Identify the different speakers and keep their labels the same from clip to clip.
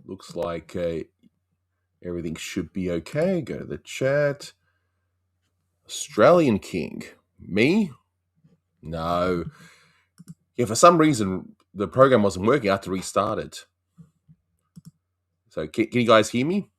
Speaker 1: looks like everything should be okay. Go to the chat. Australian King. Me? No. Yeah, for some reason, the program wasn't working. I had to restart it. So, can you guys hear me?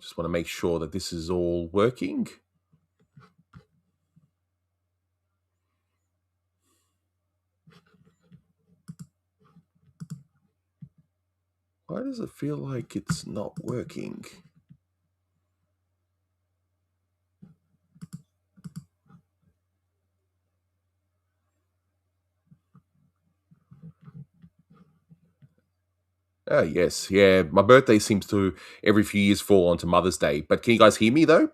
Speaker 1: Just want to make sure that this is all working. Why does it feel like it's not working? Oh, yes. Yeah, my birthday seems to every few years fall onto Mother's Day. But can you guys hear me, though?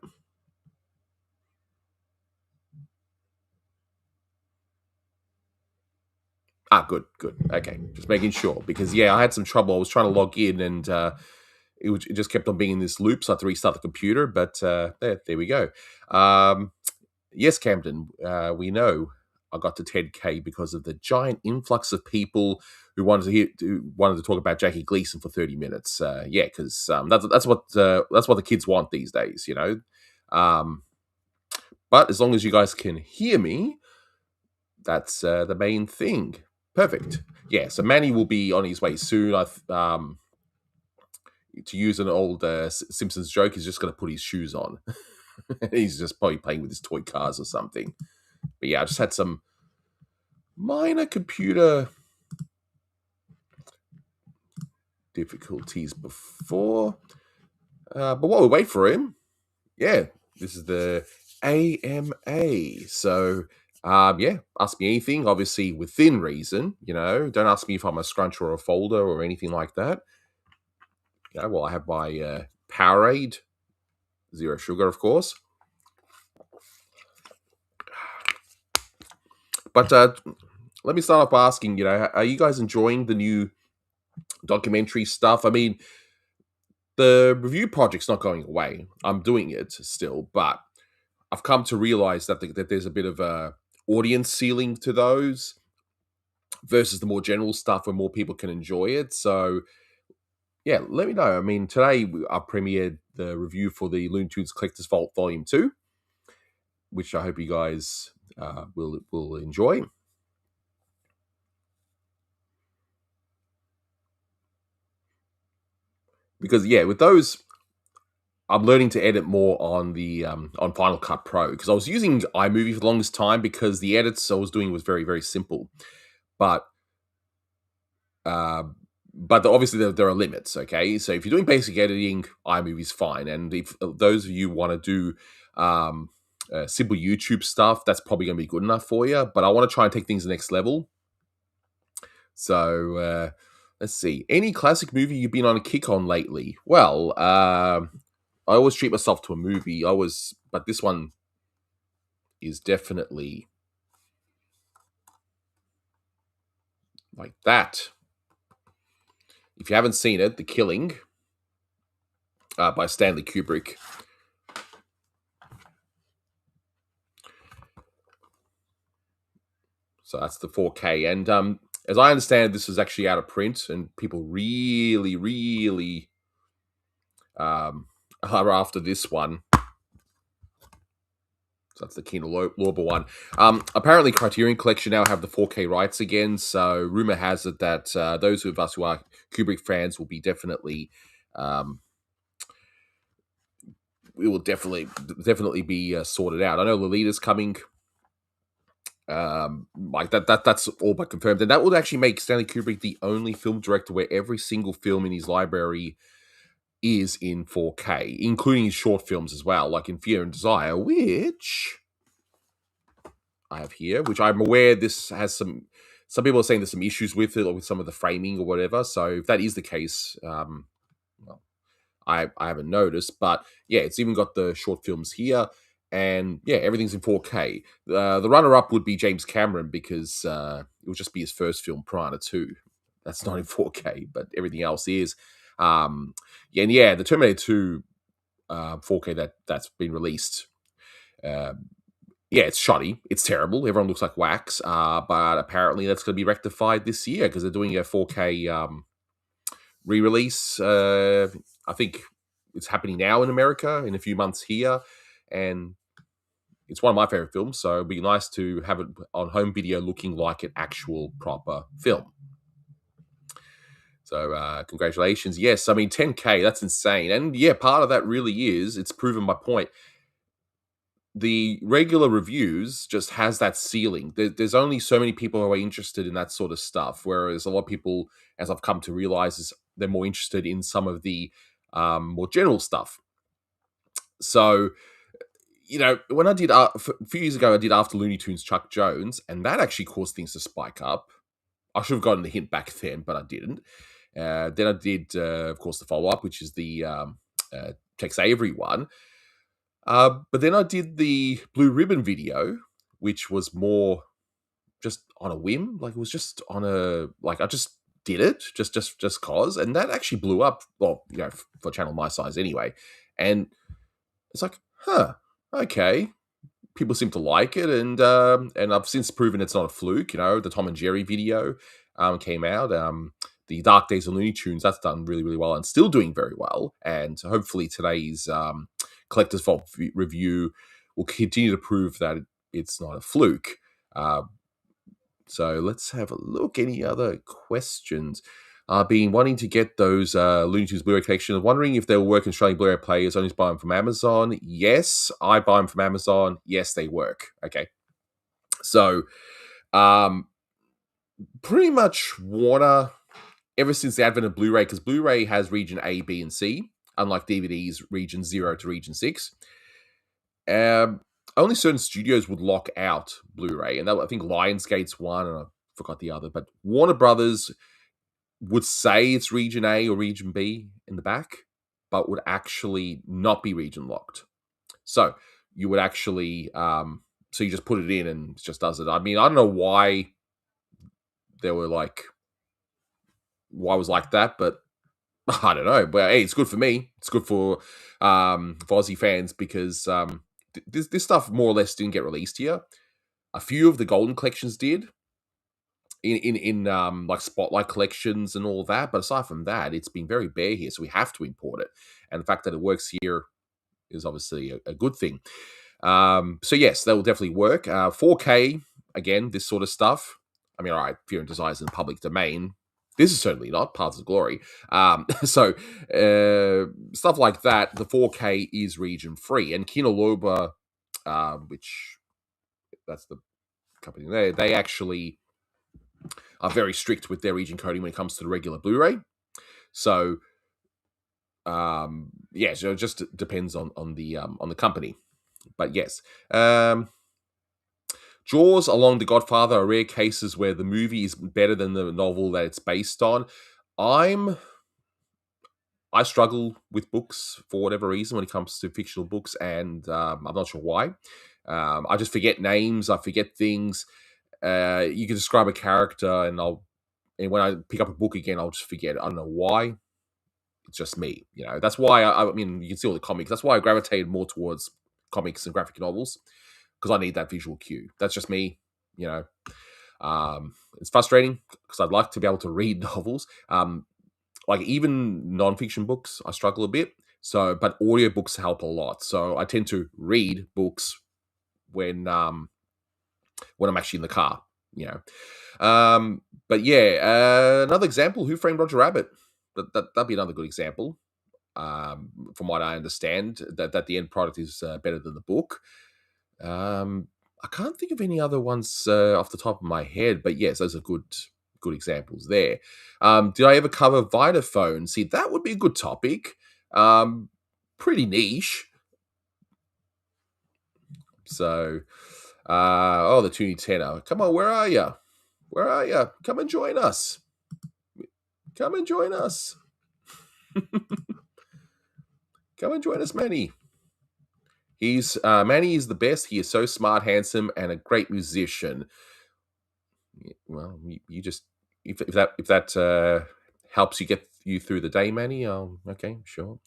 Speaker 1: Ah, good, good. Okay, just making sure. Because, yeah, I had some trouble. I was trying to log in and it just kept on being in this loop, so I had to restart the computer. But there we go. Yes, Camden, we know I got to 10K because of the giant influx of people who wanted to talk about Jackie Gleason for 30 minutes. Yeah, because that's what the kids want these days, you know. But as long as you guys can hear me, that's the main thing. Perfect. Yeah, so Manny will be on his way soon. To use an old Simpsons joke, he's just going to put his shoes on. He's just probably playing with his toy cars or something. But yeah, I just had some minor computer difficulties before. But while we wait for him, yeah, this is the AMA. So, yeah, ask me anything, obviously within reason. You know, don't ask me if I'm a scruncher or a folder or anything like that. You know, well, I have my Powerade, zero sugar, of course. But let me start off by asking, you know, are you guys enjoying the new documentary stuff? I mean, the review project's not going away. I'm doing it still, but I've come to realize that there's a bit of a audience ceiling to those versus the more general stuff where more people can enjoy it. So yeah, let me know. I mean, today I premiered the review for the Looney Tunes Collector's Vault Volume 2, which I hope you guys will enjoy. Because yeah, with those, I'm learning to edit more on the on Final Cut Pro because I was using iMovie for the longest time because the edits I was doing was very very simple, but uh, obviously there are limits. Okay, so if you're doing basic editing, iMovie's fine, and if those of you want to do simple YouTube stuff, that's probably going to be good enough for you. But I want to try and take things to the next level. So let's see. Any classic movie you've been on a kick on lately? Well, I always treat myself to a movie. But this one is definitely like that. If you haven't seen it, The Killing by Stanley Kubrick. So that's the 4K. And as I understand, this is actually out of print, and people really, really are after this one. So that's the Kino Lorber one. Apparently, Criterion Collection now have the 4K rights again. So rumor has it that those of us who are Kubrick fans will be definitely, it will definitely be sorted out. I know Lolita's coming. Like that's all but confirmed, and that would actually make Stanley Kubrick the only film director where every single film in his library is in 4K, including his short films as well, like in Fear and Desire, which I have here, which I'm aware this has some people are saying there's some issues with it or with some of the framing or whatever. So if that is the case, well, I haven't noticed, but yeah, it's even got the short films here, and yeah, everything's in 4K. The runner-up would be James Cameron because it would just be his first film prior to 2. That's not in 4K, but everything else is. Yeah, and yeah, the Terminator 2 4K that's been released. Yeah, it's shoddy. It's terrible. Everyone looks like wax. But apparently that's going to be rectified this year because they're doing a 4K re-release. I think it's happening now in America, in a few months here, and it's one of my favorite films. So it'd be nice to have it on home video, looking like an actual proper film. So congratulations. Yes, I mean 10K. That's insane. And yeah, part of that really is it's proven my point. The regular reviews just has that ceiling. There's only so many people who are interested in that sort of stuff, whereas a lot of people, as I've come to realize, is they're more interested in some of the more general stuff. So, when I did a few years ago, I did After Looney Tunes Chuck Jones, and that actually caused things to spike up. I should have gotten the hint back then, but I didn't. Then I did, of course, the follow up, which is the Tex Avery one. But then I did the Blue Ribbon video, which was more just on a whim. Like, it was just on I just did it just cause, and that actually blew up. Well, for a channel my size anyway. And it's like, okay, people seem to like it, and I've since proven it's not a fluke. The Tom and Jerry video came out. The Dark Days of Looney Tunes, that's done really, really well and still doing very well. And hopefully today's Collector's Vault review will continue to prove that it's not a fluke. So let's have a look. Any other questions? Been wanting to get those Looney Tunes Blu-ray collection. Wondering if they'll work in Australian Blu-ray players. Only buy them from Amazon. Yes, I buy them from Amazon. Yes, they work. Okay. So, pretty much Warner, ever since the advent of Blu-ray, because Blu-ray has region A, B, and C, unlike DVD's region 0 to region 6. Only certain studios would lock out Blu-ray, and I think Lionsgate's one, and I forgot the other, but Warner Brothers would say it's region A or region B in the back, but would actually not be region locked. So you would actually, so you just put it in and it just does it. I mean, I don't know why they were why it was like that, but I don't know. But hey, it's good for me. It's good for Aussie fans because this stuff more or less didn't get released here. A few of the Golden collections did in like Spotlight collections and all that, but aside from that, it's been very bare here, so we have to import it. And the fact that it works here is obviously a good thing. So yes, that will definitely work. 4K, again, this sort of stuff. I mean, all right, Fear and Desire is in the public domain. This is certainly not Paths of Glory. So stuff like that, the 4K is region free. And Kinaloba, which that's the company there, they actually are very strict with their region coding when it comes to the regular Blu-ray. So yeah, so it just depends on the company. But yes. Jaws, along The Godfather, are rare cases where the movie is better than the novel that it's based on. I struggle with books for whatever reason when it comes to fictional books, and I'm not sure why. I just forget names, I forget things. You can describe a character, and when I pick up a book again, I'll just forget it. I don't know why. It's just me, That's why I mean, you can see all the comics. That's why I gravitated more towards comics and graphic novels, because I need that visual cue. That's just me, It's frustrating because I'd like to be able to read novels. Like even non-fiction books, I struggle a bit. So, but audiobooks help a lot. So I tend to read books when I'm actually in the car, But yeah, another example: Who Framed Roger Rabbit? That'd be another good example. From what I understand, that the end product is better than the book. I can't think of any other ones off the top of my head, but yes, those are good examples there. Did I ever cover Vitaphone? See, that would be a good topic. Pretty niche. So, the Toonie Tenor. Come on, where are you? Where are you? Come and join us. Come and join us. Come and join us, Manny. Manny is the best. He is so smart, handsome, and a great musician. Well, you just if that helps you get you through the day, Manny? Okay, sure.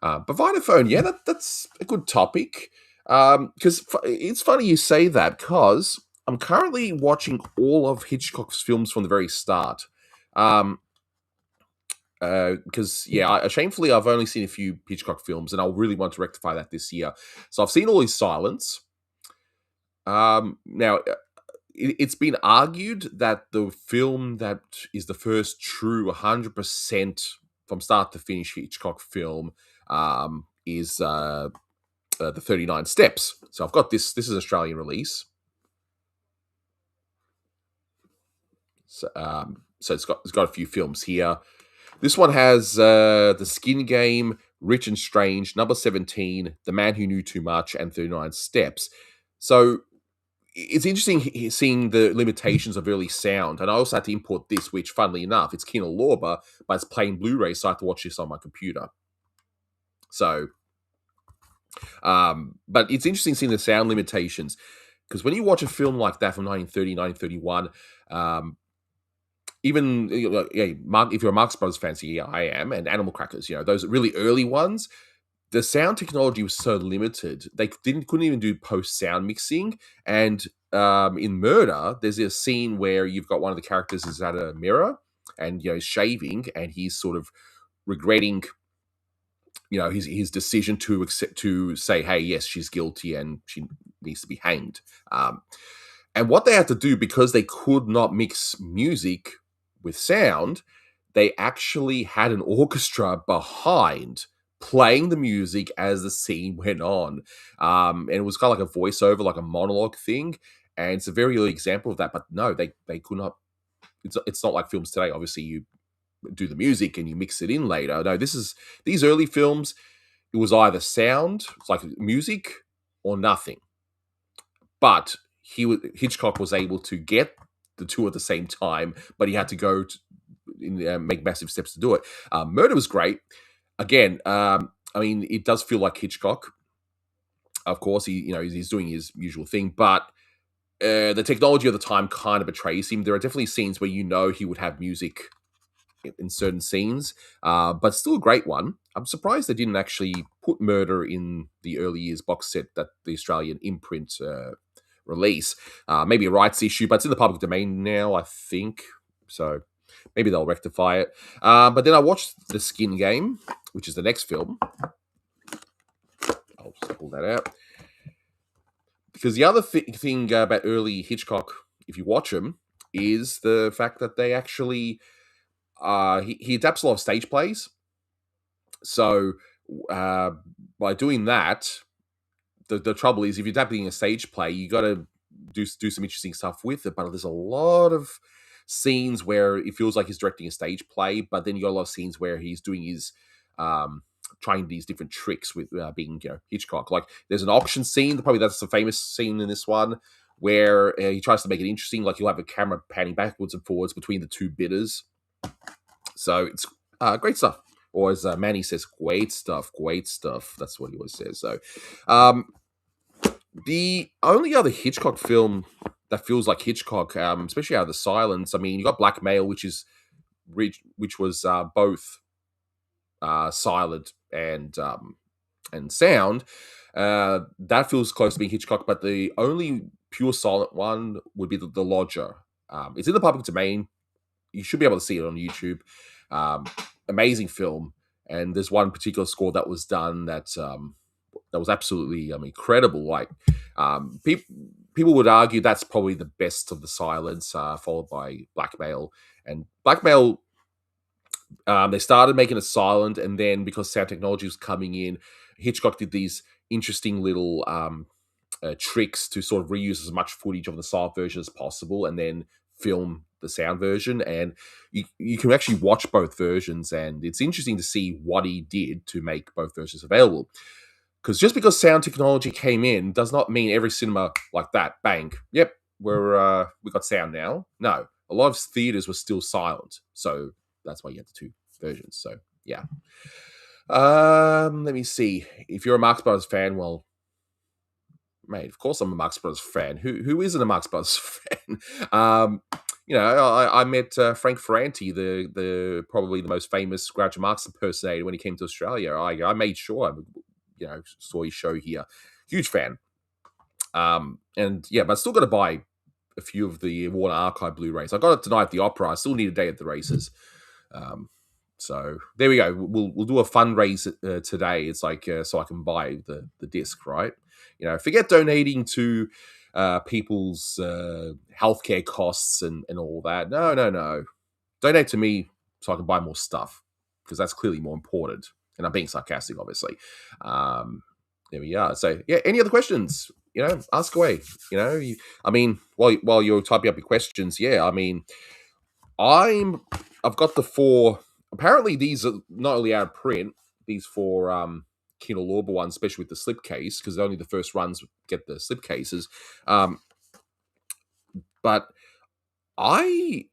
Speaker 1: But Vitaphone, yeah, that's a good topic. Because it's funny you say that, because I'm currently watching all of Hitchcock's films from the very start. Um, because yeah, shamefully I've only seen a few Hitchcock films, and I'll really want to rectify that this year. So I've seen all his silence. Now it's been argued that the film that is the first true 100% from start to finish Hitchcock film is the 39 Steps. So I've got this. This is Australian release. So it's got a few films here. This one has The Skin Game, Rich and Strange, Number 17, The Man Who Knew Too Much, and 39 Steps. So it's interesting seeing the limitations of early sound. And I also had to import this, which, funnily enough, it's Kino Lorber, but it's plain Blu-ray, so I have to watch this on my computer. So, but it's interesting seeing the sound limitations, because when you watch a film like that from 1930, 1931, even if you're a Marx Brothers fan, yeah, I am, and Animal Crackers, those really early ones, the sound technology was so limited they couldn't even do post sound mixing. And in Murder, there's a scene where you've got one of the characters is at a mirror and he's shaving, and he's sort of regretting his decision to say, hey, yes, she's guilty and she needs to be hanged. And what they had to do, because they could not mix music with sound, they actually had an orchestra behind playing the music as the scene went on. And it was kind of like a voiceover, like a monologue thing. And it's a very early example of that. But no, they could not. It's not like films today. Obviously, you do the music and you mix it in later. No, these early films. It was either sound, it's like music, or nothing. But Hitchcock was able to get the two at the same time, but he had to make massive steps to do it. Murder was great. Again, I mean, it does feel like Hitchcock. Of course, he's doing his usual thing, but the technology of the time kind of betrays him. There are definitely scenes where he would have music in certain scenes, but still a great one. I'm surprised they didn't actually put Murder in the early years box set that the Australian imprint release. Maybe a rights issue, but it's in the public domain now, I think. So maybe they'll rectify it. But then I watched The Skin Game, which is the next film. I'll just pull that out. Because the other thing about early Hitchcock, if you watch him, is the fact that they actually... he adapts a lot of stage plays. So by doing that, the trouble is, if you're adapting a stage play, you got to do some interesting stuff with it. But there's a lot of scenes where it feels like he's directing a stage play, but then you got a lot of scenes where he's doing his trying these different tricks with being Hitchcock. Like there's an auction scene, probably that's the famous scene in this one, where he tries to make it interesting. Like you'll have a camera panning backwards and forwards between the two bidders. So it's great stuff. Or as Manny says, great stuff. That's what he always says. So the only other Hitchcock film that feels like Hitchcock, especially out of the silence, I mean, you got Blackmail, which was both silent and sound. That feels close to being Hitchcock, but the only pure silent one would be the Lodger. It's in the public domain. You should be able to see it on YouTube. Amazing film, and there's one particular score that was done that was absolutely incredible. Like people would argue that's probably the best of the silence, followed by Blackmail. And Blackmail, they started making it silent, and then because sound technology was coming in, Hitchcock did these interesting little tricks to sort of reuse as much footage of the silent version as possible, and then film the sound version. And you can actually watch both versions, and it's interesting to see what he did to make both versions available. Because just because sound technology came in does not mean every cinema like that, bang, yep, we got sound now. No, a lot of theaters were still silent, so that's why you had the two versions. So yeah. Let me see. If you're a Marx Brothers fan, well, mate, of course I'm a Marx Brothers fan. Who isn't a Marx Brothers fan? I met Frank Ferranti, the probably the most famous Groucho Marx impersonator when he came to Australia. I made sure I saw his show here. Huge fan. And yeah, but I still got to buy a few of the Warner Archive Blu-rays. I got it tonight at the Opera. I still need a day at the races. Um, so there we go. We'll do a fundraise today. It's like so I can buy the disc, right? Forget donating to people's healthcare costs and all that. No. Donate to me so I can buy more stuff because that's clearly more important. And I'm being sarcastic, obviously. There we are. So yeah, any other questions? Ask away. While you're typing up your questions, yeah, I've got the four. Apparently, these are not only out of print. These four Kino Lorber ones, especially with the slipcase, because only the first runs get the slipcases. But I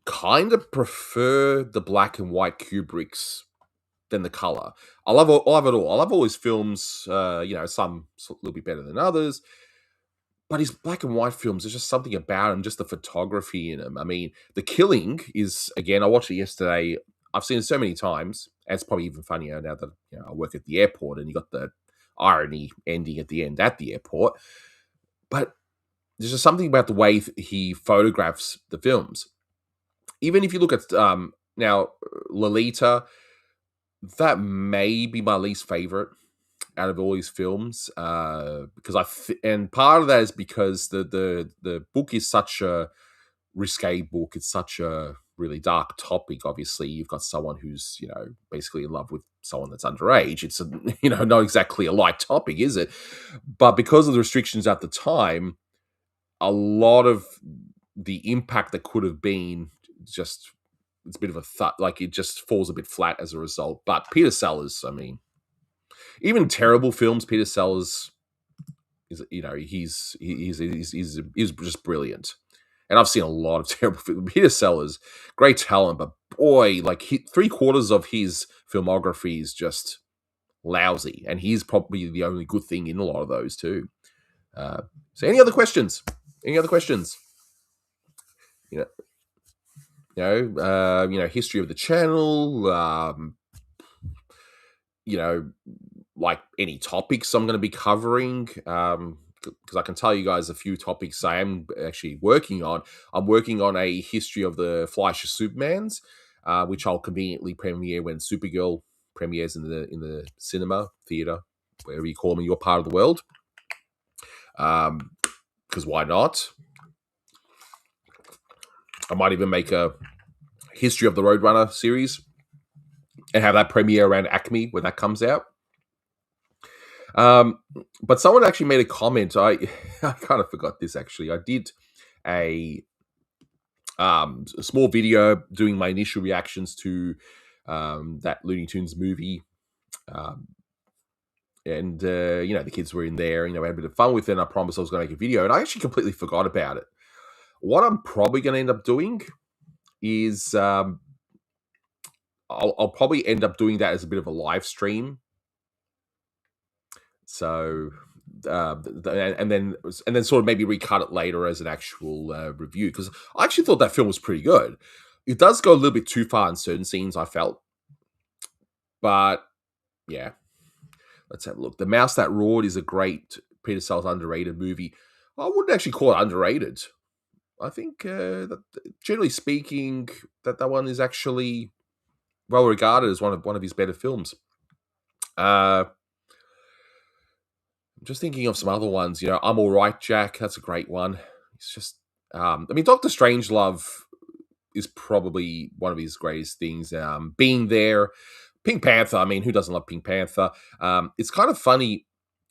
Speaker 1: kind of prefer the black and white Kubricks than the color. I love it all. I love all his films. Some a little bit better than others. But his black and white films, there's just something about him, just the photography in him. The Killing is, again, I watched it yesterday. I've seen it so many times. And it's probably even funnier now that I work at the airport and you got the irony ending at the end at the airport. But there's just something about the way he photographs the films. Even if you look at now Lolita, that may be my least favorite out of all his films, because and part of that is because the book is such a risque book. It's such a really dark topic. Obviously, you've got someone who's basically in love with someone that's underage. It's not exactly a light topic, is it? But because of the restrictions at the time, a lot of the impact that could have been just it's a bit of a thud. Like it just falls a bit flat as a result. But Peter Sellers, even terrible films, Peter Sellers is he's just brilliant. And I've seen a lot of terrible films. Peter Sellers, great talent, but boy, like 3/4 of his filmography is just lousy, and he's probably the only good thing in a lot of those too. So, any other questions? Any other questions? History of the channel. Like any topics I'm going to be covering, because I can tell you guys a few topics I am actually working on. I'm working on a history of the Fleischer Supermans, which I'll conveniently premiere when Supergirl premieres in the cinema theater, wherever you call them in your part of the world. Because why not? I might even make a history of the Roadrunner series and have that premiere around Acme when that comes out. But someone actually made a comment. I kind of forgot this actually. I did a small video doing my initial reactions to that Looney Tunes movie. And the kids were in there, we had a bit of fun with it, and I promised I was going to make a video, and I actually completely forgot about it. What I'm probably going to end up doing is I'll probably end up doing that as a bit of a live stream. So, and then sort of maybe recut it later as an actual review, because I actually thought that film was pretty good. It does go a little bit too far in certain scenes, I felt. But, yeah. Let's have a look. The Mouse That Roared is a great Peter Sellers underrated movie. I wouldn't actually call it underrated. I think, that, generally speaking, that one is actually well regarded as one of his better films. I'm just thinking of some other ones. I'm All Right, Jack. That's a great one. It's just, Dr. Strangelove is probably one of his greatest things. Being There, Pink Panther. Who doesn't love Pink Panther? It's kind of funny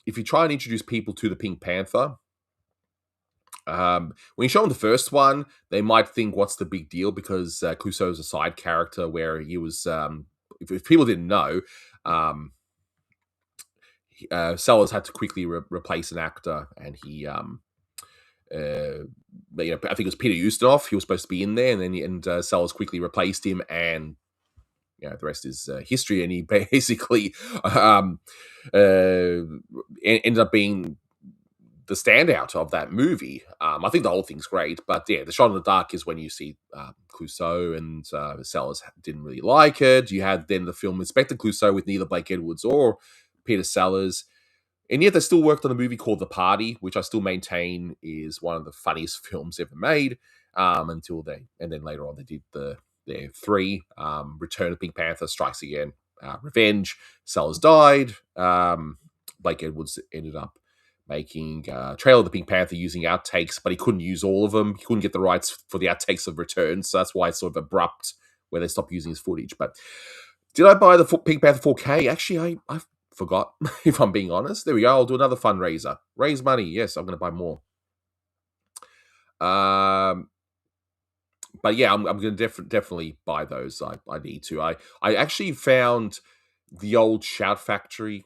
Speaker 1: if you try and introduce people to the Pink Panther. When you show them the first one, they might think, "What's the big deal?" Because Clouseau is a side character where he was. If people didn't know, Sellers had to quickly replace an actor, and he, I think it was Peter Ustinov. He was supposed to be in there, and then Sellers quickly replaced him, and the rest is history. And he basically ended up being standout of that movie. I think the whole thing's great, but yeah, the shot in the dark is when you see Clouseau, and the Sellers didn't really like it. You had then the film Inspector Clouseau with neither Blake Edwards or Peter Sellers, and yet they still worked on a movie called The Party, which I still maintain is one of the funniest films ever made. And then later on they did their three: Return of Pink Panther, Strikes Again, Revenge. Sellers died. Blake Edwards ended up making Trail of the Pink Panther using outtakes, but he couldn't use all of them. He couldn't get the rights for the outtakes of Return, so that's why it's sort of abrupt where they stopped using his footage. But did I buy the Pink Panther 4K? Actually, I forgot, if I'm being honest. There we go. I'll do another fundraiser. Raise money. Yes, I'm going to buy more. But yeah, I'm going to definitely buy those. I need to. I actually found the old Shout Factory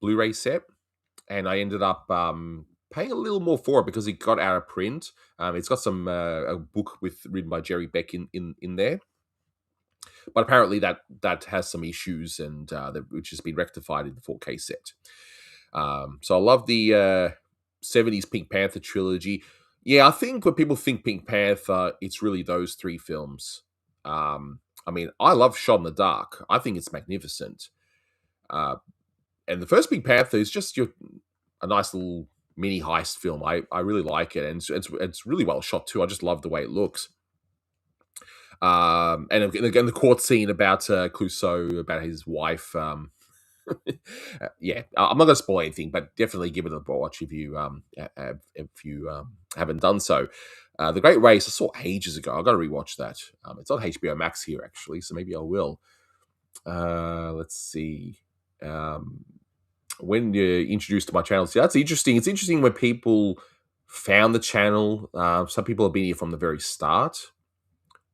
Speaker 1: Blu-ray set, and I ended up paying a little more for it because it got out of print. It's got some a book written by Jerry Beck in there, but apparently that has some issues, and which has been rectified in the 4K set. So I love the 70s Pink Panther trilogy. Yeah, I think when people think Pink Panther, it's really those three films. I mean, I love Shot in the Dark. I think it's magnificent. And the first Pink Panther is just a nice little mini heist film. I really like it, and it's really well shot too. I just love the way it looks. And again, the court scene about Clouseau, about his wife. Yeah, I'm not going to spoil anything, but definitely give it a watch if you haven't done so. The Great Race I saw ages ago. I've got to rewatch that. It's on HBO Max here actually, so maybe I will. Let's see. When you're introduced to my channel, see, that's interesting. It's interesting when people found the channel. Some people have been here from the very start,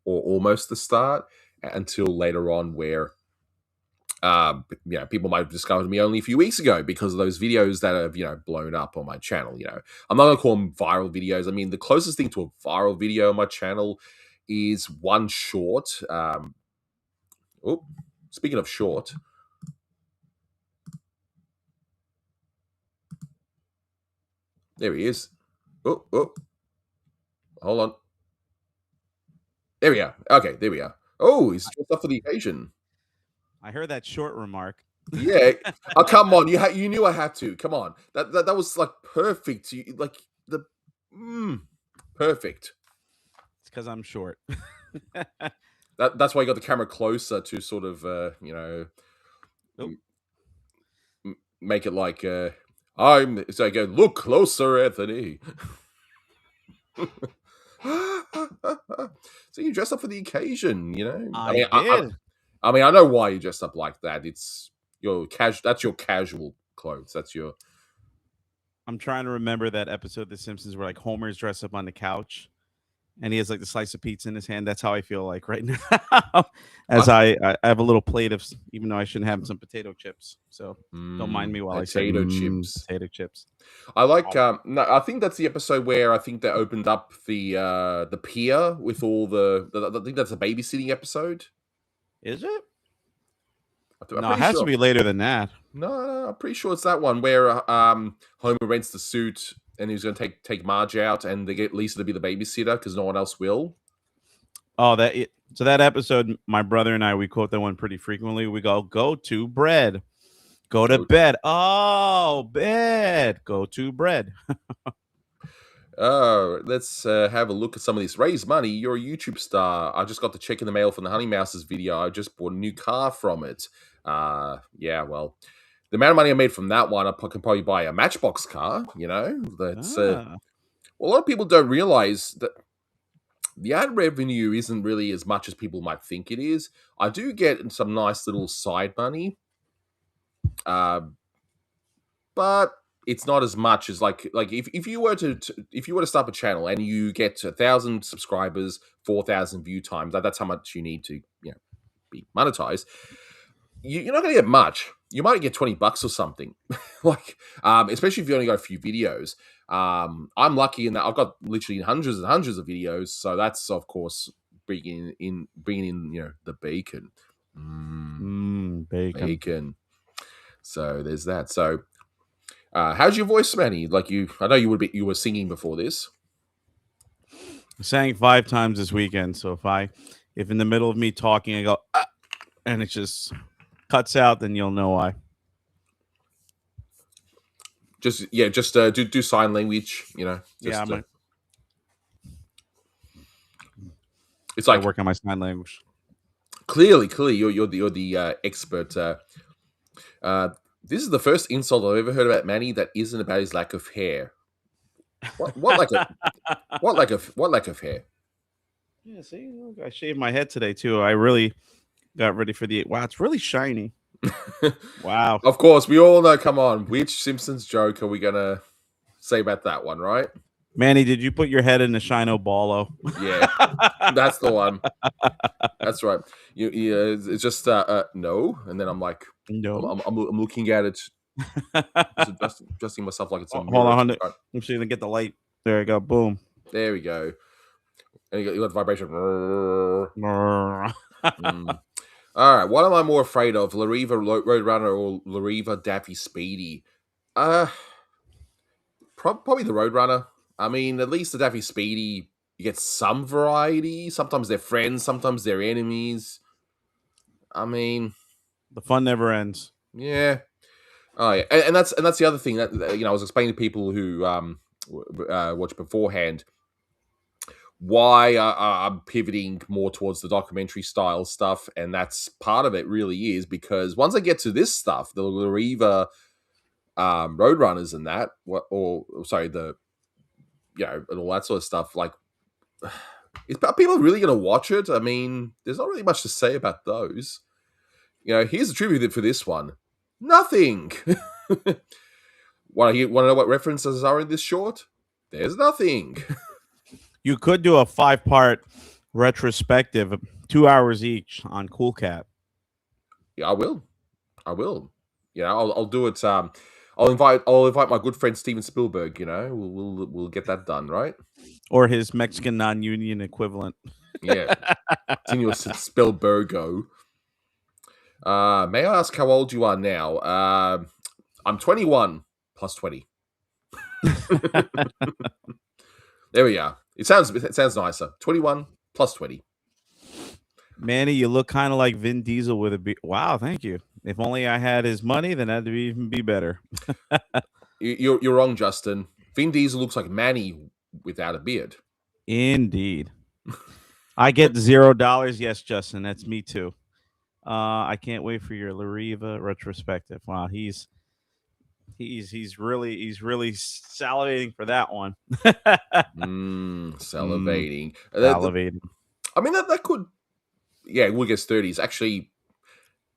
Speaker 1: or almost the start, until later on, where people might have discovered me only a few weeks ago because of those videos that have blown up on my channel. I'm not gonna call them viral videos. I mean, the closest thing to a viral video on my channel is one short. Speaking of short. There he is. Oh, hold on. There we are. Okay, there we are. Oh, he's dressed up for the occasion.
Speaker 2: I heard that short remark.
Speaker 1: Yeah. Oh, come on. You knew I had to. Come on. That was like perfect. Perfect.
Speaker 2: It's because I'm short.
Speaker 1: That's why you got the camera closer to sort of make it like so I go, look closer, Anthony. So you dressed up for the occasion,
Speaker 2: I did.
Speaker 1: I mean, I know why you dressed up like that. It's your casual. That's your casual clothes. That's your.
Speaker 2: I'm trying to remember that episode of The Simpsons where like Homer's dressed up on the couch, and he has like the slice of pizza in his hand. That's how I feel like right now. As I have a little plate of, even though I shouldn't have some potato chips. So don't mind me while I say potato chips.
Speaker 1: I like. No, I think that's the episode where I think they opened up the pier with all I think that's a babysitting episode.
Speaker 2: Is it? No, it has to be later than that.
Speaker 1: No, I'm pretty sure it's that one where Homer rents the suit and he's going to take Marge out, and they get Lisa to be the babysitter because no one else will.
Speaker 2: Oh, so that episode, my brother and I, we quote that one pretty frequently. We go to bread, go to bed. Oh, bed, go to bread.
Speaker 1: Let's have a look at some of this. Raise money. You're a YouTube star. I just got the check in the mail from the Honey Mouses video. I just bought a new car from it. Yeah, well, the amount of money I made from that one, I can probably buy a Matchbox car. That's a lot of people don't realize that the ad revenue isn't really as much as people might think it is. I do get some nice little side money, but it's not as much as like if you were to start a channel and you get 1,000 subscribers, 4,000 view times, that's how much you need to be monetized. You're not going to get much. You might get $20 or something, especially if you only got a few videos. I'm lucky in that I've got literally hundreds and hundreds of videos, so that's of course bringing in the bacon,
Speaker 2: bacon.
Speaker 1: So there's that. So How's your voice, Manny? Like I know you were singing before this.
Speaker 2: I sang 5 times this weekend, so if in the middle of me talking I go "Ah," and it just cuts out, then you'll know why.
Speaker 1: Just do sign language.
Speaker 2: Yeah,
Speaker 1: Just it's
Speaker 2: I
Speaker 1: like
Speaker 2: work on my sign language.
Speaker 1: clearly you're the expert. This is the first insult I've ever heard about Manny that isn't about his lack of hair. What like a what lack of hair?
Speaker 2: Yeah, see, look, I shaved my head today too. I really got ready for the wow. It's really shiny. Wow,
Speaker 1: Of course, we all know. Come on, which Simpsons joke are we gonna say about that one, right?
Speaker 2: Manny, did you put your head in the Shino Ballo?
Speaker 1: Yeah, that's the one. That's right. It's just no, and then I'm like,
Speaker 2: No.
Speaker 1: I'm looking at it, just adjusting myself like it's a
Speaker 2: Hold
Speaker 1: mirror.
Speaker 2: on,
Speaker 1: Right,
Speaker 2: I'm sure you can get the light. There you go. Boom.
Speaker 1: there we go. And you got the vibration. Mm. All right. What am I more afraid of, Lariva Roadrunner or Lariva Daffy Speedy? Uh, probably the Roadrunner. I mean, at least the Daffy Speedy, you get some variety. Sometimes they're friends, sometimes they're enemies. I mean,
Speaker 2: The fun never ends.
Speaker 1: yeah. Oh yeah, and that's the other thing that I was explaining to people who watched beforehand why I'm pivoting more towards the documentary style stuff, and that's part of it. Really is because once I get to this stuff, the Lariva Roadrunners and that, the and all that sort of stuff. Like, are people really going to watch it? I mean, there's not really much to say about those. Here's the tribute for this one. Nothing. Want to know what references are in this short? There's nothing.
Speaker 2: You could do a 5-part retrospective, 2 hours each on Cool Cat.
Speaker 1: Yeah, I will. I'll do it. I'll invite my good friend Steven Spielberg. We'll get that done, right?
Speaker 2: Or his Mexican non-union equivalent.
Speaker 1: Yeah, Senor Spielbergo. May I ask how old you are now? I'm 21 plus 20. There we are. It sounds nicer. 21 plus 20.
Speaker 2: Manny, you look kind of like Vin Diesel with a beard. Wow, thank you. If only I had his money, then that'd even be better.
Speaker 1: You're wrong, Justin. Vin Diesel looks like Manny without a beard.
Speaker 2: Indeed. I get $0. Yes, Justin, that's me too. I can't wait for your Lariva retrospective. Wow, he's really salivating for that one.
Speaker 1: Salivating.
Speaker 2: Salivating.
Speaker 1: I mean, that could, yeah, we'll get 30s. Actually,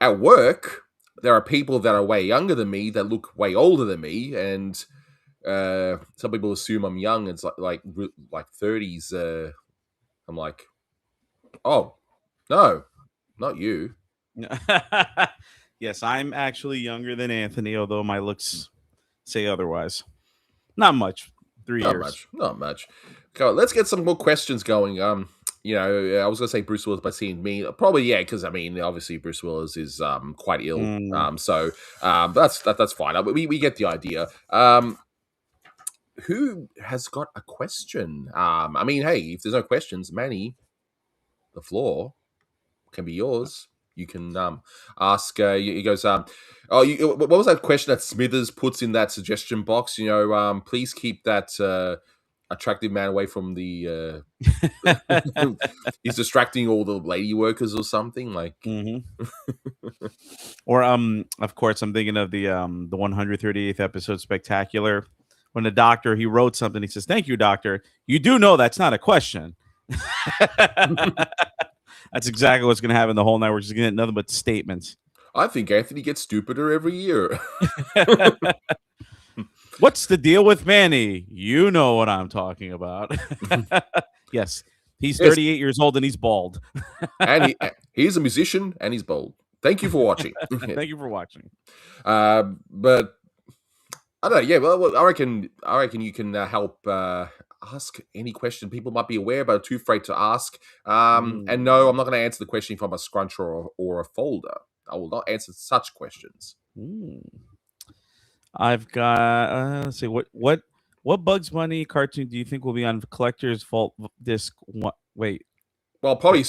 Speaker 1: at work, there are people that are way younger than me that look way older than me, and some people assume I'm young. It's like 30s. I'm like, oh, no, not you.
Speaker 2: Yes, I'm actually younger than Anthony, although my looks say otherwise. Not much. 3 years.
Speaker 1: Not much. Okay, let's get some more questions going. I was gonna say Bruce Willis by seeing me. Probably, yeah, because I mean, obviously Bruce Willis is quite ill. That's fine. We get the idea. Who has got a question? I mean, hey, if there's no questions, Manny, the floor can be yours. You can ask. He goes, what was that question that Smithers puts in that suggestion box? Please keep that attractive man away from the. He's distracting all the lady workers or something like.
Speaker 2: Mm-hmm. Or of course, I'm thinking of the 138th episode spectacular. When the doctor he wrote something, he says, "Thank you, doctor. You do know that's not a question." That's exactly what's going to happen the whole night. We're just going to get nothing but statements.
Speaker 1: I think Anthony gets stupider every year.
Speaker 2: What's the deal with Manny? You know what I'm talking about. Yes, he's 38 years old and he's bald.
Speaker 1: And he's a musician and he's bald. Thank you for watching.
Speaker 2: Thank you for watching.
Speaker 1: But I don't know. Yeah, well, I reckon you can help ask any question people might be aware but are too afraid to ask. And no, I'm not going to answer the question if I'm a scruncher or a folder. I will not answer such questions.
Speaker 2: I've got. Let's see. What Bugs Bunny cartoon do you think will be on Collector's Vault disc? What? Wait.
Speaker 1: Well, probably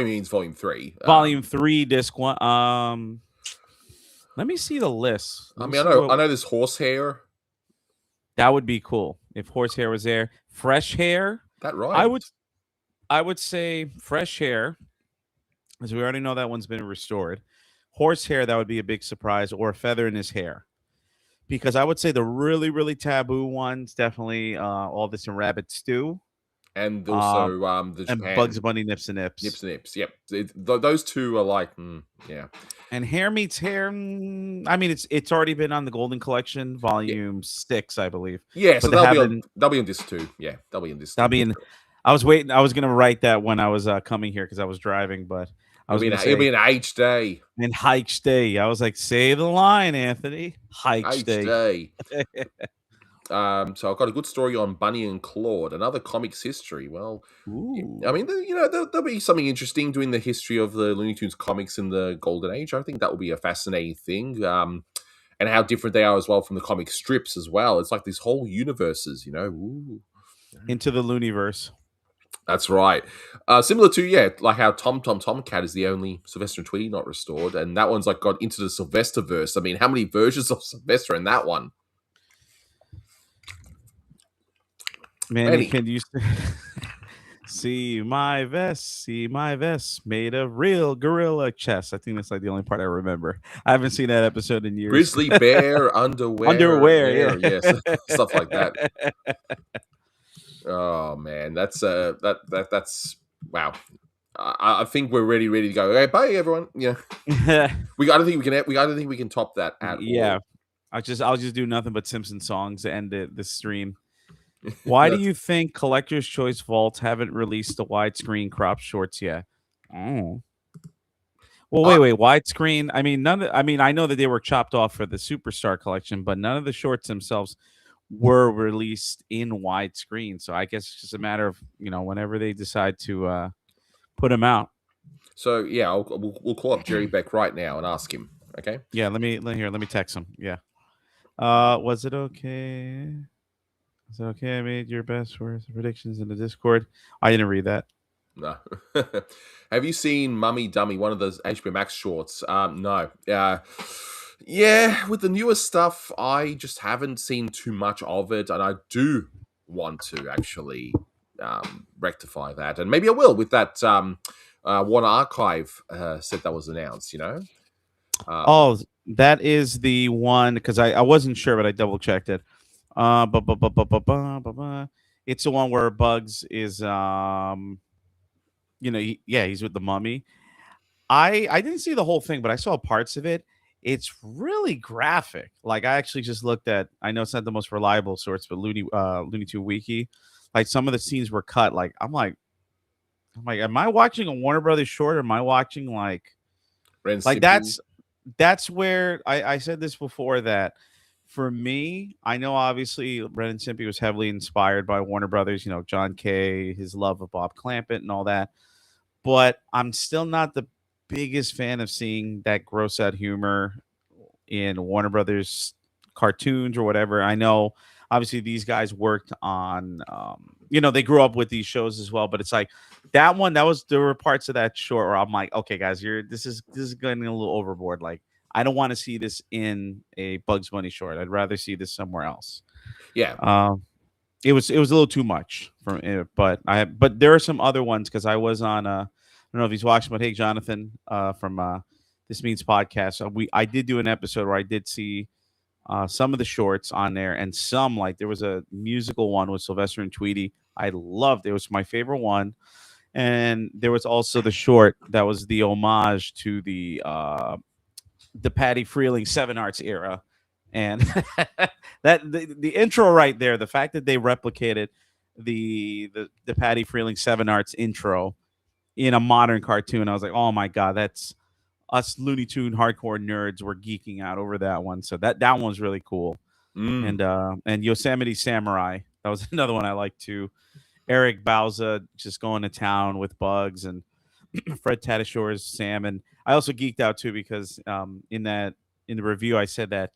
Speaker 1: means volume 3.
Speaker 2: Volume 3, disc 1. Let me see the list. Let
Speaker 1: I
Speaker 2: me
Speaker 1: mean,
Speaker 2: see what
Speaker 1: I know there's horsehair.
Speaker 2: that would be cool if Horsehair was there. Fresh Hair.
Speaker 1: That
Speaker 2: I would
Speaker 1: rhymes.
Speaker 2: I would say Fresh Hair, as we already know that one's been restored. Horsehair, that would be a big surprise, or a feather in his hair. Because I would say the really, really taboo ones, definitely All This and Rabbit Stew.
Speaker 1: And
Speaker 2: Um,
Speaker 1: also the
Speaker 2: and Bugs
Speaker 1: Japan
Speaker 2: Bunny Nips and Nips.
Speaker 1: Nips and Nips. Yep. Those two are like, yeah.
Speaker 2: And Hair Meets Hair. I mean, it's already been on the Golden Collection,
Speaker 1: Yeah.
Speaker 2: Volume 6, I believe.
Speaker 1: Yeah,
Speaker 2: But
Speaker 1: so
Speaker 2: they haven't.
Speaker 1: they'll be on disc 2. Yeah, they'll be in disc 2.
Speaker 2: I mean, I was waiting. I was gonna write that when I was coming here because I was driving, but I was gonna
Speaker 1: It'll be
Speaker 2: say
Speaker 1: an H day.
Speaker 2: in Hike Stay. I was like, say the line, Anthony. Hike
Speaker 1: H
Speaker 2: Stay.
Speaker 1: day. So I've got a good story on Bunny and Claude, another comics history. Well,
Speaker 2: Ooh.
Speaker 1: I mean, there'll be something interesting doing the history of the Looney Tunes comics in the Golden Age. I think that will be a fascinating thing. And how different they are as well from the comic strips as well. It's like these whole universes, Ooh.
Speaker 2: Into the Looniverse.
Speaker 1: That's right. Similar to, like how Tomcat is the only Sylvester and Tweety not restored, and that one's like got into the Sylvester verse. I mean, how many versions of Sylvester in that one?
Speaker 2: Manny, can you see my vest made of real gorilla chest? I think that's like the only part I remember. I haven't seen that episode in years.
Speaker 1: Grizzly bear
Speaker 2: underwear, yeah.
Speaker 1: Yes, stuff like that. Oh man, that's wow. I think we're ready to go. Okay, bye everyone. Yeah, I don't think we can top that at all.
Speaker 2: I'll just do nothing but Simpson songs to end the stream. Why do you think Collector's Choice Vaults haven't released the widescreen crop shorts yet? Oh. Well, wait, widescreen. I mean, I know that they were chopped off for the Superstar collection, but none of the shorts themselves were released in widescreen. So I guess it's just a matter of whenever they decide to put them out.
Speaker 1: So yeah, we'll call up Jerry Beck right now and ask him. Okay.
Speaker 2: Yeah. Let me text him. Yeah. Was it okay? Is it okay? I made your best worst predictions in the Discord. I didn't read that.
Speaker 1: No. Have you seen Mummy Dummy, one of those HBO Max shorts? No. Yeah, with the newer stuff, I just haven't seen too much of it, and I do want to actually rectify that, and maybe I will with that one archive set that was announced.
Speaker 2: That is the one because I wasn't sure, but I double checked it. It's the one where Bugs is he's with the mummy. I didn't see the whole thing, but I saw parts of it. It's really graphic. Like I actually just looked at. I know it's not the most reliable source, but Looney Tune Wiki. Like some of the scenes were cut. Like I'm like, am I watching a Warner Brothers short? Or am I watching like
Speaker 1: Ren and
Speaker 2: like
Speaker 1: Stimpy?
Speaker 2: that's where I said this before that for me, I know obviously Ren and Stimpy was heavily inspired by Warner Brothers. John Kay, his love of Bob Clampett, and all that. But I'm still not the biggest fan of seeing that gross out humor in Warner Brothers cartoons or whatever. I know obviously these guys worked on they grew up with these shows as well, but it's like that one there were parts of that short where I'm like, okay guys, this is getting a little overboard. Like I don't want to see this in a Bugs Bunny short. I'd rather see this somewhere else.
Speaker 1: Yeah.
Speaker 2: It was a little too much for me, but there are some other ones because I was on I don't know if he's watching, but hey Jonathan from This Means Podcast. I did do an episode where I did see some of the shorts on there, and some like there was a musical one with Sylvester and Tweety. I loved it. It was my favorite one. And there was also the short that was the homage to the Patty Freeling Seven Arts era. And that the intro right there, the fact that they replicated the Patty Freeling Seven Arts intro in a modern cartoon, I was like, oh my god, that's us Looney Tune hardcore nerds were geeking out over that one. So that one was really cool. And Yosemite Samurai, that was another one I liked too. Eric Bauza just going to town with Bugs, and Fred Tatasciore Sam. And I also geeked out too because in the review I said that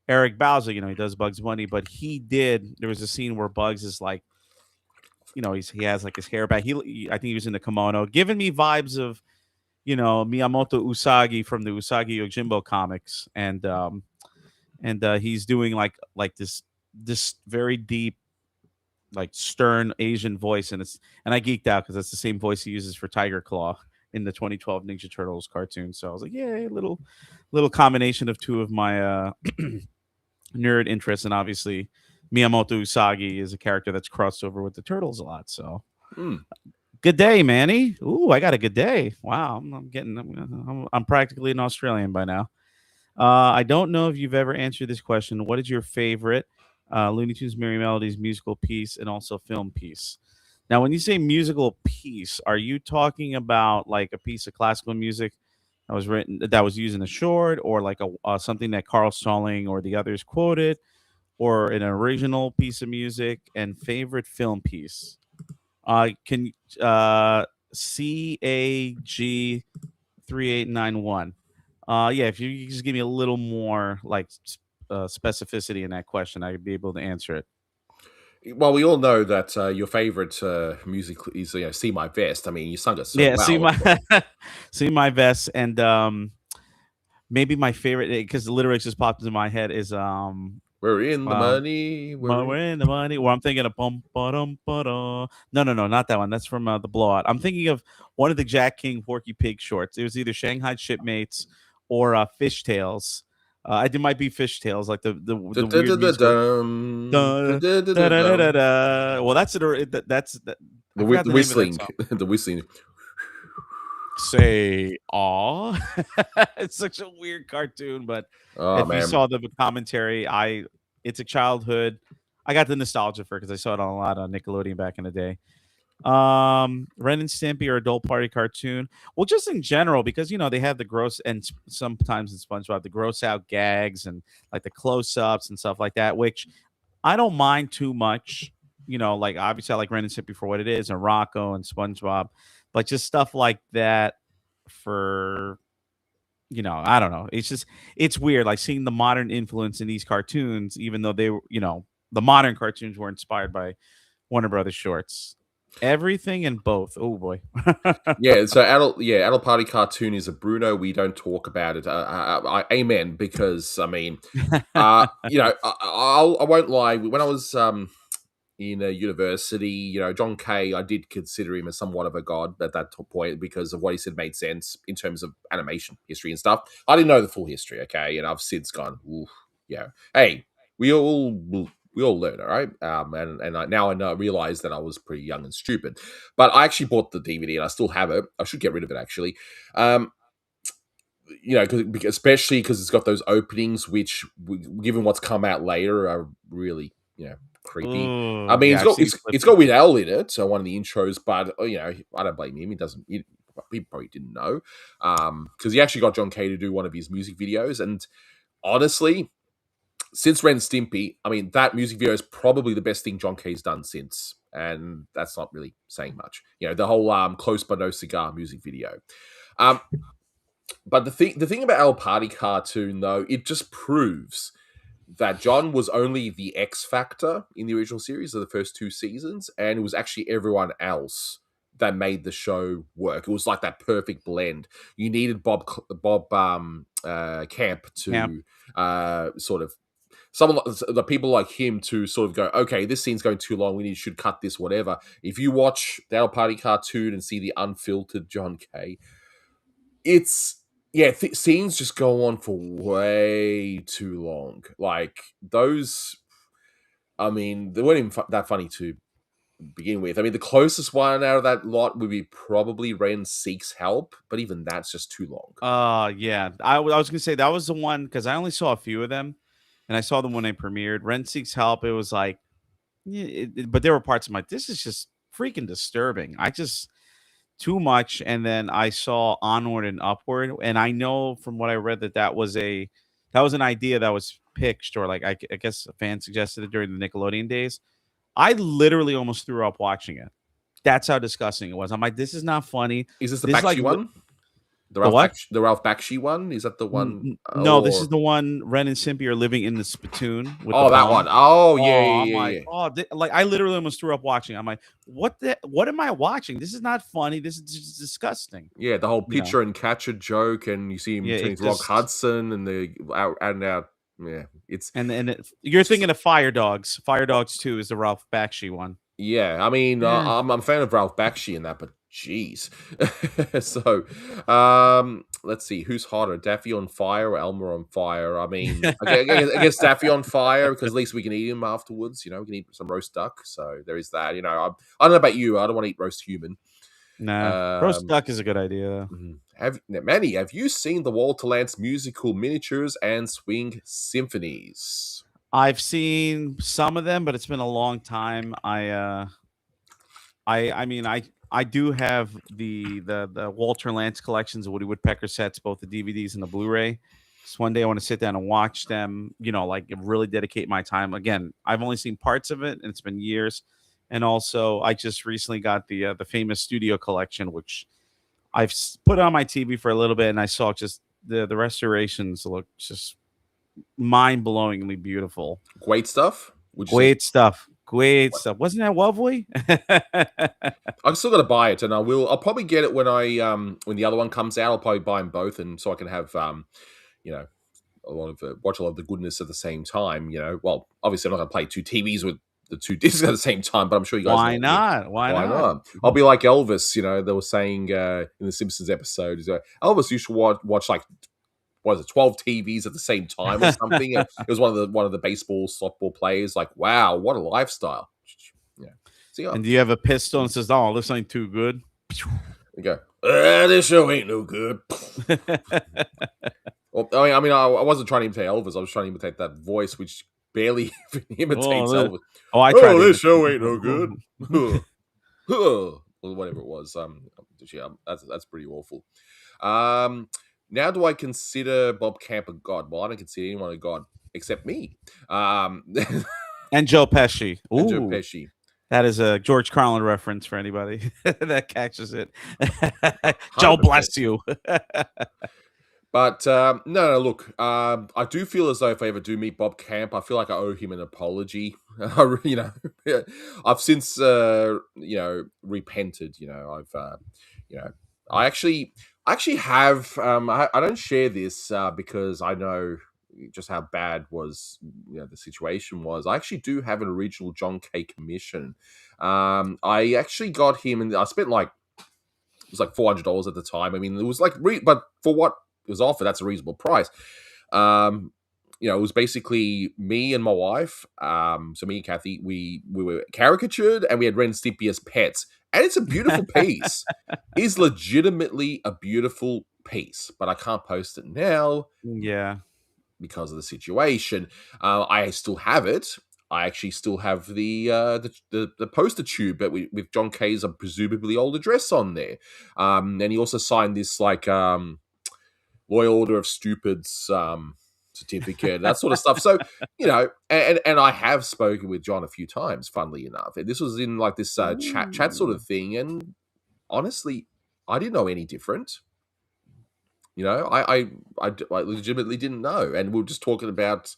Speaker 2: Eric Bauza, he does Bugs Bunny, but there was a scene where Bugs is like, he has like his hair back. I think he was in the kimono, giving me vibes of, Miyamoto Usagi from the Usagi Yojimbo comics, and he's doing like this very deep, like stern Asian voice, and I geeked out because that's the same voice he uses for Tiger Claw in the 2012 Ninja Turtles cartoon. So I was like, yeah, little combination of two of my nerd interests, and obviously Miyamoto Usagi is a character that's crossed over with the Turtles a lot. So good day, Manny. Ooh, I got a good day. Wow, I'm practically an Australian by now. I don't know if you've ever answered this question. What is your favorite Looney Tunes Merry Melodies musical piece and also film piece? Now, when you say musical piece, are you talking about like a piece of classical music that was used in a short, or like something that Carl Stalling or the others quoted, or an original piece of music? And favorite film piece? Can CAG 3891. Yeah, if you could just give me a little more like specificity in that question, I'd be able to answer it.
Speaker 1: Well, we all know that your favorite music is "See My Vest." I mean, you sung it so
Speaker 2: Yeah, see
Speaker 1: well.
Speaker 2: my see my vest, and maybe my favorite, because the lyrics just popped into my head, is
Speaker 1: We're in the
Speaker 2: um
Speaker 1: money.
Speaker 2: we're in the money. Well, I'm thinking of bum ba-dum ba-da. No, not that one. That's from the Blowout. I'm thinking of one of the Jack King Porky Pig shorts. It was either Shanghai Shipmates or Fishtails. It might be Fishtails, like the weird musical. Da, da, da, da, da, da. Well, I forgot
Speaker 1: The
Speaker 2: the name of that
Speaker 1: whistling,
Speaker 2: song.
Speaker 1: the whistling.
Speaker 2: Say aw. It's such a weird cartoon, but
Speaker 1: Oh
Speaker 2: if you
Speaker 1: man,
Speaker 2: saw the commentary, it's a childhood. I got the nostalgia for it because I saw it on a lot on Nickelodeon back in the day. Ren and Stimpy or adult party cartoon. Well, just in general, because they have the gross, and sometimes in SpongeBob the gross out gags and like the close ups and stuff like that, which I don't mind too much. Like obviously I like Ren and Stimpy for what it is, and Rocco and SpongeBob, but just stuff like that for I don't know. It's weird, like seeing the modern influence in these cartoons, even though they were, the modern cartoons were inspired by Warner Brothers shorts. Everything in both. Oh boy.
Speaker 1: yeah. So adult party cartoon is a Bruno. We don't talk about it. Amen. Because I mean, I won't lie. When I was in a university, John Kay, I did consider him as somewhat of a god at that point because of what he said made sense in terms of animation history and stuff. I didn't know the full history, okay, and I've since gone, ooh, yeah. Hey, we all learn, all right. Now I realize that I was pretty young and stupid, but I actually bought the DVD and I still have it. I should get rid of it actually. Especially because it's got those openings, which, given what's come out later, are really, creepy. I
Speaker 2: Ooh,
Speaker 1: mean,
Speaker 2: yeah, I've seen
Speaker 1: it's
Speaker 2: clips
Speaker 1: got
Speaker 2: of
Speaker 1: Weird Al in it, so one of the intros. But I don't blame him. He probably didn't know, because he actually got John Kay to do one of his music videos. And honestly, since Ren and Stimpy, I mean, that music video is probably the best thing John Kay's done since, and that's not really saying much. The whole "Close but No Cigar" music video. But the thing about El Party cartoon, though, it just proves that John was only the X factor in the original series of the first two seasons, and it was actually everyone else that made the show work. It was like that perfect blend. You needed Bob Camp
Speaker 2: Camp.
Speaker 1: to sort of the people like him to sort of go, okay, this scene's going too long. We should cut this, whatever. If you watch the El Party cartoon and see the unfiltered John Kay, scenes just go on for way too long. Like those, I mean, they weren't even that funny to begin with. I mean, the closest one out of that lot would be probably Ren Seeks Help, but even that's just too long.
Speaker 2: Yeah. I was gonna say that was the one because I only saw a few of them, and I saw them when they premiered. Ren Seeks Help. It was like, yeah, but there were parts of my. This is just freaking disturbing. I just too much. And then I saw Onward and Upward, and I know from what I read that was an idea that was pitched, or like I guess a fan suggested it during the Nickelodeon days. I literally almost threw up watching it. That's how disgusting it was. I'm like, this is not funny.
Speaker 1: Is this the
Speaker 2: This is like
Speaker 1: Bakshi one?
Speaker 2: The what?
Speaker 1: The Ralph Bakshi one? Is that the one?
Speaker 2: No, this is the one. Ren and Stimpy are living in the spittoon with the
Speaker 1: that one.
Speaker 2: pond.
Speaker 1: Oh yeah,
Speaker 2: Oh,
Speaker 1: yeah,
Speaker 2: I'm
Speaker 1: yeah,
Speaker 2: like,
Speaker 1: yeah.
Speaker 2: oh, like I literally almost threw up watching. I'm like, what am I watching? This is not funny. This is just disgusting.
Speaker 1: Yeah, the whole
Speaker 2: You know?
Speaker 1: pitcher and catcher joke, and you see him
Speaker 2: Yeah,
Speaker 1: turning
Speaker 2: it
Speaker 1: to Rock
Speaker 2: just
Speaker 1: Hudson, and the out and out. Yeah, it's
Speaker 2: you're
Speaker 1: just
Speaker 2: thinking of Fire Dogs. Fire Dogs 2 is the Ralph Bakshi one.
Speaker 1: yeah. I mean,
Speaker 2: Eh.
Speaker 1: I'm a fan of Ralph Bakshi in that, but jeez. So, let's see who's hotter, Daffy on fire or Elmer on fire. I mean, I guess Daffy on fire because at least we can eat him afterwards. You know, we can eat some roast duck. So there is that. You know, I don't know about you. I don't want to eat roast human.
Speaker 2: Nah, roast
Speaker 1: Um,
Speaker 2: duck is a good idea.
Speaker 1: Manny, have you seen the Walter Lantz musical miniatures and swing symphonies?
Speaker 2: I've seen some of them, but it's been a long time. I mean, I do have the Walter Lantz collections of Woody Woodpecker sets, both the DVDs and the Blu-ray. Just one day I want to sit down and watch them. You know, like really dedicate my time. Again, I've only seen parts of it, and it's been years. And also, I just recently got the famous studio collection, which I've put on my TV for a little bit, and I saw just the restorations look just mind-blowingly beautiful.
Speaker 1: Great stuff. Would you say?
Speaker 2: Great stuff. Great stuff. Wasn't that lovely?
Speaker 1: I'm still gonna buy it, and I'll probably get it when when the other one comes out. I'll probably buy them both, and so I can have you know watch a lot of the goodness at the same time. You know, well, obviously I'm not gonna play two TVs with the two discs at the same time, but I'm sure you guys.
Speaker 2: Why not? Why not?
Speaker 1: I'll be like Elvis. You know, they were saying in the Simpsons episode, Elvis used to watch like what is it, 12 TVs at the same time or something. It was one of the baseball softball players. Like, wow, what a lifestyle. Yeah. So, yeah.
Speaker 2: And do you have a pistol and says, "Oh, this ain't too good"?
Speaker 1: You go, this show ain't no good. Well, I wasn't trying to imitate Elvis. I was trying to imitate that voice, which barely imitates Elvis.
Speaker 2: I tried.
Speaker 1: This show ain't no good. Or whatever it was. Yeah, that's pretty awful. Now do I consider Bob Camp a god? Well, I don't consider anyone a god except me.
Speaker 2: And Joe Pesci. Ooh,
Speaker 1: and Joe Pesci.
Speaker 2: That is a George Carlin reference for anybody that catches it. Joe bless you.
Speaker 1: But no, look, I do feel as though if I ever do meet Bob Camp, I feel like I owe him an apology. You know, I've since repented. You know, I actually have. I don't share this because I know just how bad was the situation was. I actually do have an original John K. commission. I actually got him, and I spent like it was like $400 at the time. I mean, it was like, but for what it was offered, that's a reasonable price. It was basically me and my wife. So me and Kathy, we were caricatured, and we had Ren and Stimpy as pets. And it's a beautiful piece. It's legitimately a beautiful piece, but I can't post it now.
Speaker 2: Yeah,
Speaker 1: because of the situation. I still have it. I actually still have the poster tube, but with John K's presumably old address on there. And he also signed this like Loyal Order of Stupids certificate, that sort of stuff. So and I have spoken with John a few times, funnily enough. And this was in like this chat sort of thing. And honestly, I didn't know any different. You know, I legitimately didn't know. And we were just talking about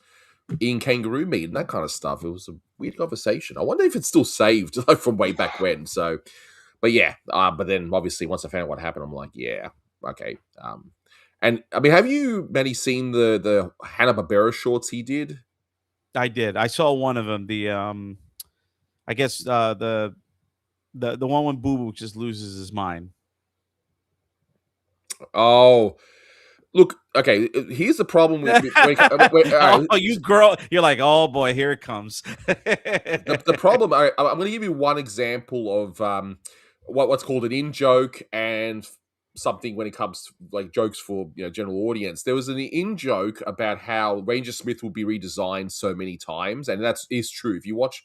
Speaker 1: eating kangaroo meat and that kind of stuff. It was a weird conversation. I wonder if it's still saved from way back when. So, but yeah. But then obviously once I found out what happened, I'm like, yeah, okay. And I mean, have you, Manny, seen the Hanna-Barbera shorts he did?
Speaker 2: I did. I saw one of them. The I guess the one when Boo Boo just loses his mind.
Speaker 1: Oh, look. Okay, here's the problem with
Speaker 2: you girl. You're like, oh boy, here it comes.
Speaker 1: the problem. I'm going to give you one example of what's called an in joke and something when it comes to like jokes for general audience. There was an in joke about how Ranger Smith will be redesigned so many times, and that is true. If you watch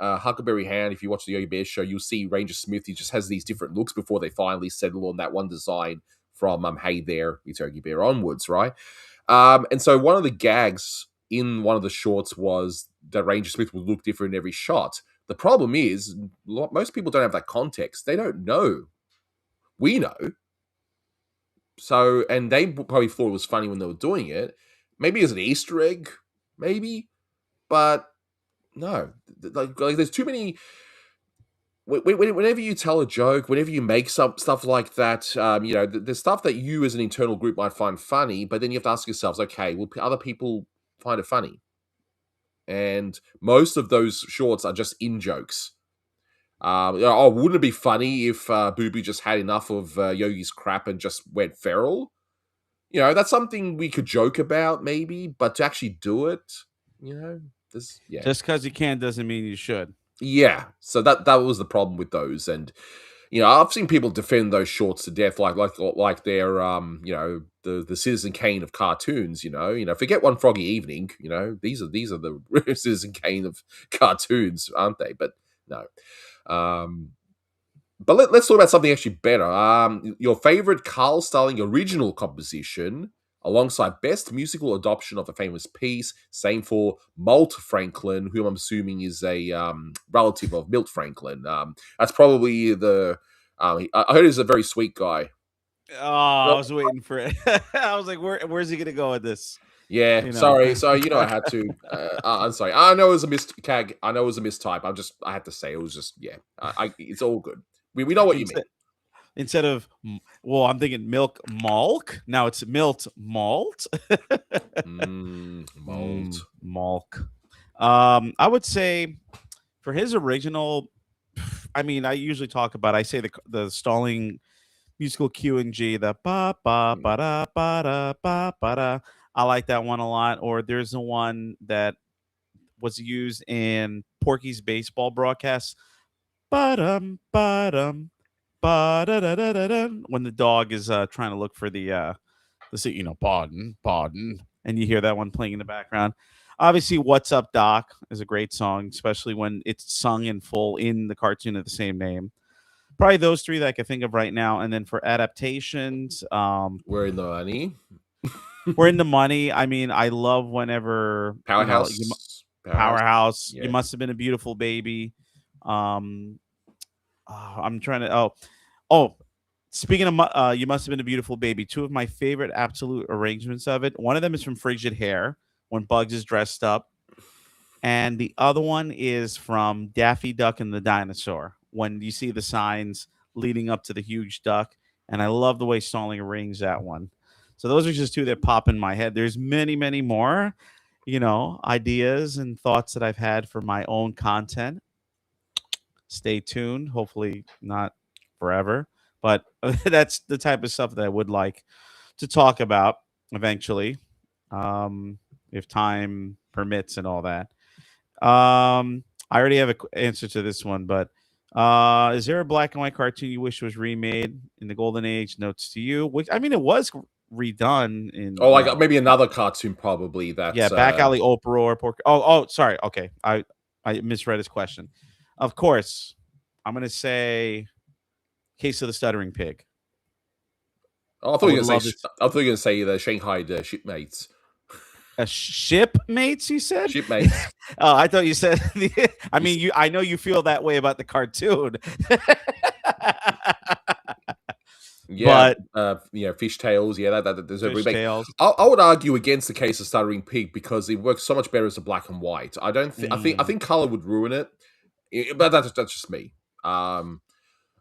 Speaker 1: Huckleberry Hound, if you watch the Yogi Bear show, you'll see Ranger Smith. He just has these different looks before they finally settle on that one design from Hey There, It's Yogi Bear onwards, right? And so one of the gags in one of the shorts was that Ranger Smith would look different in every shot. The problem is most people don't have that context. They don't know. We know. So, and they probably thought it was funny when they were doing it. Maybe as an Easter egg, maybe, but no. Like there's too many. Whenever you tell a joke, whenever you make some stuff like that, there's stuff that you as an internal group might find funny, but then you have to ask yourselves, okay, will other people find it funny? And most of those shorts are just in jokes. Wouldn't it be funny if Booby just had enough of Yogi's crap and just went feral? That's something we could joke about, maybe, but to actually do it, yeah.
Speaker 2: Just because you can doesn't mean you should.
Speaker 1: Yeah, so that was the problem with those, and I've seen people defend those shorts to death, like they're the Citizen Kane of cartoons. Forget One Froggy Evening. These are the Citizen Kane of cartoons, aren't they? But no. But let's talk about something actually better. Your favorite Carl Starling original composition, alongside best musical adoption of a famous piece. Same for Malt Franklin, whom I'm assuming is a relative of Milt Franklin. That's probably the. I heard he's a very sweet guy.
Speaker 2: Oh, I was waiting for it. I was like, where's he gonna go with this?
Speaker 1: Yeah, sorry. So I had to. I'm sorry. I know it was a CAG. I know it was a mistype. I had to say it was just it's all good. We know what you mean.
Speaker 2: Instead of, well, I'm thinking milk malk. Now it's milt malt.
Speaker 1: Malt.
Speaker 2: Malk. I would say for his original, I mean, I usually talk about, I say the stalling musical Q and G, the ba ba ba da ba da ba ba da. I like that one a lot. Or there's the one that was used in Porky's baseball broadcast. Ba-dum, ba-dum, ba-da-da-da-da-da, when the dog is trying to look for the pardon, and you hear that one playing in the background. Obviously, "What's Up, Doc" is a great song, especially when it's sung in full in the cartoon of the same name. Probably those three that I can think of right now. And then for adaptations,
Speaker 1: We're in the money.
Speaker 2: we're in the money. I mean, I love whenever Powerhouse.
Speaker 1: Yeah.
Speaker 2: You Must Have Been a Beautiful Baby. I'm trying to. Speaking of You Must Have Been a Beautiful Baby, two of my favorite absolute arrangements of it. One of them is from Frigid Hair, when Bugs is dressed up. And the other one is from Daffy Duck and the Dinosaur, when you see the signs leading up to the huge duck. And I love the way Stalling arranged that one. So those are just two that pop in my head. There's many, many more, ideas and thoughts that I've had for my own content. Stay tuned. Hopefully not forever, but that's the type of stuff that I would like to talk about eventually, if time permits and all that. I already have an answer to this one, but is there a black and white cartoon you wish was remade in the golden age? Notes to you. Which, I mean, it was redone in.
Speaker 1: Maybe another cartoon, probably. That's
Speaker 2: Back Alley Oprah or Pork. Oh, sorry. Okay, I misread his question. Of course, I'm gonna say Case of the Stuttering Pig.
Speaker 1: I thought you were going to say the Shanghai Shipmates.
Speaker 2: Shipmates, you said?
Speaker 1: Shipmates.
Speaker 2: Oh, I thought you said. I mean, I know you feel that way about the cartoon.
Speaker 1: Yeah, but Fishtails. Yeah, there's a remake. I would argue against the Case of Stuttering Pig because it works so much better as a black and white. I don't. I think color would ruin it, but that's just me.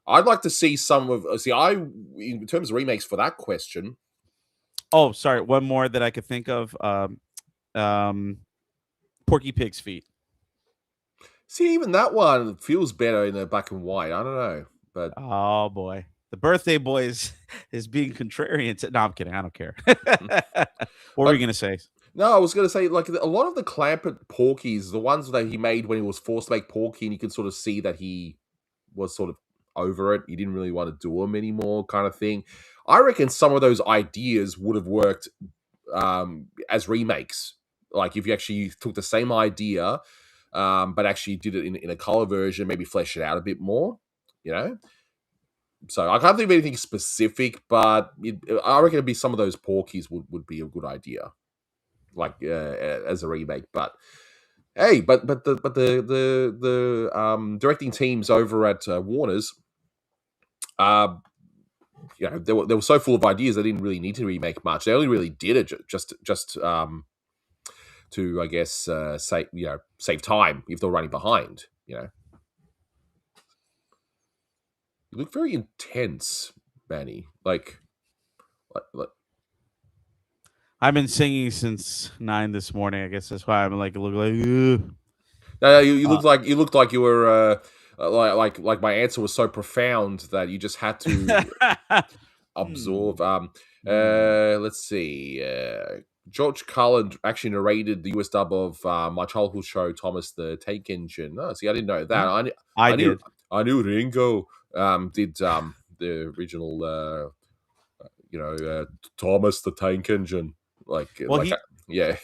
Speaker 1: I'd like to see some of. In terms of remakes for that question.
Speaker 2: Oh, sorry. One more that I could think of. Porky Pig's Feet.
Speaker 1: See, even that one feels better in a black and white. I don't know, but
Speaker 2: oh boy, the birthday boy is being contrarian. No, I'm kidding. I don't care. What were you gonna say?
Speaker 1: No, I was gonna say like a lot of the Clampett Porkies, the ones that he made when he was forced to make Porky, and you can sort of see that he was sort of over it. He didn't really want to do them anymore, kind of thing. I reckon some of those ideas would have worked as remakes. Like if you actually took the same idea, but actually did it in a color version, maybe flesh it out a bit more, So I can't think of anything specific, but I reckon it'd be some of those Porkies would be a good idea, like as a remake. But hey, but the directing teams over at Warner's, they were so full of ideas they didn't really need to remake much. They only really did it just to, I guess, save time if they're running behind. You look very intense, Manny. Like
Speaker 2: I've been singing since 9 this morning. I guess that's why I'm like look like. Ugh.
Speaker 1: no, you looked like you were like my answer was so profound that you just had to absorb. Let's see. George Carlin actually narrated the US dub of my childhood show Thomas the Tank Engine. Oh, see, I didn't know that.
Speaker 2: I did.
Speaker 1: I knew Ringo did the original. Thomas the Tank Engine.
Speaker 2: Well,
Speaker 1: yeah.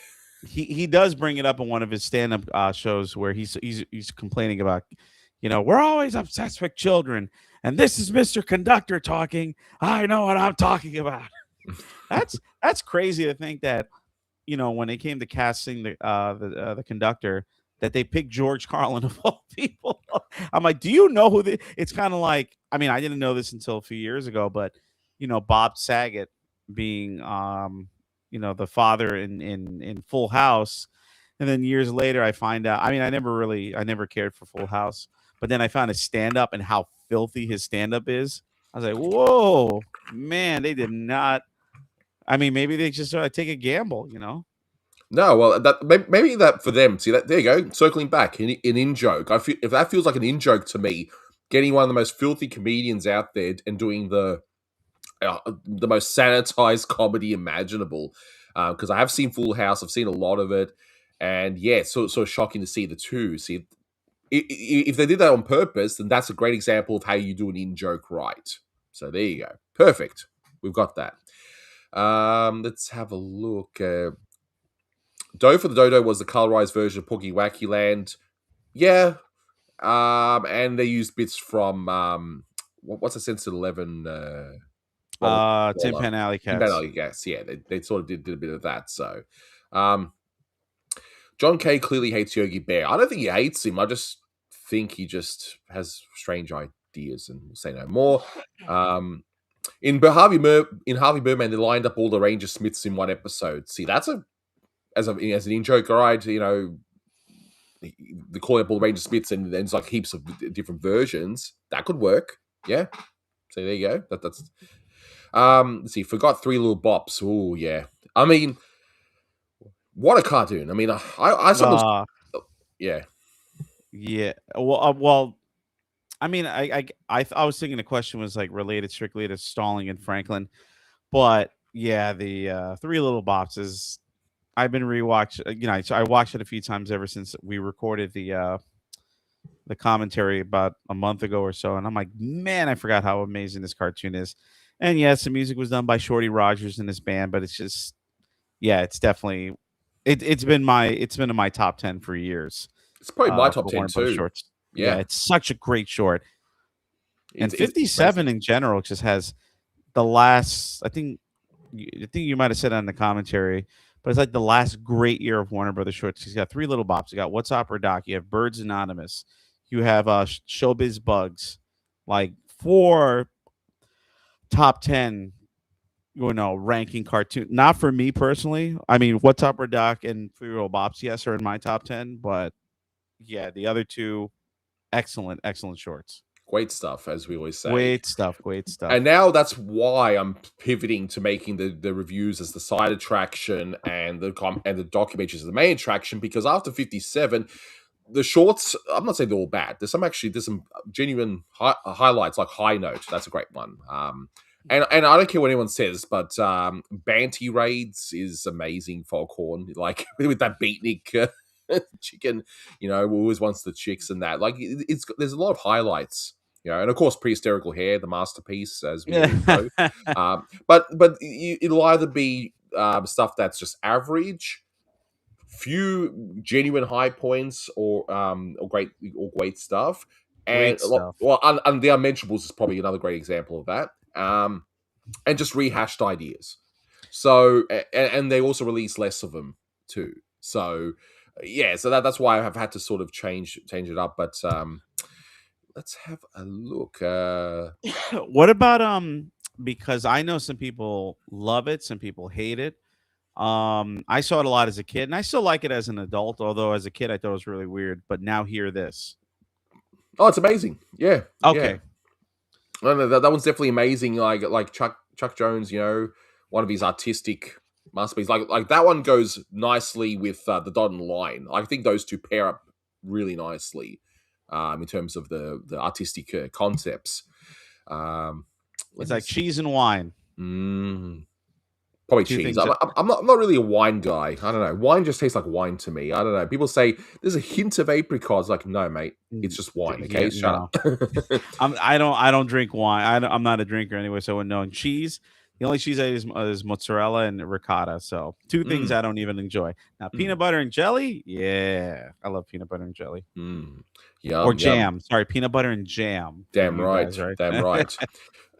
Speaker 2: He does bring it up in one of his stand-up shows where he's complaining about, we're always obsessed with children, and this is Mr. Conductor talking. I know what I'm talking about. That's crazy to think that, when they came to casting the conductor, that they picked George Carlin of all people. I'm like, do you know who it's kind of like, I mean, I didn't know this until a few years ago, but Bob Saget being the father in Full House, and then years later I find out. I mean, I never cared for Full House, but then I found his stand up and how filthy his stand up is. I was like, whoa, man, they did not. I mean, maybe they just take a gamble,
Speaker 1: No, well, that maybe that for them. See that there you go. Circling back, an in joke. I feel if that feels like an in joke to me, getting one of the most filthy comedians out there and doing the most sanitized comedy imaginable. Because I have seen Full House, I've seen a lot of it, and yeah, so shocking to see the two. See, if they did that on purpose, then that's a great example of how you do an in joke right. So there you go, perfect. We've got that. Let's have a look. Doe for the Dodo was the colorized version of Porky Wacky Land. Yeah. And they used bits from what's a Sense 11
Speaker 2: Tin Pan Alley Cats.
Speaker 1: Tin Pan Alley Cats, yeah. They sort of did a bit of that. So John Kay clearly hates Yogi Bear. I don't think he hates him. I just think he just has strange ideas, and we'll say no more. In Harvey Birdman, they lined up all the Ranger Smiths in one episode. See, that's as an in-joke guide, the calling up all the Ranger Smiths and then it's like heaps of different versions. That could work. Yeah. So there you go. That's let's see, forgot Three Little Bops. Oh yeah. I mean, what a cartoon. I mean, I sometimes yeah.
Speaker 2: Yeah. Well, I mean, I was thinking the question was like related strictly to Stalling and Franklin, but yeah, the Three Little Bops is. I've been rewatching. So I watched it a few times ever since we recorded the commentary about a month ago or so, and I'm like, man, I forgot how amazing this cartoon is. And yes, the music was done by Shorty Rogers and his band, but it's just, yeah, it's definitely it's been in my top 10 for years.
Speaker 1: It's probably my top 10 too.
Speaker 2: Shorts. Yeah, it's such a great short. And 57 in general just has the last. I think you might have said on the commentary, but it's like the last great year of Warner Brothers shorts. He's got Three Little Bops. You got What's Opera Doc. You have Birds Anonymous. You have Showbiz Bugs. Like 4 top 10, ranking cartoon. Not for me personally. I mean, What's Opera Doc and Three Little Bops, yes, are in my top 10. But yeah, the other two, excellent shorts.
Speaker 1: Great stuff, as we always say.
Speaker 2: Great stuff.
Speaker 1: And now that's why I'm pivoting to making the reviews as the side attraction and the documentaries as the main attraction, because after 57, the shorts, I'm not saying they're all bad. There's some genuine highlights, like High Note. That's a great one. And I don't care what anyone says, but Banty Raids is amazing. Foghorn, like with that beatnik chicken, who always wants the chicks and that. Like there's a lot of highlights. And of course, Prehistorical Hair, the masterpiece, as we know. But it'll either be stuff that's just average, few genuine high points, or great stuff. And and The Unmentionables is probably another great example of that. And just rehashed ideas. So and they also release less of them too. So yeah, so that's why I've had to sort of change it up. But let's have a look.
Speaker 2: What about because I know some people love it, some people hate it. I saw it a lot as a kid, and I still like it as an adult. Although as a kid, I thought it was really weird. But now hear this.
Speaker 1: Oh, it's amazing. Yeah, yeah.
Speaker 2: Okay,
Speaker 1: No, no, that one's definitely amazing. Like Chuck Jones, one of his artistic masterpieces. Like that one goes nicely with the dot and line. I think those two pair up really nicely in terms of the artistic concepts. Let
Speaker 2: it's
Speaker 1: me
Speaker 2: like
Speaker 1: see.
Speaker 2: cheese and wine.
Speaker 1: Probably
Speaker 2: Two
Speaker 1: cheese.
Speaker 2: things.
Speaker 1: I'm not really a wine guy. I don't know. Wine just tastes like wine to me. I don't know. People say there's a hint of apricot. It's like, no, mate, it's just wine. Okay,
Speaker 2: Yeah,
Speaker 1: shut
Speaker 2: no.
Speaker 1: up.
Speaker 2: I don't drink wine. I'm not a drinker anyway. So when knowing cheese, the only cheese I eat is mozzarella and ricotta. So two things
Speaker 1: Mm,
Speaker 2: I don't even enjoy. Now
Speaker 1: mm,
Speaker 2: peanut butter and jelly. Yeah, I love peanut butter and jelly
Speaker 1: mm.
Speaker 2: or
Speaker 1: Yum, yum.
Speaker 2: jam. Sorry, peanut butter and jam for
Speaker 1: Damn
Speaker 2: you
Speaker 1: right.
Speaker 2: guys, right?
Speaker 1: Damn right.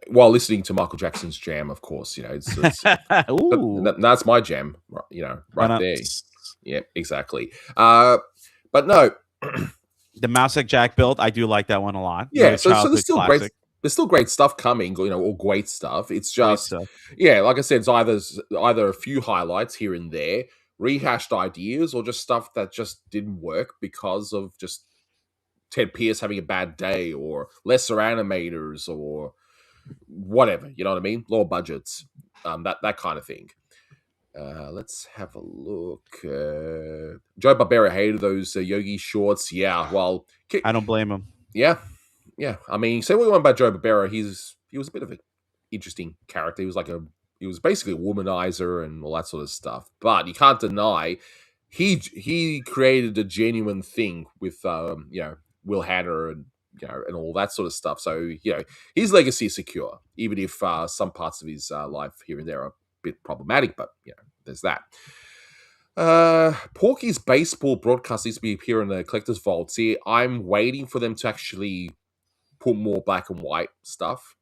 Speaker 1: While listening to Michael Jackson's Jam, of course,
Speaker 2: Ooh,
Speaker 1: that's my jam, right
Speaker 2: but
Speaker 1: there. Yeah, exactly. But no,
Speaker 2: the mouse like Jack built, I do like that one a lot.
Speaker 1: yeah.
Speaker 2: Another
Speaker 1: So
Speaker 2: childhood classic.
Speaker 1: there's still great stuff coming, or great stuff. It's
Speaker 2: Great
Speaker 1: just,
Speaker 2: stuff.
Speaker 1: yeah, like I said, it's either a few highlights here and there, rehashed ideas, or just stuff that just didn't work because of just Ted Pierce having a bad day, or lesser animators, or whatever. You know what I mean? Lower budgets, that kind of thing. Let's have a look. Joe Barbera hated those Yogi shorts. Yeah, well,
Speaker 2: I don't blame him.
Speaker 1: yeah, yeah. I mean, say what you want about Joe Barbera, he was a bit of an interesting character. He was basically a womanizer and all that sort of stuff. But you can't deny he created a genuine thing with Will Hanner and and all that sort of stuff. So his legacy is secure, even if some parts of his life here and there are a bit problematic. But there's that. Porky's baseball broadcast needs to be appear in the collector's vault. See, I'm waiting for them to actually put more black and white stuff,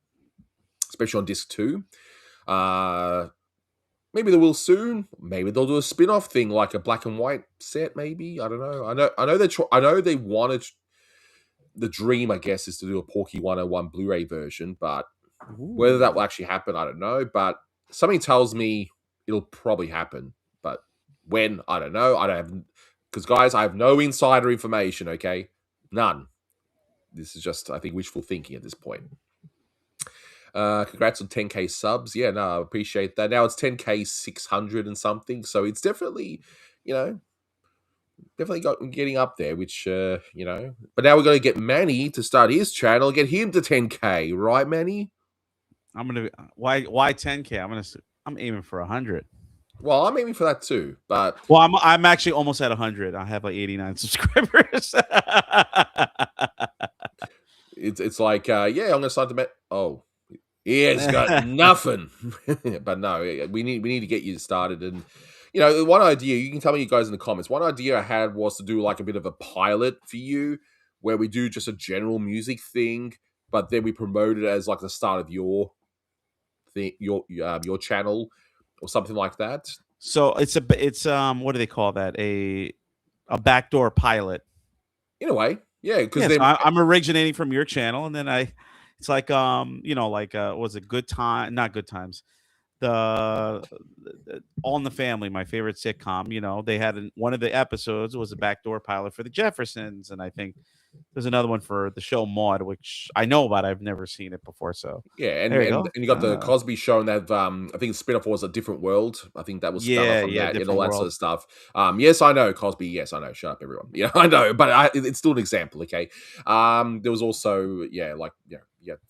Speaker 1: especially on disc 2. Maybe they will soon. Maybe they'll do a spin-off thing like a black and white set. Maybe, I don't know. I know they wanted, the dream, I guess, is to do a Porky 101 Blu-ray version, but whether that will actually happen, I don't know. But something tells me it'll probably happen. But when, I don't know. I don't have, because guys, I have no insider information. Okay, none. This is just, I think, wishful thinking at this point. Congrats on 10k subs. Yeah, no, I appreciate that. Now it's 10k 600 and something, so it's definitely, getting up there. Which but now we're going to get Manny to start his channel, get him to 10k, right, Manny?
Speaker 2: I'm gonna why 10K? I'm aiming for 100.
Speaker 1: Well, I'm aiming for that too, but
Speaker 2: Well, I'm actually almost at 100. I have like 89 subscribers.
Speaker 1: it's like I'm going to start to oh. Yeah, it's got nothing. But no, we need to get you started. And one idea, you can tell me, you guys, in the comments, one idea I had was to do like a bit of a pilot for you, where we do just a general music thing, but then we promote it as like the start of your thing, your channel, or something like that.
Speaker 2: So it's what do they call that? A backdoor pilot.
Speaker 1: In a way, yeah, because
Speaker 2: Yeah,
Speaker 1: then
Speaker 2: so I'm originating from your channel, and then it's like was it Good Time? Not Good Times. The All in the Family, my favorite sitcom. They had one of the episodes was a backdoor pilot for the Jeffersons, and I think there's another one for the show Maude, which I know about. I've never seen it before, so
Speaker 1: yeah, and
Speaker 2: there you
Speaker 1: and,
Speaker 2: go.
Speaker 1: and you got the Cosby Show, and that I think the spin-off was A Different World. I think that was spun off
Speaker 2: Yeah,
Speaker 1: from
Speaker 2: yeah,
Speaker 1: that and
Speaker 2: different
Speaker 1: all that sort
Speaker 2: world.
Speaker 1: of stuff. Yes, I know Cosby. Yes, I know. Shut up, everyone. Yeah, I know, but it's still an example. Okay. There was also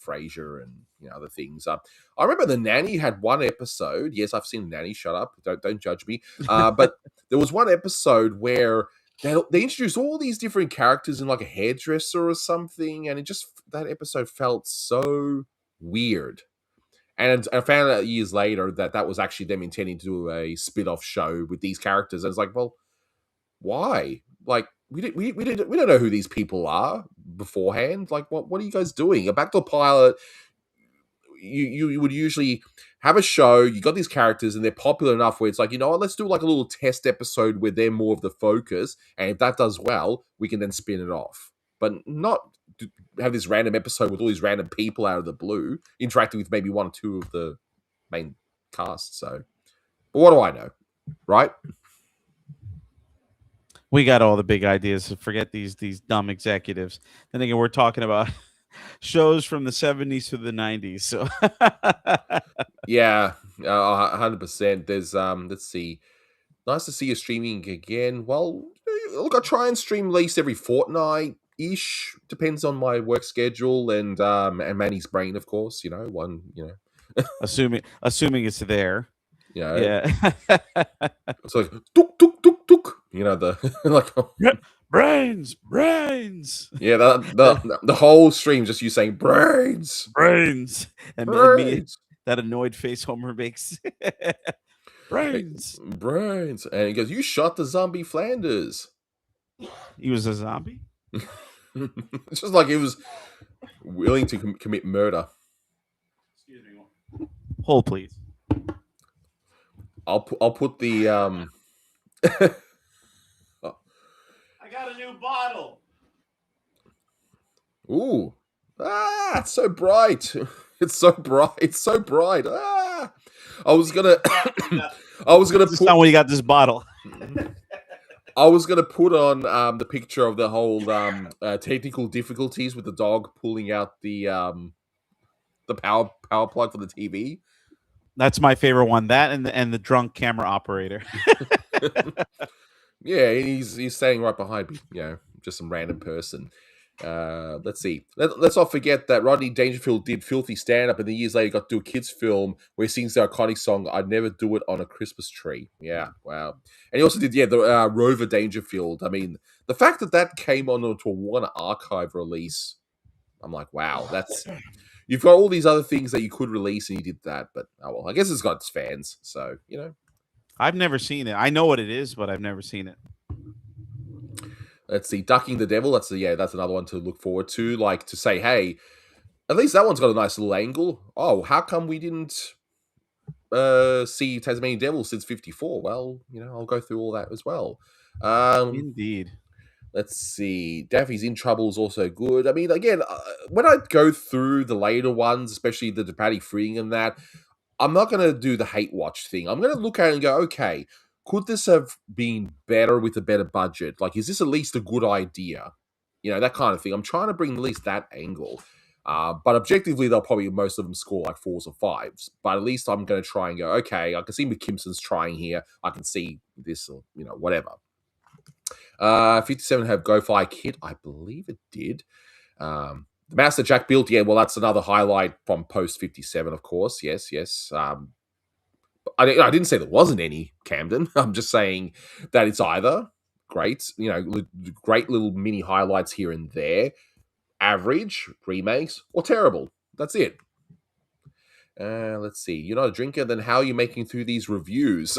Speaker 1: Frasier and other things. I remember The Nanny had one episode. Yes, I've seen The Nanny. Shut up. Don't judge me. But there was one episode where they introduced all these different characters in like a hairdresser or something, and that episode felt so weird. And I found out years later that was actually them intending to do a spin-off show with these characters. And it's like, well, why? Like, we don't know who these people are beforehand. Like, what are you guys doing? A backdoor pilot, you would usually have a show, you got these characters and they're popular enough where it's like, let's do like a little test episode where they're more of the focus, and if that does well, we can then spin it off. But not have this random episode with all these random people out of the blue interacting with maybe one or two of the main cast. So, but what do I know, right?
Speaker 2: We got all the big ideas. So forget these dumb executives. Then again, we're talking about shows from the 70s to the 90s. So
Speaker 1: Yeah, 100%. There's let's see. Nice to see you streaming again. Well, look, I try and stream at least every fortnight ish. Depends on my work schedule and Manny's brain, of course.
Speaker 2: assuming it's there.
Speaker 1: You know,
Speaker 2: Yeah.
Speaker 1: it's like tuk tuk tuk tuk. The like
Speaker 2: brains.
Speaker 1: yeah, the whole stream just you saying brains,
Speaker 2: And me,
Speaker 1: brains,
Speaker 2: that annoyed face Homer makes. Brains.
Speaker 1: brains, and he goes, "You shot the zombie Flanders."
Speaker 2: He was a zombie.
Speaker 1: It's just like he was willing to commit murder.
Speaker 2: Excuse me. Hold, please.
Speaker 1: I'll put the
Speaker 2: I got a new bottle.
Speaker 1: Ooh. It's so bright. It's so bright. It's so bright. I was gonna
Speaker 2: This time when you got this bottle.
Speaker 1: I was gonna put on the picture of the whole technical difficulties with the dog pulling out the power plug for the TV.
Speaker 2: That's my favorite one. That and the drunk camera operator.
Speaker 1: Yeah, he's standing right behind me. Just some random person. Let's see. Let's not forget that Rodney Dangerfield did Filthy Stand Up, and then years later got to do a kids' film where he sings the iconic song "I'd Never Do It on a Christmas Tree." Yeah, wow. And he also did the Rover Dangerfield. I mean, the fact that came onto a one archive release, I'm like, wow, you've got all these other things that you could release, and you did that. But oh well, I guess it's got its fans, so
Speaker 2: I've never seen it. I know what it is, but I've never seen it.
Speaker 1: Let's see, Ducking the Devil. That's another one to look forward to. Like to say, hey, at least that one's got a nice little angle. Oh, how come we didn't see Tasmanian Devil since '54? Well, I'll go through all that as well.
Speaker 2: Indeed.
Speaker 1: Let's see. Daffy's in Trouble is also good. I mean, again, when I go through the later ones, especially the Patty Freeing and that, I'm not going to do the hate watch thing. I'm going to look at it and go, okay, could this have been better with a better budget? Like, is this at least a good idea? That kind of thing. I'm trying to bring at least that angle. But objectively, they'll probably, most of them score like 4s or 5s. But at least I'm going to try and go, okay, I can see McKimson's trying here. I can see this, or, whatever. 57 have Go Fly Kid. I believe it did. The Master Jack built, yeah, well, that's another highlight from post 57, of course. Yes. I didn't say there wasn't any, Camden. I'm just saying that it's either great, great little mini highlights here and there, average, remakes, or terrible. That's it. Let's see. You're not a drinker, then how are you making through these reviews?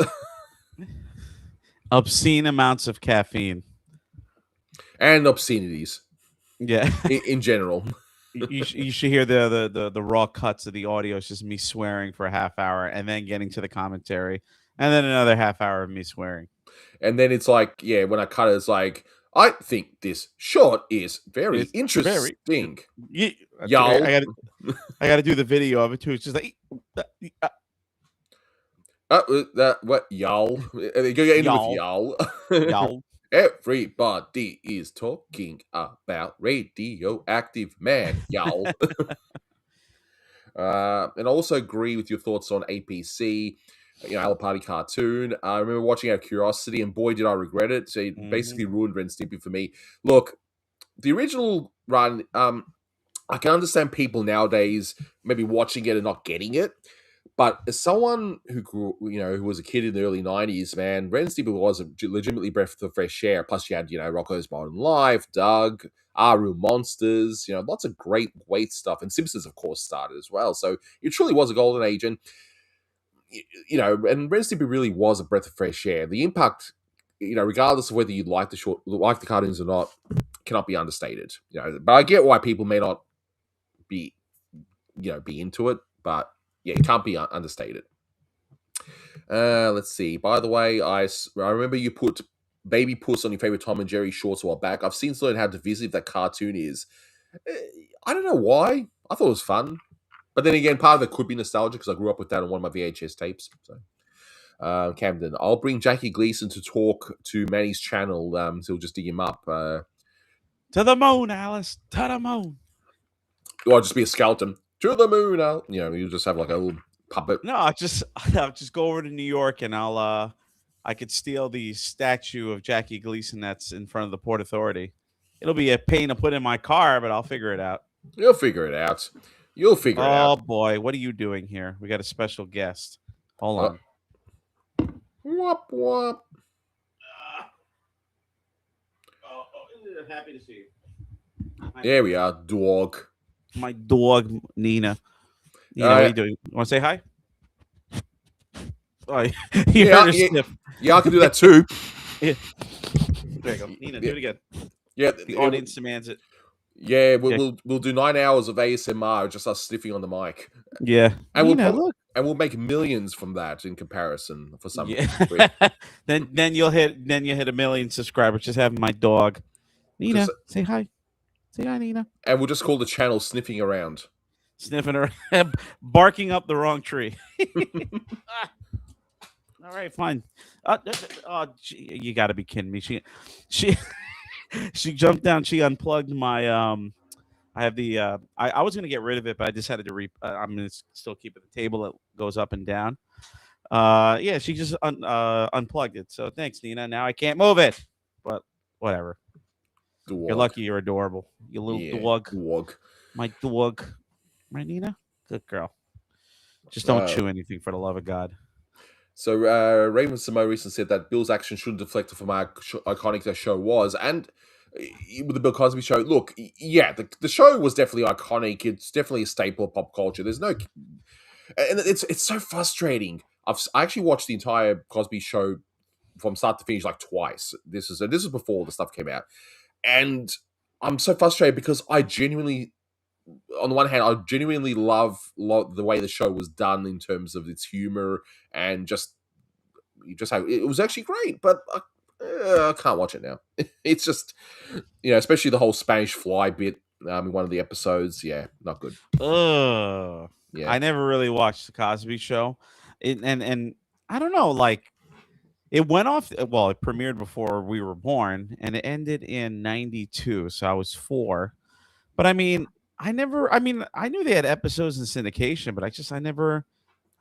Speaker 2: Obscene amounts of caffeine.
Speaker 1: And obscenities.
Speaker 2: Yeah.
Speaker 1: in general.
Speaker 2: You should hear the raw cuts of the audio. It's just me swearing for a half hour and then getting to the commentary and then another half hour of me swearing.
Speaker 1: And then it's like, yeah, when I cut it, it's like, I think this short is very interesting. Y'all.
Speaker 2: I gotta do the video of it too. It's just like
Speaker 1: what y'all? Go get into with y'all.
Speaker 2: y'all.
Speaker 1: Everybody is talking about Radioactive Man, y'all. And I also agree with your thoughts on APC, Our Party Cartoon. I remember watching out of curiosity, and boy, did I regret it. So it basically ruined Ren and Stimpy for me. Look, the original run, I can understand people nowadays maybe watching it and not getting it. But as someone who grew, who was a kid in the early 90s, man, Ren and Stimpy was a legitimately breath of fresh air. Plus, you had, Rocko's Modern Life, Doug, Our Real Monsters, lots of great stuff. And Simpsons, of course, started as well. So it truly was a golden age. And, and Ren and Stimpy really was a breath of fresh air. The impact, regardless of whether you like the cartoons or not, cannot be understated. But I get why people may not be into it. But yeah, it can't be understated. Let's see. By the way, I remember you put Baby Puss on your favorite Tom and Jerry shorts a while back. I've since learned how divisive that cartoon is. I don't know why. I thought it was fun. But then again, part of it could be nostalgia because I grew up with that on one of my VHS tapes. So, Camden, I'll bring Jackie Gleason to talk to Manny's channel. So we'll just dig him up.
Speaker 2: To the moon, Alice. To the moon.
Speaker 1: Or I'll just be a skeleton. To the moon, Al. You'll just have like a little puppet.
Speaker 2: No, I'll just go over to New York and I could steal the statue of Jackie Gleason that's in front of the Port Authority. It'll be a pain to put in my car, but I'll figure it out.
Speaker 1: You'll figure it out. You'll figure it out.
Speaker 2: Oh boy, what are you doing here? We got a special guest. Hold on.
Speaker 1: Wop wop.
Speaker 2: Happy to see you.
Speaker 1: There we are, dog.
Speaker 2: My dog, Nina. Nina, what are you doing? Want to say hi? Oh, you heard her sniff.
Speaker 1: Yeah, I can do that too.
Speaker 2: Yeah. There you go. Nina, do it again.
Speaker 1: Yeah,
Speaker 2: the audience demands it.
Speaker 1: Yeah, we'll do 9 hours of ASMR, just us sniffing on the mic.
Speaker 2: Yeah,
Speaker 1: and
Speaker 2: Nina,
Speaker 1: look. And we'll make millions from that in comparison for some.
Speaker 2: Yeah. then you hit 1 million subscribers just having my dog. Nina, say hi. Say hi, Nina.
Speaker 1: And we'll just call the channel Sniffing Around.
Speaker 2: Sniffing around, barking up the wrong tree. All right, fine. You got to be kidding me. She jumped down. She unplugged my I have the I was gonna get rid of it, but I decided to I'm gonna still keep it. The table that goes up and down. Yeah, she just unplugged it. So thanks, Nina. Now I can't move it, but whatever.
Speaker 1: Dog.
Speaker 2: You're lucky. You're adorable. You little dog. My dog. Right, Nina? Good girl. Just don't chew anything for the love of God.
Speaker 1: So Raymond Samo recently said that Bill's action shouldn't deflect from how iconic the show was, and with the Bill Cosby show, look, yeah, the show was definitely iconic. It's definitely a staple of pop culture. There's no, and it's so frustrating. I actually watched the entire Cosby show from start to finish like twice. This is before the stuff came out, and I'm so frustrated because I genuinely, on the one hand, I genuinely love the way the show was done in terms of its humor and just how it was actually great, but I can't watch it now. It's just, especially the whole Spanish Fly bit in one of the episodes. Yeah, not good.
Speaker 2: Yeah, I never really watched the Cosby Show, and I don't know, like it went off. Well, it premiered before we were born, and it ended in '92, so I was 4. But I mean, I knew they had episodes in syndication, but I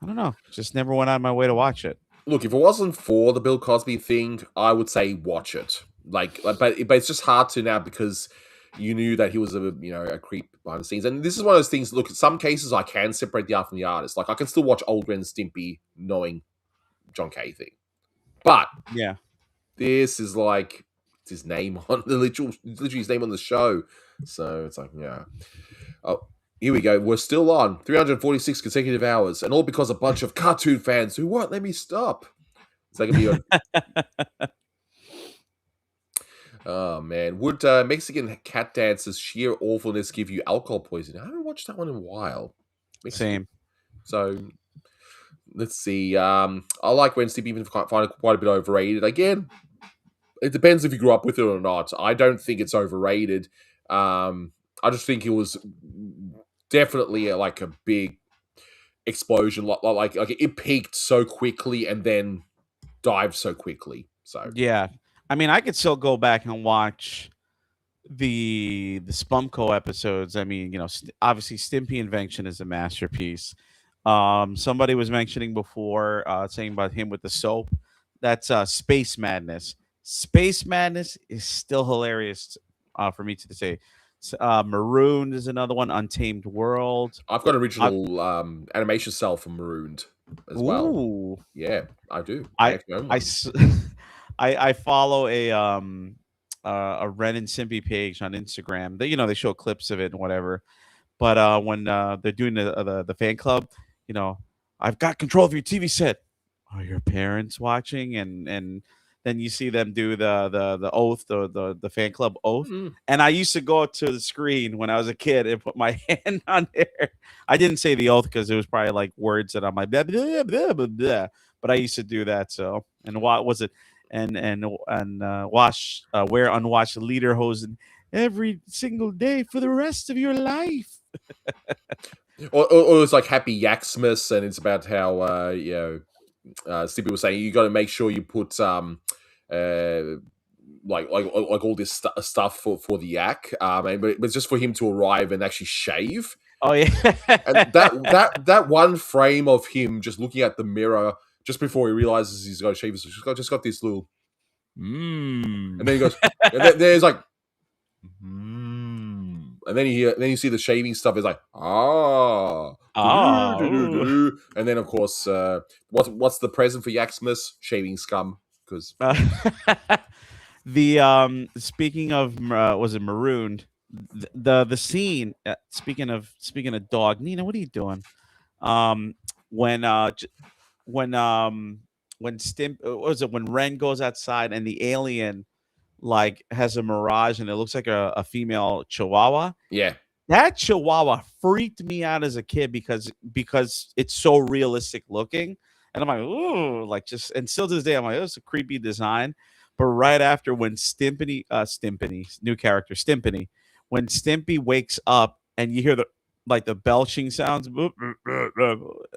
Speaker 2: don't know, just never went out of my way to watch it.
Speaker 1: Look, if it wasn't for the Bill Cosby thing, I would say watch it. But it's just hard to now because you knew that he was a creep behind the scenes. And this is one of those things. Look, in some cases, I can separate the art from the artist. Like I can still watch old Ren and Stimpy knowing John K thing, but
Speaker 2: yeah,
Speaker 1: this is like it's his name on the literally his name on the show. So it's like, yeah. Oh, here we go. We're still on 346 consecutive hours, and all because a bunch of cartoon fans who won't let me stop. So I can be on. Oh man, would Mexican cat dancers' sheer awfulness give you alcohol poisoning? I haven't watched that one in a while.
Speaker 2: Same.
Speaker 1: So let's see. I like Ren and Stimpy, even if I find it quite a bit overrated. Again, it depends if you grew up with it or not. I don't think it's overrated. I just think it was definitely like a big explosion. Like it peaked so quickly and then dived so quickly. So
Speaker 2: yeah, I mean, I could still go back and watch the Spumco episodes. I mean, obviously Stimpy Invention is a masterpiece. Somebody was mentioning before, saying about him with the soap. That's Space Madness. Space Madness is still hilarious for me to say. Marooned is another one. Untamed World.
Speaker 1: I've got original animation cell for Marooned as well. Yeah, I do.
Speaker 2: I follow a Ren and Stimpy page on Instagram. They show clips of it and whatever. But when they're doing the fan club, I've got control of your TV set. Are your parents watching? And then you see them do the oath, the fan club oath.
Speaker 1: Mm-hmm.
Speaker 2: And I used to go to the screen when I was a kid and put my hand on there. I didn't say the oath because it was probably like words that I'm like blah, blah, blah, blah, blah. But I used to do that. So, and what was it? wash wear unwashed lederhosen every single day for the rest of your life.
Speaker 1: Or it's like Happy Yaxmas, and it's about how Stimpy was saying you got to make sure you put uh like all this stuff for the yak, but it's just for him to arrive and actually shave.
Speaker 2: Oh yeah.
Speaker 1: And that one frame of him just looking at the mirror just before he realizes he's got to shave, just got this little, and then he goes, and there's like, and then you see the shaving stuff. It's like,
Speaker 2: Oh.
Speaker 1: and then of course, what's the present for Yaxmas? Shaving scum, because
Speaker 2: The speaking of was it Marooned? The scene. Speaking of dog, Nina, what are you doing? Um, when when what was it when Ren goes outside and the alien like has a mirage and it looks like a female chihuahua.
Speaker 1: yeah,
Speaker 2: That chihuahua freaked me out as a kid because it's so realistic looking. And I'm like, ooh, like just, and still to this day, I'm like, oh, it's a creepy design. But right after when Stimpy, new character, Stimpy, when Stimpy wakes up and you hear the belching sounds,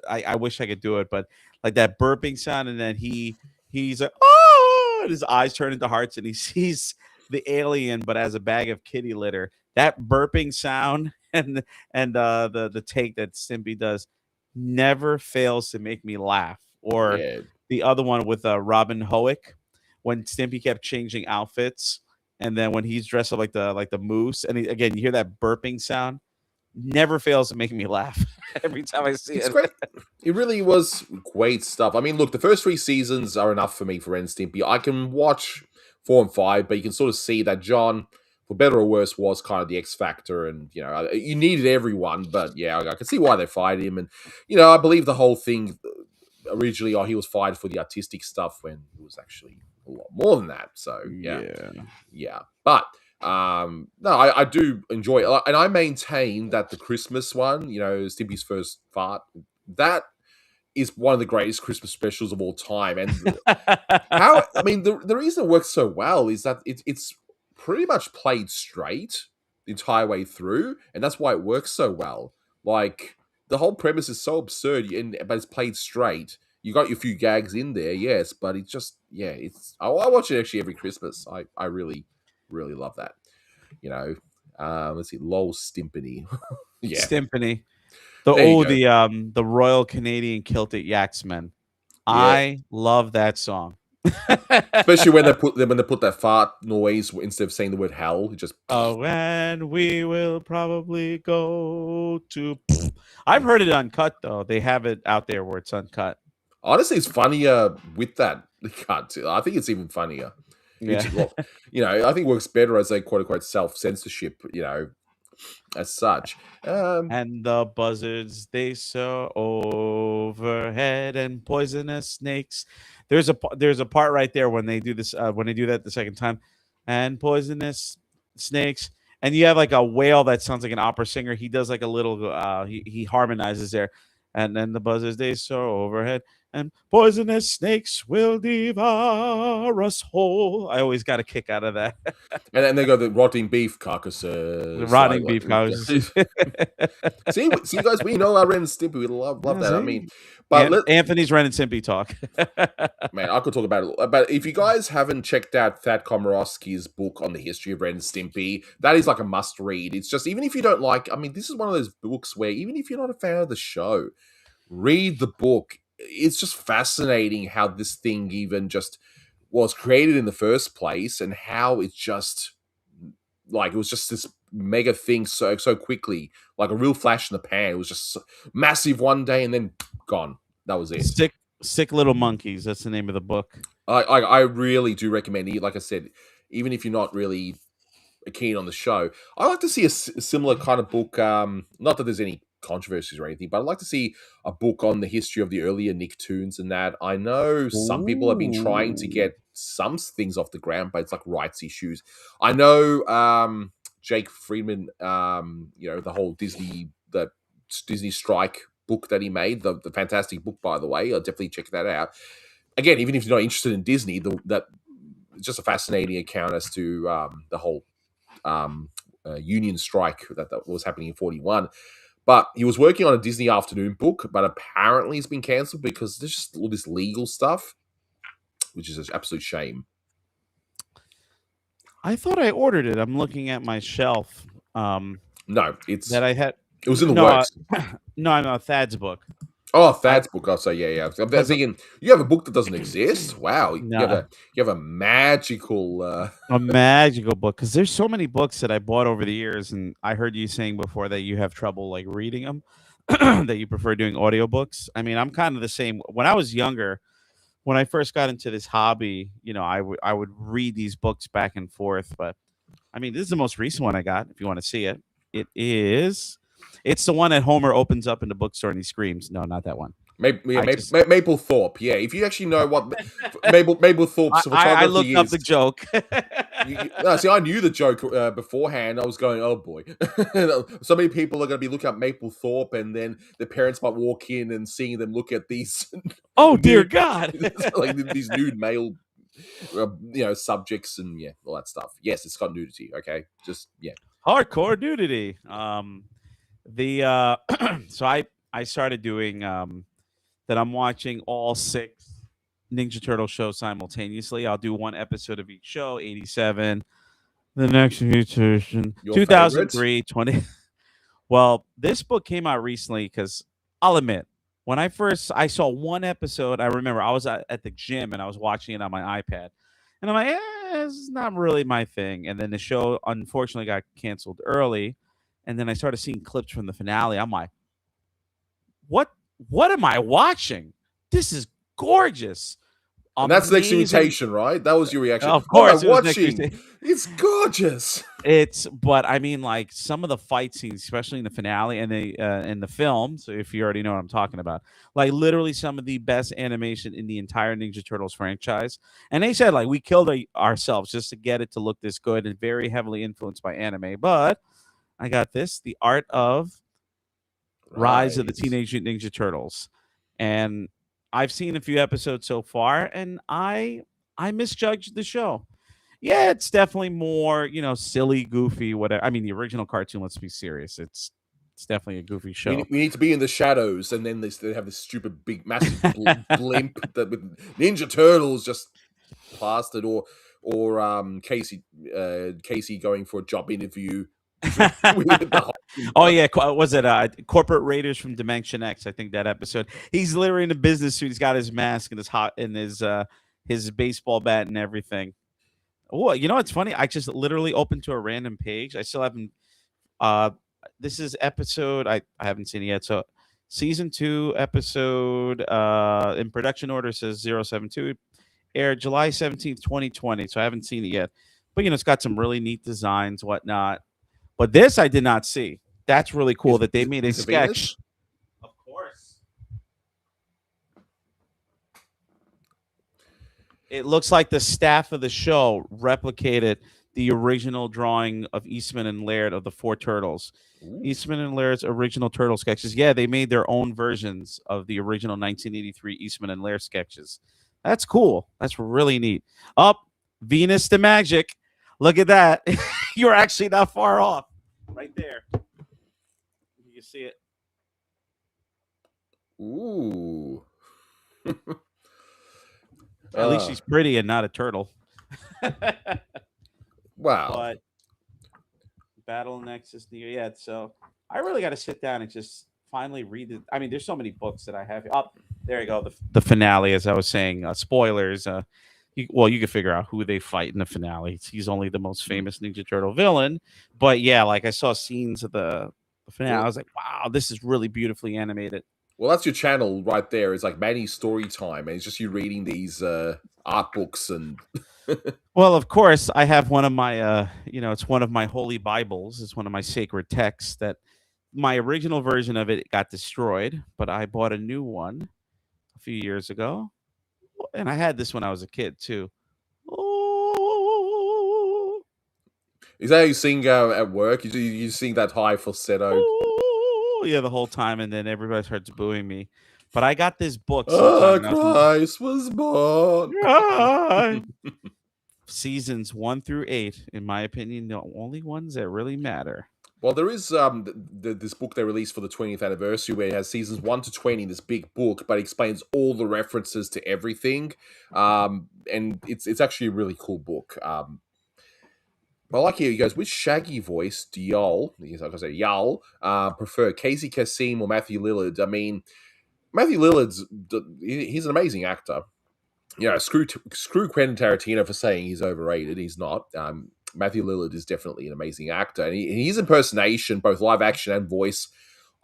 Speaker 2: I wish I could do it, but like that burping sound, and then he's like, oh, and his eyes turn into hearts, and he sees the alien, but as a bag of kitty litter. That burping sound and the take that Stimpy does never fails to make me laugh. Or
Speaker 1: yeah.
Speaker 2: the other one with Robin Howick, when Stimpy kept changing outfits, and then when he's dressed up like the moose, and again you hear that burping sound, never fails to make me laugh every time I see
Speaker 1: It's
Speaker 2: it.
Speaker 1: great. It really was great stuff. I mean, look, the first 3 seasons are enough for me for Ren and Stimpy. I can watch 4 and 5, but you can sort of see that John, for better or worse, was kind of the X factor, and you needed everyone. But yeah, I can see why they fired him, and I believe the whole thing originally, he was fired for the artistic stuff when it was actually a lot more than that. So yeah. But no, I do enjoy it, and I maintain that the Christmas one, Stimpy's first fart, that is one of the greatest Christmas specials of all time. And the reason it works so well is that it's pretty much played straight the entire way through, and that's why it works so well. Like, the whole premise is so absurd, but it's played straight. You got your few gags in there, yes, but it's just, I watch it actually every Christmas. I really, really love that. Let's see, lol Stimpany. Yeah.
Speaker 2: Stimpany.
Speaker 1: There you go.
Speaker 2: The Royal Canadian Kilted Yaxmen.
Speaker 1: Yeah.
Speaker 2: I love that song.
Speaker 1: Especially when they put that fart noise instead of saying the word hell. It just,
Speaker 2: oh, and we will probably go to. I've heard it uncut though. They have it out there where it's uncut.
Speaker 1: Honestly, it's funnier with that cut. I think it's even funnier.
Speaker 2: Yeah.
Speaker 1: I think it works better as a quote unquote self-censorship, as such.
Speaker 2: And the buzzards they soar overhead, and poisonous snakes. There's a part right there when they do this when they do that the second time, and poisonous snakes. And you have like a whale that sounds like an opera singer. He does like a little he harmonizes there. And then the buzzards they soar overhead, and poisonous snakes will devour us whole. I always got a kick out of that.
Speaker 1: And then they go the rotting beef carcasses.
Speaker 2: The rotting beef carcasses.
Speaker 1: see, guys, we know our Ren and Stimpy. We love that. I mean, but
Speaker 2: Anthony's Ren and Stimpy talk.
Speaker 1: Man, I could talk about it. But if you guys haven't checked out Thad Komorowski's book on the history of Ren and Stimpy, that is like a must read. It's just, even if you don't like, this is one of those books where even if you're not a fan of the show, read the book. It's just fascinating how this thing even just was created in the first place, and how it's just like, it was just this mega thing so quickly, like a real flash in the pan. It was just massive one day and then gone. That was it.
Speaker 2: Sick Little Monkeys. That's the name of the book.
Speaker 1: I really do recommend it. Like I said, even if you're not really keen on the show, I like to see a similar kind of book. Not that there's any controversies or anything, but I'd like to see a book on the history of the earlier Nicktoons and that. I know some people have been trying to get some things off the ground, but it's like rights issues. I know Jake Friedman, the whole Disney Strike book that he made, the fantastic book, by the way. I'll definitely check that out. Again, even if you're not interested in Disney, that just a fascinating account as to the whole union strike that was happening in 41. But he was working on a Disney afternoon book, but apparently it's been cancelled because there's just all this legal stuff, which is an absolute shame.
Speaker 2: I thought I ordered it. I'm looking at my shelf.
Speaker 1: No,
Speaker 2: That I had.
Speaker 1: it was in the
Speaker 2: No,
Speaker 1: works.
Speaker 2: no, I'm a Thad's book.
Speaker 1: Oh, Thad's book. I'll say, yeah. I'm thinking you have a book that doesn't exist. Wow,
Speaker 2: No.
Speaker 1: you have a magical.
Speaker 2: A magical book, because there's so many books that I bought over the years, and I heard you saying before that you have trouble like reading them, that you prefer doing audiobooks. I mean, I'm kind of the same. When I was younger, when I first got into this hobby, I would read these books back and forth. But I mean, this is the most recent one I got. If you want to see it, it's the one that Homer opens up in the bookstore and he screams. No, not that one.
Speaker 1: Maplethorpe. Yeah, if you actually know what Maplethorpe's photography
Speaker 2: I looked
Speaker 1: is,
Speaker 2: up the joke.
Speaker 1: See, I knew the joke beforehand. I was going, oh boy, so many people are going to be looking at Maplethorpe, and then the parents might walk in and seeing them look at these.
Speaker 2: Oh dear God!
Speaker 1: Like these nude male, subjects and all that stuff. Yes, it's got nudity. Okay, just
Speaker 2: hardcore nudity. So I started doing that. I'm watching all 6 Ninja Turtle shows simultaneously. I'll do one episode of each show. 87, the next mutation, 2003, 20. Well, this book came out recently because I'll admit, when I saw one episode, I remember I was at the gym and I was watching it on my iPad, and I'm like, it's not really my thing. And then the show unfortunately got canceled early, and then I started seeing clips from the finale. I'm like, what am I watching? This is gorgeous.
Speaker 1: And that's the next mutation, right? That was your reaction.
Speaker 2: Of course,
Speaker 1: it's gorgeous.
Speaker 2: But I mean, like some of the fight scenes, especially in the finale and in the film. So if you already know what I'm talking about, like literally some of the best animation in the entire Ninja Turtles franchise. And they said like we killed ourselves just to get it to look this good, and very heavily influenced by anime. But I got this: The Art of Rise of the Teenage Mutant Ninja Turtles, and I've seen a few episodes so far, and I misjudged the show. Yeah, it's definitely more, silly, goofy, whatever. I mean, the original cartoon, let's be serious. It's definitely a goofy show.
Speaker 1: We need to be in the shadows, and then they have this stupid, big, massive blimp that with Ninja Turtles just plastered, or Casey going for a job interview.
Speaker 2: Oh yeah, was it Corporate Raiders from Dimension X? I think that episode. He's literally in a business suit. He's got his mask and his baseball bat and everything. Oh, it's funny? I just literally opened to a random page. I still haven't. This is episode. I haven't seen it yet. So, season 2 episode in production order says 072, aired July 17th, 2020. So I haven't seen it yet. But it's got some really neat designs, whatnot. But this I did not see. That's really cool that they made a sketch. Of course. It looks like the staff of the show replicated the original drawing of Eastman and Laird of the 4 turtles. Ooh. Eastman and Laird's original turtle sketches. Yeah, they made their own versions of the original 1983 Eastman and Laird sketches. That's cool. That's really neat. Venus the Magic. Look at that. You're actually not far off. Right there. You see it.
Speaker 1: Ooh.
Speaker 2: At least she's pretty and not a turtle.
Speaker 1: Wow.
Speaker 2: But Battle Nexus, yeah. So I really got to sit down and just finally read it. I mean, there's so many books that I have. There you go. The finale, as I was saying, spoilers. You can figure out who they fight in the finale. He's only the most famous Ninja Turtle villain. But yeah, like I saw scenes of the finale. I was like, wow, this is really beautifully animated.
Speaker 1: Well, that's your channel right there. It's like Manny's Story Time. And it's just you reading these art books. And
Speaker 2: well, of course, I have one of my, it's one of my holy Bibles. It's one of my sacred texts that my original version of it got destroyed. But I bought a new one a few years ago. And I had this when I was a kid too. Oh.
Speaker 1: Is that how you sing at work? You sing that high falsetto?
Speaker 2: Oh, yeah, the whole time, and then everybody starts booing me. But I got this book.
Speaker 1: Christ was born.
Speaker 2: seasons 1 through 8, in my opinion, the only ones that really matter.
Speaker 1: Well, there is this book they released for the 20th anniversary where it has seasons 1 to 20 in this big book, but it explains all the references to everything. And it's actually a really cool book. I like here, he goes, which Shaggy voice do y'all, like I say, y'all, prefer, Casey Kasem or Matthew Lillard? I mean, Matthew Lillard's, he's an amazing actor. Screw Quentin Tarantino for saying he's overrated. He's not. Matthew Lillard is definitely an amazing actor. And his impersonation, both live action and voice,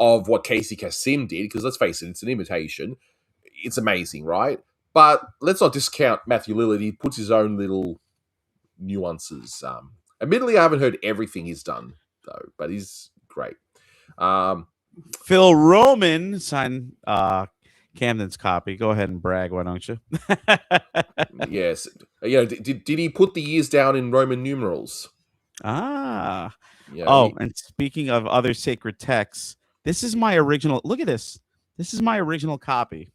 Speaker 1: of what Casey Kasem did, because let's face it, it's an imitation. It's amazing, right? But let's not discount Matthew Lillard. He puts his own little nuances. Admittedly, I haven't heard everything he's done, though, but he's great.
Speaker 2: Phil Roman signed Camden's copy. Go ahead and brag, why don't you?
Speaker 1: Yes. Did he put the years down in Roman numerals?
Speaker 2: Ah.
Speaker 1: Yeah.
Speaker 2: And speaking of other sacred texts, this is my original. Look at this. This is my original copy.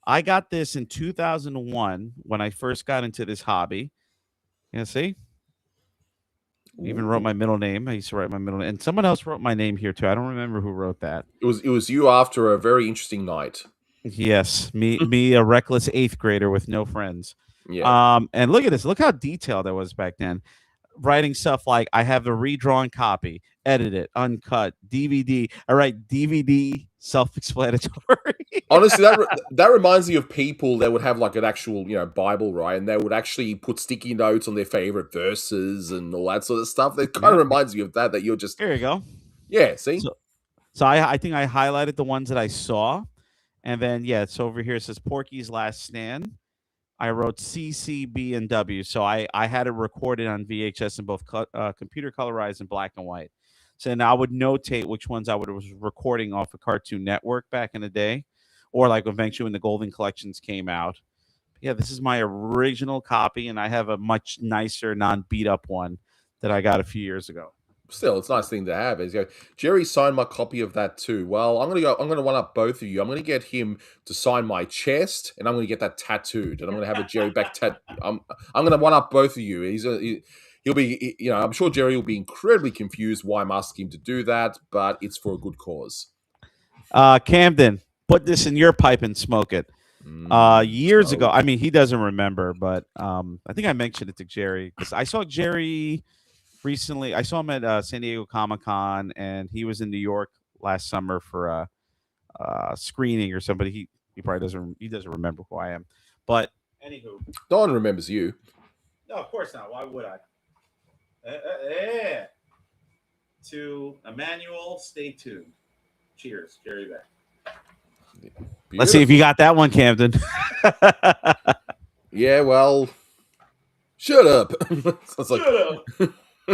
Speaker 2: I got this in 2001 when I first got into this hobby. See? Even wrote my middle name. I used to write my middle name. And someone else wrote my name here too. I don't remember who wrote that.
Speaker 1: It was you after a very interesting night.
Speaker 2: Yes, me a reckless 8th grader with no friends.
Speaker 1: Yeah.
Speaker 2: And look at this. Look how detailed I was back then. Writing stuff like I have a redrawn copy, edit it, uncut, DVD. I write DVD, self-explanatory.
Speaker 1: Honestly, that reminds me of people that would have like an actual, Bible, right? And they would actually put sticky notes on their favorite verses and all that sort of stuff. That kind of reminds me of that you're just...
Speaker 2: Here you go.
Speaker 1: Yeah, see?
Speaker 2: So I think I highlighted the ones that I saw. And then, it's over here. It says Porky's Last Stand. I wrote C, C, B, and W. So I had it recorded on VHS in both computer colorized and black and white. So then I would notate which ones I was recording off of Cartoon Network back in the day, or like eventually when the Golden Collections came out. Yeah, this is my original copy, and I have a much nicer, non-beat up one that I got a few years ago.
Speaker 1: Still, it's a nice thing to have. Jerry signed my copy of that too. Well, I'm gonna one up both of you. I'm gonna get him to sign my chest, and I'm gonna get that tattooed, and I'm gonna have a Jerry back tattoo. I'm gonna one up both of you. He'll be, I'm sure Jerry will be incredibly confused why I'm asking him to do that, but it's for a good cause.
Speaker 2: Camden, put this in your pipe and smoke it. Years ago, I mean, he doesn't remember, but I think I mentioned it to Jerry because I saw Jerry recently. I saw him at San Diego Comic-Con, and he was in New York last summer for a screening or somebody. He probably doesn't remember who I am. But anywho,
Speaker 1: no one remembers you.
Speaker 2: No, of course not. Why would I? To Emmanuel, stay tuned. Cheers, Jerry back. Beautiful. Let's see if you got that one, Camden.
Speaker 1: Yeah, well, shut up.
Speaker 2: Shut up.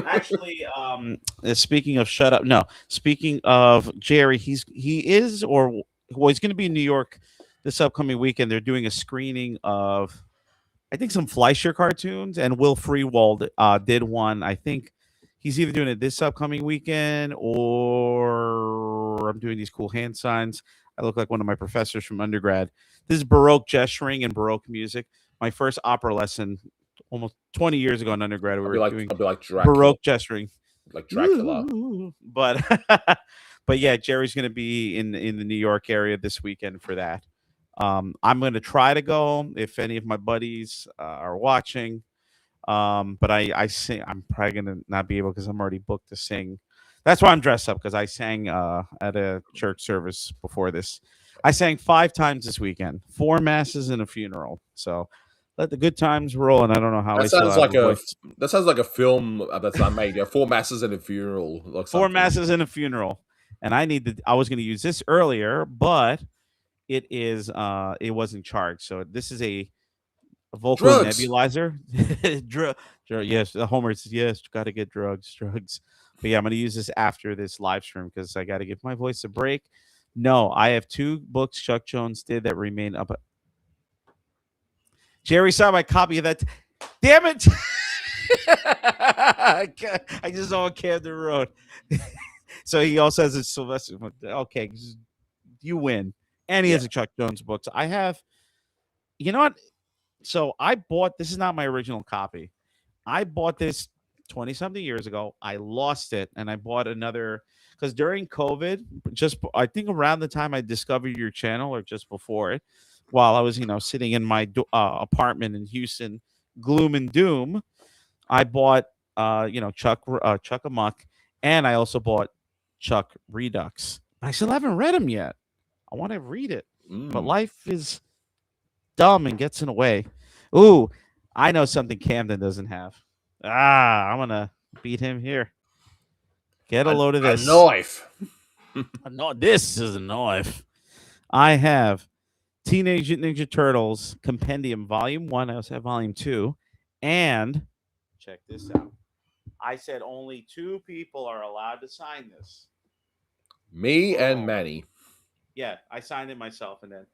Speaker 2: Actually, speaking of shut up, no. Speaking of Jerry, he's going to be in New York this upcoming weekend. They're doing a screening of, I think, some Fleischer cartoons, and Will Friewald did one. I think he's either doing it this upcoming weekend or I'm doing these cool hand signs. I look like one of my professors from undergrad. This is Baroque gesturing and Baroque music. My first opera lesson almost 20 years ago in undergrad. We were doing
Speaker 1: like Dracula.
Speaker 2: Baroque gesturing.
Speaker 1: Like Dracula.
Speaker 2: But yeah, Jerry's going to be in the New York area this weekend for that. I'm going to try to go if any of my buddies are watching. But I sing. I'm probably going to not be able because I'm already booked to sing. That's why I'm dressed up, because I sang at a church service before this. I sang 5 times this weekend, 4 masses and a funeral. So let the good times roll. And I don't know how
Speaker 1: that sounds like a film that's not made. 4 masses and a funeral. Like
Speaker 2: 4 masses and a funeral. And I was going to use this earlier, but it wasn't charged. So this is a vocal nebulizer. Yes, the Homer's. Yes, got to get drugs. But yeah, I'm going to use this after this live stream because I got to give my voice a break. No, I have 2 books Chuck Jones did that remain up. Jerry saw my copy of that. Damn it! I just saw a Camden Road. So he also has a Sylvester. Okay, you win. And he has a Chuck Jones books. I have, you know what? So I bought this is not my original copy. I bought this 20 something years ago. I lost it and I bought another because during COVID, I think around the time I discovered your channel or just before it, while I was, sitting in my apartment in Houston, gloom and doom, I bought, Chuck Amuck, and I also bought Chuck Redux. I still haven't read them yet. I want to read it, but life is dumb and gets in the way. Ooh, I know something Camden doesn't have. I'm gonna beat him here. Get a load of
Speaker 1: A
Speaker 2: this.
Speaker 1: knife.
Speaker 2: No, this is a knife. I have Teenage Mutant Ninja Turtles Compendium Volume 1. I also have Volume 2. And check this out. I said only 2 people are allowed to sign this.
Speaker 1: Me and Manny.
Speaker 2: Yeah, I signed it myself and then.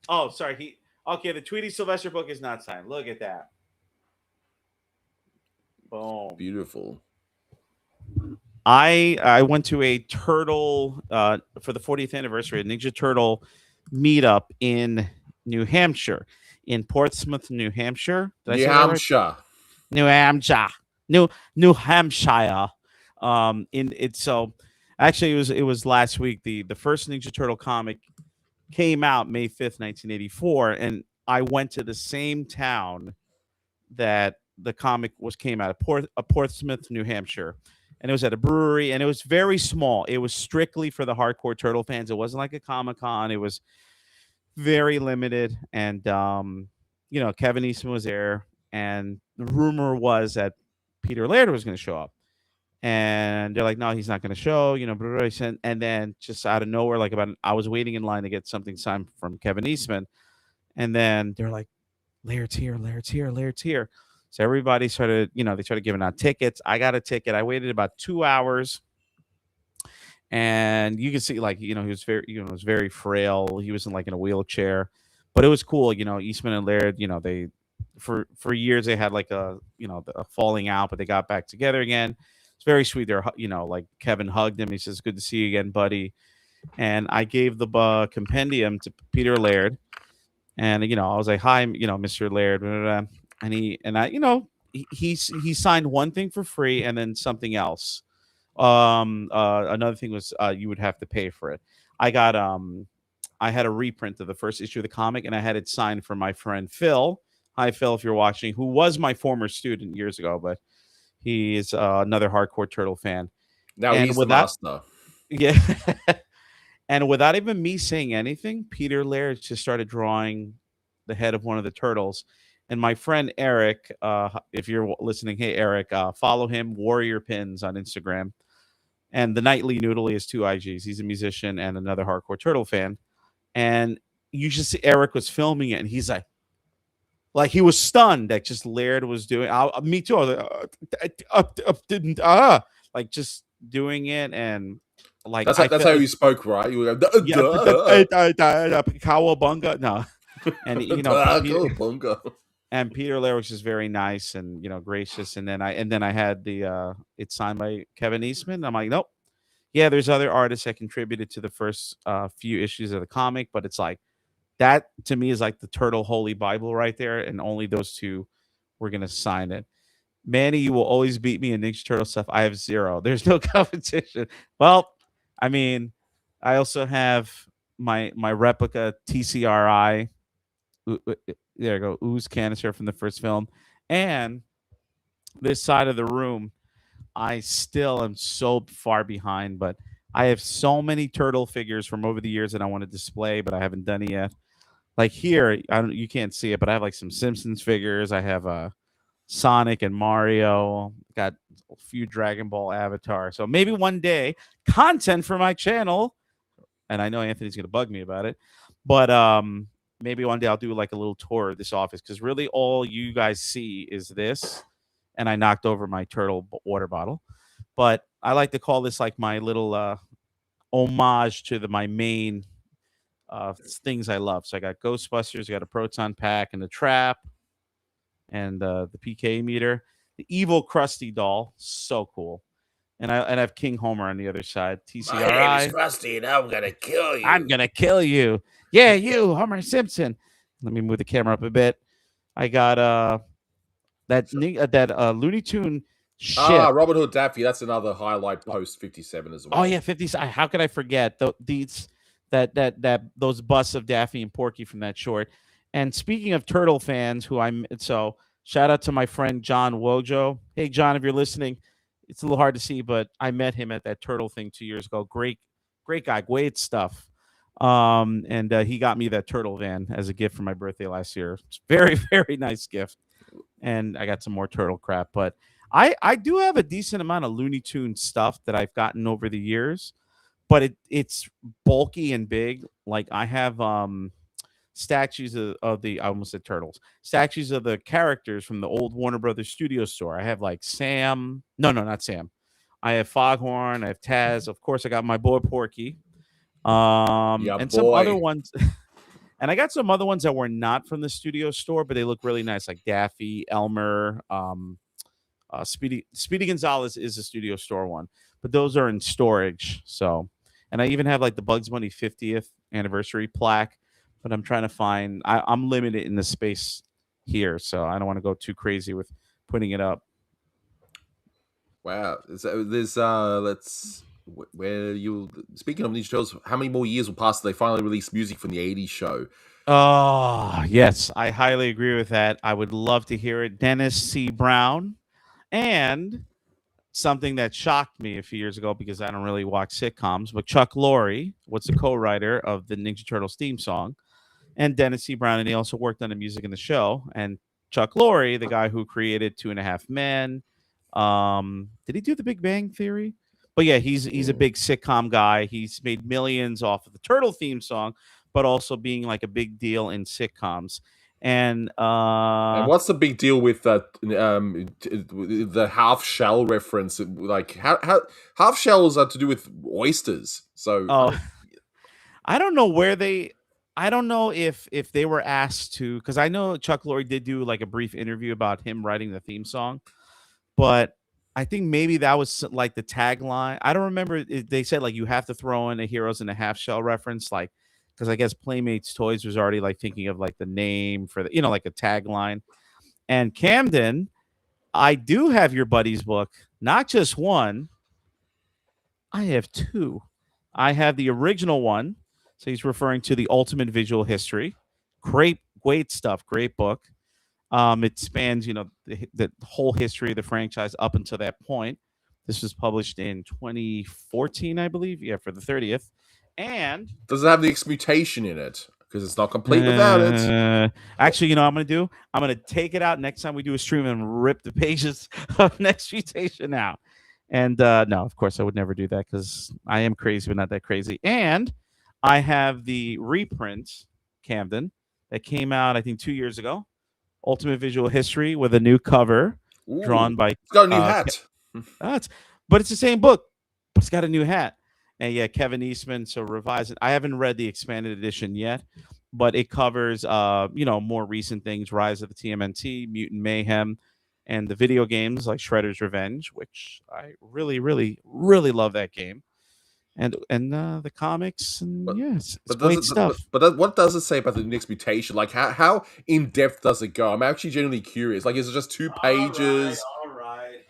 Speaker 2: Oh, sorry. Okay, the Tweety Sylvester book is not signed. Look at that. Boom.
Speaker 1: Beautiful.
Speaker 2: I went to a turtle for the 40th anniversary, a Ninja Turtle meetup in New Hampshire, in Portsmouth, New Hampshire. Did I say that right? New Hampshire. New Hampshire. So actually it was last week. The first Ninja Turtle comic came out May 5th, 1984, and I went to the same town that the comic came out of Portsmouth, New Hampshire. And it was at a brewery, and it was very small. It was strictly for the hardcore turtle fans. It wasn't like a Comic-Con. It was very limited. And Kevin Eastman was there, and the rumor was that Peter Laird was going to show up. And they're like, no, he's not going to show, and then just out of nowhere, I was waiting in line to get something signed from Kevin Eastman. And then they're like, Laird's here. So everybody started, they started giving out tickets. I got a ticket. I waited about 2 hours. And you can see, he was was very frail. He was in a wheelchair, but it was cool. Eastman and Laird, they, for years they had a falling out, but they got back together again. It's very sweet. They're, Kevin hugged him. He says, good to see you again, buddy. And I gave the compendium to Peter Laird. And, I was like, hi, Mr. Laird. And he signed one thing for free and then something else. Another thing was you would have to pay for it. I had a reprint of the first issue of the comic, and I had it signed for my friend Phil. Hi, Phil, if you're watching, who was my former student years ago, but he is another hardcore turtle fan.
Speaker 1: Now he's the master.
Speaker 2: Yeah. And without even me saying anything, Peter Laird just started drawing the head of one of the turtles. And my friend Eric, if you're listening, hey, Eric, follow him, Warrior Pins on Instagram. And the Nightly Noodle, he has 2 IGs. He's a musician and another hardcore turtle fan. And you should see Eric was filming it, and he's like he was stunned that just Laird was doing. Me too. I was like just doing it, and
Speaker 1: that's how you spoke, right? You were like,
Speaker 2: Cowabunga. No, and
Speaker 1: Cowabunga.
Speaker 2: And Peter Laird was just very nice and gracious. And then I had the it signed by Kevin Eastman. I'm like, nope. Yeah, there's other artists that contributed to the first few issues of the comic, but it's like that to me is like the Turtle Holy Bible right there, and only those 2 were gonna sign it. Manny, you will always beat me in Ninja Turtle stuff. I have 0. There's no competition. Well, I mean, I also have my replica TCRI. There you go, ooze canister from the first film. And this side of the room, I still am so far behind, but I have so many turtle figures from over the years that I want to display, but I haven't done it yet. Like here, you can't see it, but I have some Simpsons figures. I have Sonic and Mario. Got a few Dragon Ball Avatar. So maybe one day, content for my channel, and I know Anthony's gonna bug me about it, but maybe one day I'll do a little tour of this office, because really all you guys see is this, and I knocked over my turtle water bottle. But I like to call this my little homage to my main things I love. So I got Ghostbusters, I got a proton pack and a trap, and the PK meter, the evil Krusty doll, so cool. And I have King Homer on the other side. TCRI.
Speaker 1: My name is Krusty, and I'm gonna kill you.
Speaker 2: I'm gonna kill you. Yeah, you, Homer Simpson. Let me move the camera up a bit. I got that Looney Tune ship.
Speaker 1: Robin Hood Daffy. That's another highlight post 57 as
Speaker 2: Oh
Speaker 1: well.
Speaker 2: yeah, 50. How could I forget these those busts of Daffy and Porky from that short? And speaking of turtle fans, so shout out to my friend John Wojo. Hey John, if you're listening, it's a little hard to see, but I met him at that turtle thing 2 years ago. Great guy, great stuff. And he got me that turtle van as a gift for my birthday last year. It's very very nice gift, and I got some more turtle crap, but I do have a decent amount of Looney Tunes stuff that I've gotten over the years, but it's bulky and big. Like I have statues of the I almost said turtles, statues of the characters from the old Warner Brothers studio store. I have like Sam. No, not Sam. I have Foghorn. I have Taz. Of course, I got my boy Porky.
Speaker 1: Yeah,
Speaker 2: And some other
Speaker 1: boy.
Speaker 2: ones. And I got some other ones that were not from the studio store, but they look really nice, like Daffy, Elmer, Speedy Gonzalez is a studio store one, but those are in storage. So, and I even have like the Bugs Bunny 50th anniversary plaque, but I'm trying to find. I'm limited in the space here, so I don't want to go too crazy with putting it up.
Speaker 1: Wow. So there's let's where you speaking of these shows, how many more years will pass till they finally release music from the 80s show?
Speaker 2: Oh yes, I highly agree with that. I would love to hear it. Dennis C. Brown and something that shocked me a few years ago because I don't really watch sitcoms, but Chuck Lorre was the co-writer of the Ninja Turtles theme song, and Dennis C. Brown, and he also worked on the music in the show. And Chuck Lorre, the guy who created Two and a Half Men, did he do The Big Bang Theory? But yeah, he's a big sitcom guy. He's made millions off of the Turtle theme song, but also being like a big deal in sitcoms. And
Speaker 1: what's the big deal with that? The half shell reference, like how half shells are to do with oysters. So
Speaker 2: oh, I don't know where they. I don't know if they were asked to, because I know Chuck Lorre did do like a brief interview about him writing the theme song, but I think maybe that was like the tagline. I don't remember. They said like you have to throw in a heroes in a half shell reference, like because I guess Playmates Toys was already like thinking of like the name for the like a tagline. And Camden, I do have your buddy's book, not just one. I have two. I have the original one. So he's referring to the Ultimate Visual History. Great stuff. Great book. It spans, the whole history of the franchise up until that point. This was published in 2014, I believe. Yeah, for the 30th. And
Speaker 1: does it have the exmutation in it? Because it's not complete without it.
Speaker 2: Actually, you know what I'm going to do? I'm going to take it out next time we do a stream and rip the pages of Next Mutation out. And no, of course, I would never do that because I am crazy, but not that crazy. And I have the reprint, Camden, that came out, I think, 2 years ago. Ultimate Visual History with a new cover drawn by.
Speaker 1: It's got a new hat.
Speaker 2: But it's the same book, but it's got a new hat. And yeah, Kevin Eastman. So revise it. I haven't read the expanded edition yet, but it covers more recent things: Rise of the TMNT, Mutant Mayhem, and the video games like Shredder's Revenge, which I really, really, really love that game. And the comics, and yes, it's great stuff.
Speaker 1: But what does it say about the Next Mutation? Like how in depth does it go? I'm actually genuinely curious. Like, is it just 2 pages?
Speaker 2: All right.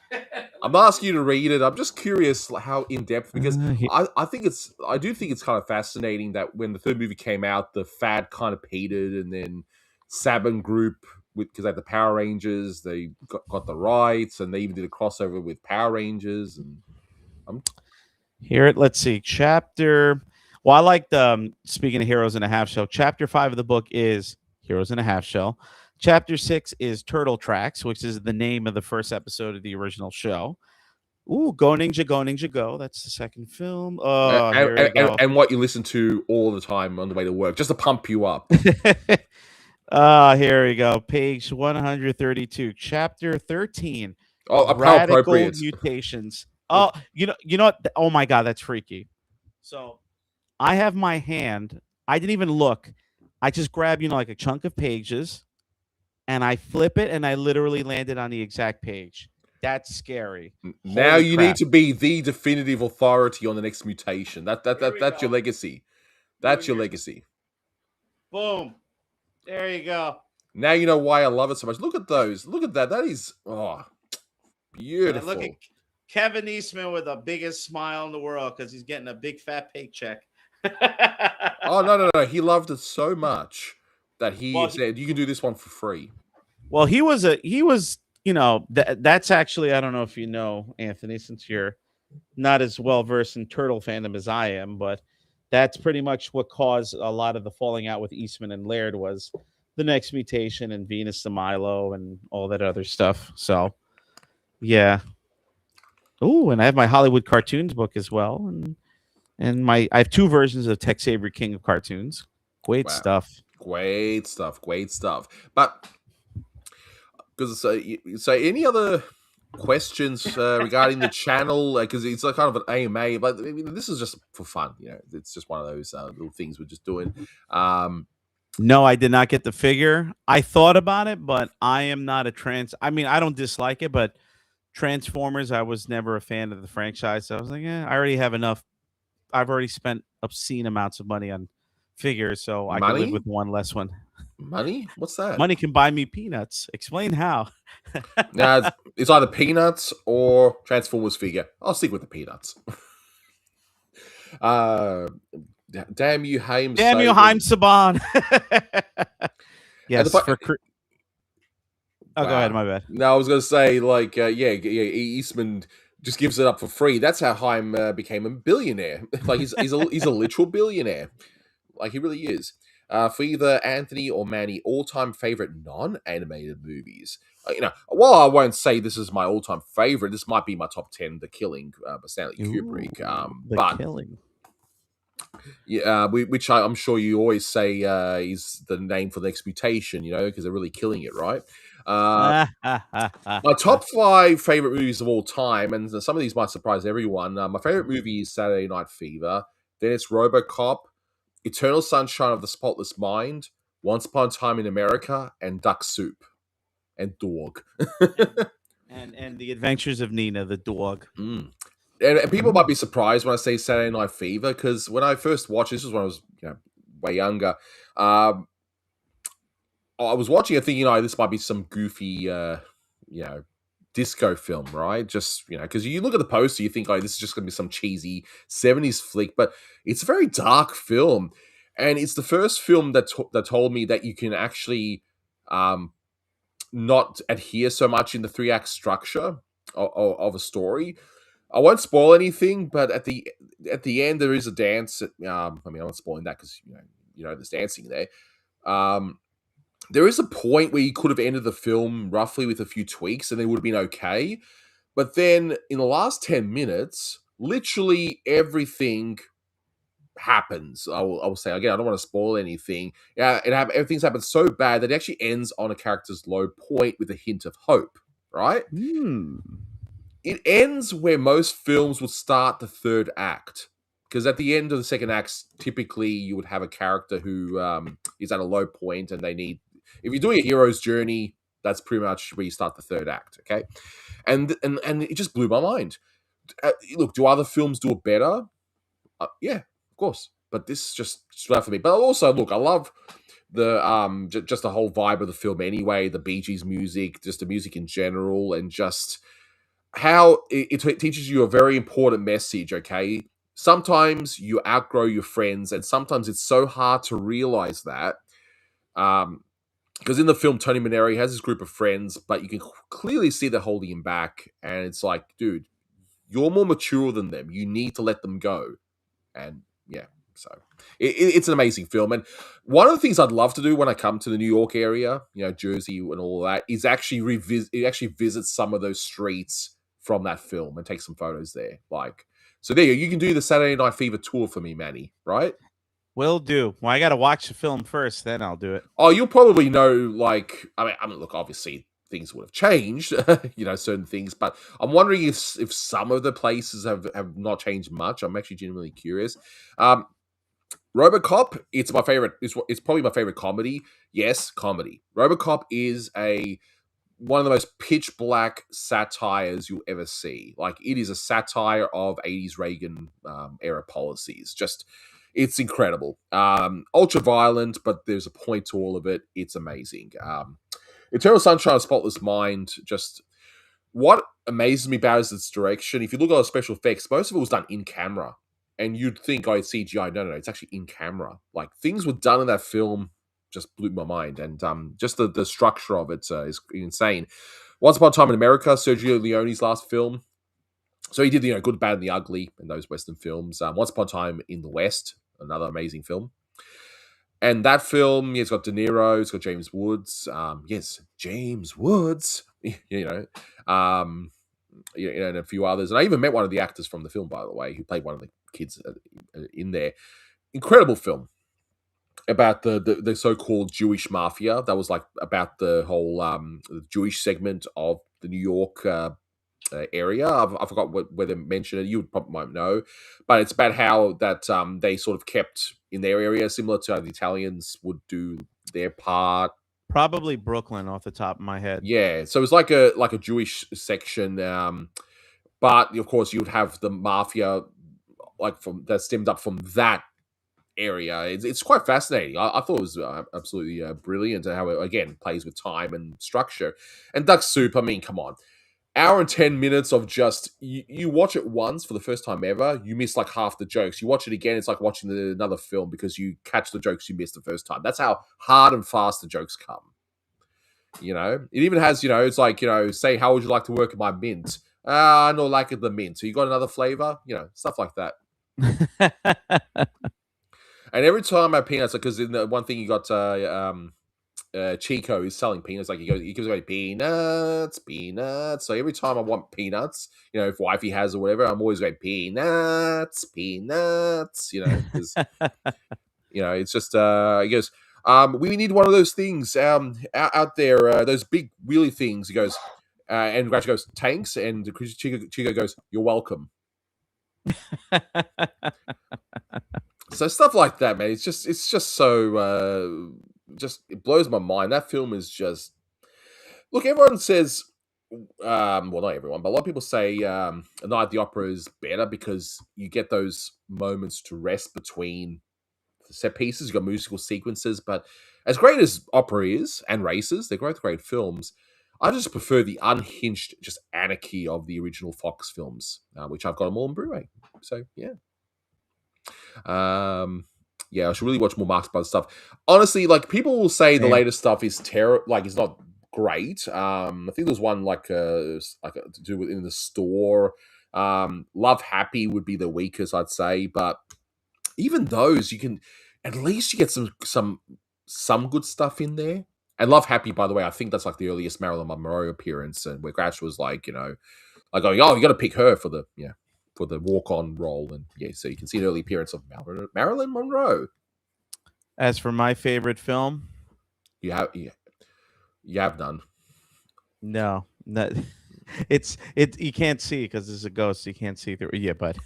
Speaker 1: I'm not asking you to read it. I'm just curious how in depth, because I do think it's kind of fascinating that when the third movie came out, the fad kind of petered, and then Saban Group, because they had the Power Rangers, they got the rights, and they even did a crossover with Power Rangers. And
Speaker 2: let's see, chapter. Well, I like the speaking of Heroes in a Half Shell. Chapter 5 of the book is Heroes in a Half Shell. Chapter 6 is Turtle Tracks, which is the name of the first episode of the original show. Ooh, Go Ninja, Go Ninja, Go. That's the second film. Oh,
Speaker 1: and what you listen to all the time on the way to work, just to pump you up.
Speaker 2: Here we go. Page 132, chapter 13.
Speaker 1: Oh,
Speaker 2: Radical Mutations. Oh, you know what? Oh my God, that's freaky. So I have my hand. I didn't even look. I just grab, like a chunk of pages, and I flip it, and I literally landed on the exact page. That's scary.
Speaker 1: Now you need to be the definitive authority on the Next Mutation. That's your legacy. That's your legacy.
Speaker 2: Boom. There you go.
Speaker 1: Now you know why I love it so much. Look at those. Look at that. That is
Speaker 2: And look at
Speaker 1: beautiful.
Speaker 2: Kevin Eastman with the biggest smile in the world because he's getting a big fat paycheck.
Speaker 1: Oh no. He loved it so much that he
Speaker 2: well,
Speaker 1: said you can do this one for free.
Speaker 2: he was that's actually, I don't know if you know, Anthony, since you're not as well versed in turtle fandom as I am, but that's pretty much what caused a lot of the falling out with Eastman and Laird was the next mutation and Venus de Milo and all that other stuff. So yeah. Oh, and I have my Hollywood cartoons book as well, and I have two versions of Tex Avery King of Cartoons. Great
Speaker 1: Wow.
Speaker 2: stuff.
Speaker 1: Great stuff. Great stuff. But because so any other questions regarding the channel? Because it's like kind of an AMA, but I mean, this is just for fun. It's just one of those little things we're just doing.
Speaker 2: No, I did not get the figure. I thought about it, but I am not a I mean, I don't dislike it, but Transformers, I was never a fan of the franchise. So I was like, I already have enough. I've already spent obscene amounts of money on figures, so I could live
Speaker 1: Money?
Speaker 2: with one less one.
Speaker 1: Money? What's that?
Speaker 2: Money can buy me peanuts. Explain how.
Speaker 1: Now it's either Peanuts or Transformers figure. I'll stick with the Peanuts. uh, damn you, Haim.
Speaker 2: Damn you, Haim Saban. Yes,
Speaker 1: The,
Speaker 2: oh,
Speaker 1: wow.
Speaker 2: go ahead. My bad.
Speaker 1: No, I was going to say, like, Eastman just gives it up for free. That's how Haim became a billionaire. Like, he's a literal billionaire. Like, he really is. For either Anthony or Manny, all-time favorite non-animated movies. While I won't say this is my all-time favorite, this might be my top 10, The Killing by Stanley Kubrick.
Speaker 2: The Killing.
Speaker 1: Yeah, which I'm sure you always say is the name for the next mutation, because they're really killing it, right? My top 5 favorite movies of all time, and some of these might surprise everyone. My favorite movie is Saturday Night Fever. Then it's RoboCop, Eternal Sunshine of the Spotless Mind, Once Upon a Time in America, and Duck Soup, and Dog.
Speaker 2: and The Adventures of Nina, the dog.
Speaker 1: Mm. And people might be surprised when I say Saturday Night Fever, because when I first watched this was when I was way younger. I was watching it thinking, this might be some goofy, disco film, right? Just, because you look at the poster, you think, this is just going to be some cheesy 70s flick, but it's a very dark film. And it's the first film that told me that you can actually not adhere so much in the 3-act structure of a story. I won't spoil anything, but at the end there is a dance. I'm not spoiling that because there's dancing there. There is a point where you could have ended the film roughly with a few tweaks, and it would have been okay. But then in the last 10 minutes, literally everything happens. I will say again, I don't want to spoil anything. Yeah, everything's happened so bad that it actually ends on a character's low point with a hint of hope. Right? It ends where most films would start the third act. Because at the end of the second act, typically you would have a character who is at a low point and they need... If you're doing a hero's journey, that's pretty much where you start the third act, okay? And it just blew my mind. Look, do other films do it better? Yeah, of course. But this just stood out for me. But also, look, I love the just the whole vibe of the film anyway, the Bee Gees music, just the music in general, and just how it teaches you a very important message, okay? Sometimes you outgrow your friends, and sometimes it's so hard to realize that. Because in the film, Tony Maneri has his group of friends, but you can clearly see they're holding him back. And it's like, dude, you're more mature than them. You need to let them go. And yeah, so it's an amazing film. And one of the things I'd love to do when I come to the New York area, Jersey and all that, is actually visit some of those streets from that film and take some photos there. So there you can do the Saturday Night Fever tour for me, Manny, right?
Speaker 2: Will do. Well, I got to watch the film first, then I'll do it.
Speaker 1: Oh, you'll probably know, I mean, look, obviously things would have changed, certain things, but I'm wondering if some of the places have not changed much. I'm actually genuinely curious. RoboCop, it's my favorite. It's probably my favorite comedy. Yes, comedy. RoboCop is one of the most pitch black satires you'll ever see. Like, it is a satire of 80s Reagan era policies. Just, It's incredible. Ultra violent, but there's a point to all of it. It's amazing. Eternal Sunshine of the Spotless Mind, just what amazes me about is its direction. If you look at the special effects, most of it was done in camera. And you'd think, oh, it's CGI. No, it's actually in camera. Like, things were done in that film just blew my mind. And just the structure of it is insane. Once Upon a Time in America, Sergio Leone's last film. So he did, Good, Bad, and the Ugly in those Western films. Once Upon a Time in the West, another amazing film. And that film, it's got De Niro, it's got James Woods. Yes, James Woods. And a few others. And I even met one of the actors from the film, by the way, who played one of the kids in there. Incredible film about the so-called Jewish mafia. That was like about the whole Jewish segment of the New York area. I forgot where they mentioned it. You probably might know, but it's about how that they sort of kept in their area, similar to how the Italians would do their part.
Speaker 2: Probably Brooklyn, off the top of my head.
Speaker 1: Yeah, so it's like a Jewish section, but of course you would have the mafia from that stemmed up from that area. It's quite fascinating. I thought it was absolutely brilliant how it again plays with time and structure. And Duck Soup, I mean, come on. Hour and 10 minutes of just you watch it once for the first time ever, you miss like half the jokes. You watch it again, it's like watching another film because you catch the jokes you missed the first time. That's how hard and fast the jokes come. It even has, it's like, say, how would you like to work in my mint? I don't like it the mint. So you got another flavor? Stuff like that. And every time I peanuts, because in the one thing you got Chico is selling peanuts. Like he keeps going peanuts. So every time I want peanuts, if wifey has or whatever, I'm always going peanuts. Because it's just he goes, we need one of those things out there, those big wheelie things. He goes, and Groucho goes, tanks, and Chico goes, you're welcome. So stuff like that, man. It's just so it blows my mind. That film is just look. Everyone says, well, not everyone, but a lot of people say A Night at the Opera is better because you get those moments to rest between the set pieces. You got musical sequences, but as great as opera is and races, they're both great films. I just prefer the unhinged, just anarchy of the original Fox films, which I've got them all on Blu-ray. So yeah. I should really watch more Marx Brothers stuff. Honestly, like people will say the latest stuff is it's not great. I think there was one to do with in the store. Love Happy would be the weakest, I'd say, but even those you can at least you get some good stuff in there. And Love Happy, by the way, I think that's like the earliest Marilyn Monroe appearance, and where Grouch was like, going, oh, you got to pick her for the walk-on role, and so you can see an early appearance of Marilyn Monroe.
Speaker 2: As for my favorite film,
Speaker 1: you have none.
Speaker 2: No, you can't see because there's a ghost. You can't see through. Yeah, but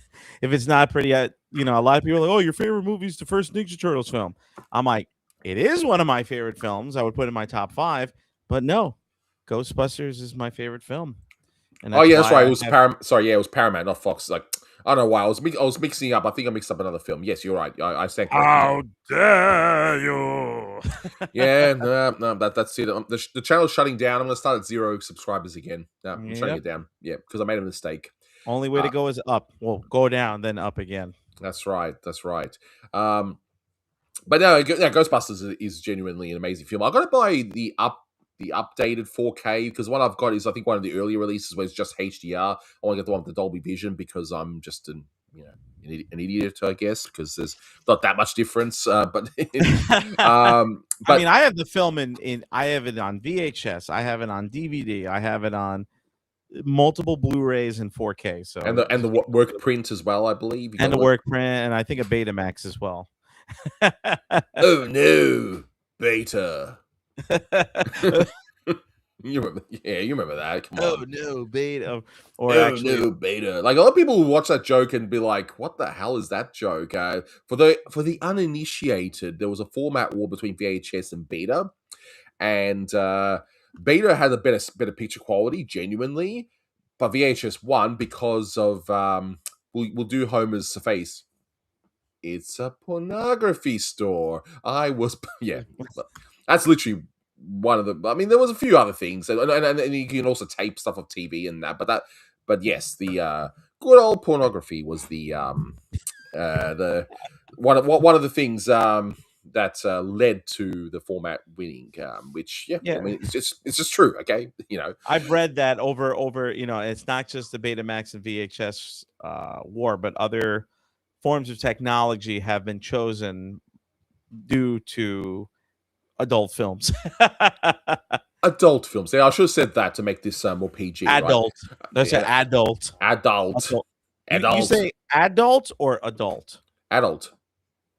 Speaker 2: if it's not pretty, a lot of people are like, oh, your favorite movie is the first Ninja Turtles film. I'm like, it is one of my favorite films. I would put in my top 5, but no, Ghostbusters is my favorite film.
Speaker 1: And that's right. It was Paramount. Sorry, it was Paramount, not Fox. Like, I don't know why. I was mixing up. I think I mixed up another film. Yes, you're right. I stand corrected.
Speaker 2: How dare you?
Speaker 1: Yeah, no, that's it. The channel's shutting down. I'm going to start at 0 subscribers again. No, I'm shutting it down. Yeah, because I made a mistake.
Speaker 2: Only way to go is up. Well, go down, then up again.
Speaker 1: That's right. But no, Ghostbusters is genuinely an amazing film. I got to buy the updated 4K because what I've got is I think one of the earlier releases where it's just HDR. I want to get the one with the Dolby Vision because I'm just an idiot, I guess, because there's not that much difference. But
Speaker 2: I mean, I have the film I have it on VHS, I have it on DVD, I have it on multiple Blu-rays and 4K. So
Speaker 1: and the work print as well, I believe,
Speaker 2: and the work print, and I think a Betamax as well.
Speaker 1: Oh no, Beta. You remember that? Come on.
Speaker 2: Oh no, Beta.
Speaker 1: No, Beta. Like a lot of people will watch that joke and be like, "What the hell is that joke?" For the uninitiated, there was a format war between VHS and Beta, and Beta had a better picture quality, genuinely, but VHS won because of we'll do Homer's face. it's a pornography store. I was, yeah, that's literally one of the. I mean, there was a few other things, and you can also tape stuff off TV and that. But yes, the good old pornography was the one of the things that led to the format winning. Which, yeah, I
Speaker 2: Yeah,
Speaker 1: mean, it's just true. Okay, you know,
Speaker 2: I've read that over. It's not just the Betamax and VHS war, but other forms of technology have been chosen due to adult films.
Speaker 1: adult films. Yeah, I should have said that to make this more PG, right?
Speaker 2: Adult. Let's say
Speaker 1: Yeah,
Speaker 2: adult.
Speaker 1: adult,
Speaker 2: Adult. You
Speaker 1: adult,
Speaker 2: say adult or adult?
Speaker 1: adult,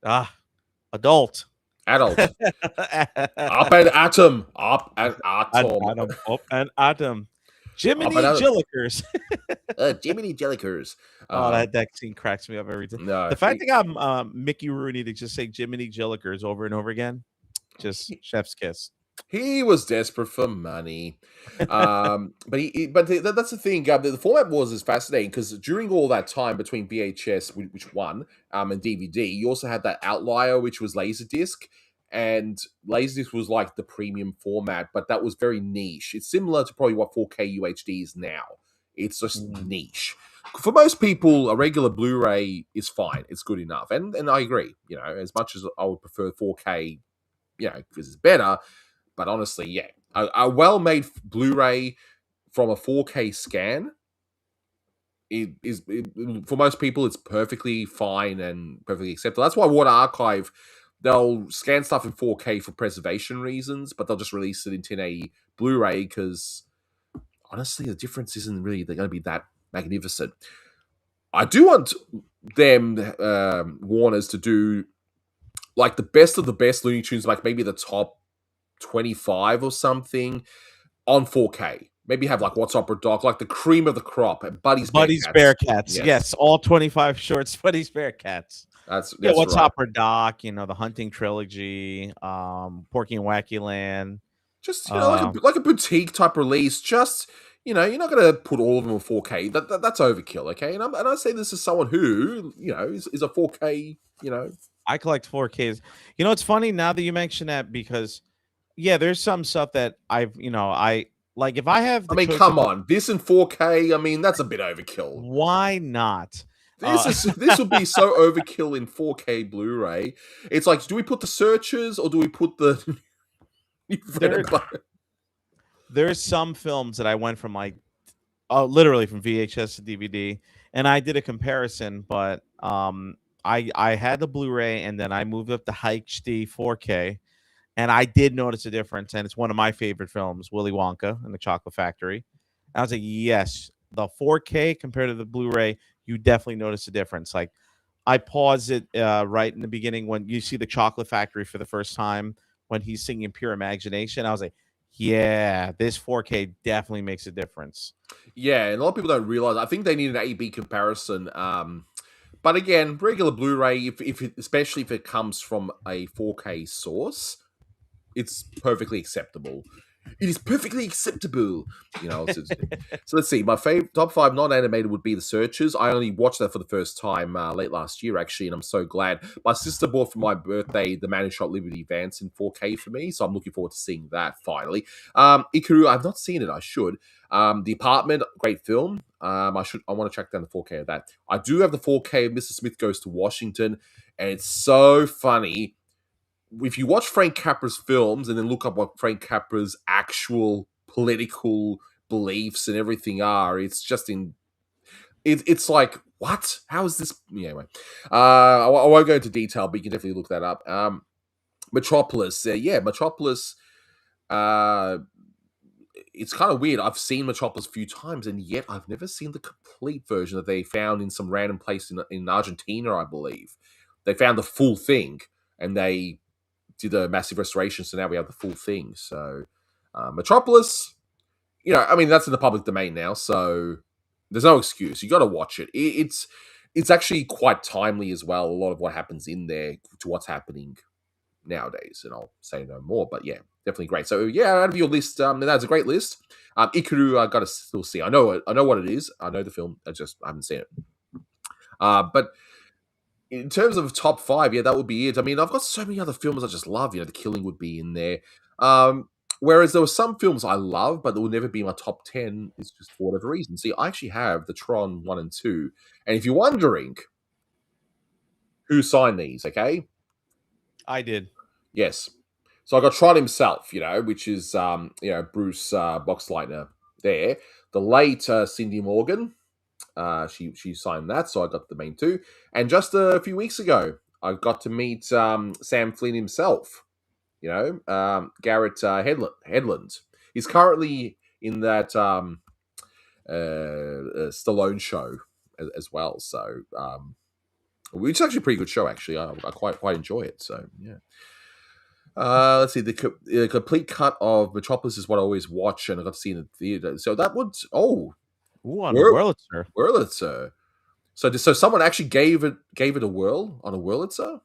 Speaker 2: Adult.
Speaker 1: adult. Up and atom, up and atom,
Speaker 2: Adam. Oh, and Adam.
Speaker 1: up and
Speaker 2: Jiminy
Speaker 1: atom.
Speaker 2: Jillikers.
Speaker 1: Jiminy Jellikers.
Speaker 2: Oh, that scene cracks me up every time.
Speaker 1: No,
Speaker 2: The fact they got Mickey Rooney to just say Jiminy Jillikers over and over again, just chef's kiss.
Speaker 1: he was desperate for money. That's the thing. The format wars is fascinating because during all that time between VHS, which won, and DVD, you also had that outlier, which was Laserdisc. And Laserdisc was like the premium format, but that was very niche. It's similar to probably what 4K UHD is now. It's just niche. For most people, a regular Blu-ray is fine. It's good enough. And I agree. You know, as much as I would prefer 4K, you know, because it's better. But honestly, yeah, a well-made Blu-ray from a 4K scan, for most people, it's perfectly fine and perfectly acceptable. That's why Water Archive, they'll scan stuff in 4K for preservation reasons, but they'll just release it in 1080 Blu-ray because honestly, the difference isn't really they're going to be that magnificent. I do want them, Warners, to do like the best of the best Looney Tunes, like maybe the top 25 or something on 4K. Maybe have like What's Opera Doc, like the cream of the crop, and Buddy's
Speaker 2: Bearcats. Yes, all 25 shorts, Buddy's Bearcats.
Speaker 1: That's
Speaker 2: What's
Speaker 1: right.
Speaker 2: Opera Doc, the Hunting Trilogy, Porky and Wacky Land.
Speaker 1: Just like a boutique type release. Just you're not going to put all of them on 4K. That's overkill. Okay, and I say this as someone who is a 4K.
Speaker 2: I collect 4Ks. It's funny now that you mention that because there's some stuff that I like. If I have,
Speaker 1: come on, this in 4K. I mean, that's a bit overkill.
Speaker 2: Why not?
Speaker 1: This would be so overkill in 4K Blu-ray. It's like, do we put the searches or do we put the?
Speaker 2: There's some films that I went from literally from VHS to DVD, and I did a comparison, but I had the Blu-ray and then I moved up to HD 4K, and I did notice a difference, and it's one of my favorite films, Willy Wonka and the Chocolate Factory. And I was like, yes, the 4K compared to the Blu-ray, you definitely notice a difference. Like, I paused it right in the beginning when you see the Chocolate Factory for the first time when he's singing Pure Imagination. I was like, yeah, this 4K definitely makes a difference.
Speaker 1: Yeah, and a lot of people don't realize. I think they need an A/B comparison. But again, regular Blu-ray, especially if it comes from a 4K source, it's perfectly acceptable. It is perfectly acceptable. So let's see. My top 5 non-animated would be The Searchers. I only watched that for the first time late last year, actually, and I'm so glad. My sister bought for my birthday The Man Who Shot Liberty Vance in 4K for me, so I'm looking forward to seeing that finally. Ikaru, I've not seen it. I should. The Apartment, great film. I want to track down the 4K of that. I do have the 4K of Mr. Smith Goes to Washington, and it's so funny. If you watch Frank Capra's films and then look up what Frank Capra's actual political beliefs and everything are, it's just it's like, what? How is this? Yeah, anyway, I won't go into detail, but you can definitely look that up. Metropolis, Metropolis. It's kind of weird. I've seen Metropolis a few times, and yet I've never seen the complete version that they found in some random place in Argentina, I believe. They found the full thing, and they did a massive restoration, so now we have the full thing. So Metropolis, I mean, that's in the public domain now, so there's no excuse. You got to watch it. It's actually quite timely as well. A lot of what happens in there to what's happening nowadays, and I'll say no more. But yeah, definitely great. So yeah, out of your list, that's a great list. Ikaru, I got to still see. I know what it is. I know the film. I haven't seen it. But in terms of top 5, yeah, that would be it. I mean, I've got so many other films I just love. The Killing would be in there. Whereas there were some films I love, but they will never be my top 10. It's just for whatever reason. See, I actually have the Tron 1 and 2. And if you're wondering who signed these, okay?
Speaker 2: I did.
Speaker 1: Yes. So I got Tron himself, which is Bruce Boxleitner there. The late Cindy Morgan, she signed that, so I got the main two. And just a few weeks ago, I got to meet Sam Flynn himself. Garrett Hedlund. He's currently in that Stallone show as well. So, which is actually a pretty good show. Actually, I quite enjoy it. So yeah. Let's see. The complete cut of Metropolis is what I always watch, and I got to see in the theater. So that would
Speaker 2: Ooh, on the Wurlitzer.
Speaker 1: Wurlitzer. So someone actually gave it a whirl on a Wurlitzer.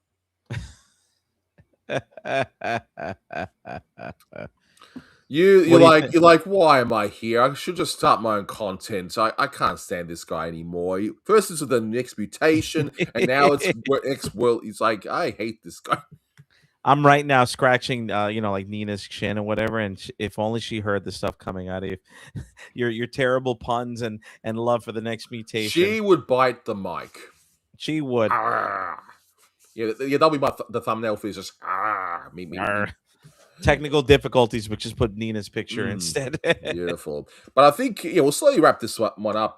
Speaker 1: You're like, why am I here? I should just start my own content. I can't stand this guy anymore. First it's the next mutation, and now it's next world. He's like, I hate this guy.
Speaker 2: I'm right now scratching, like Nina's chin or whatever, and if only she heard the stuff coming out of you, your terrible puns and love for the next mutation.
Speaker 1: She would bite the mic.
Speaker 2: She would.
Speaker 1: Yeah, that'll be the thumbnail for just me.
Speaker 2: Technical difficulties, but just put Nina's picture instead.
Speaker 1: Beautiful. But I think we'll slowly wrap this one up.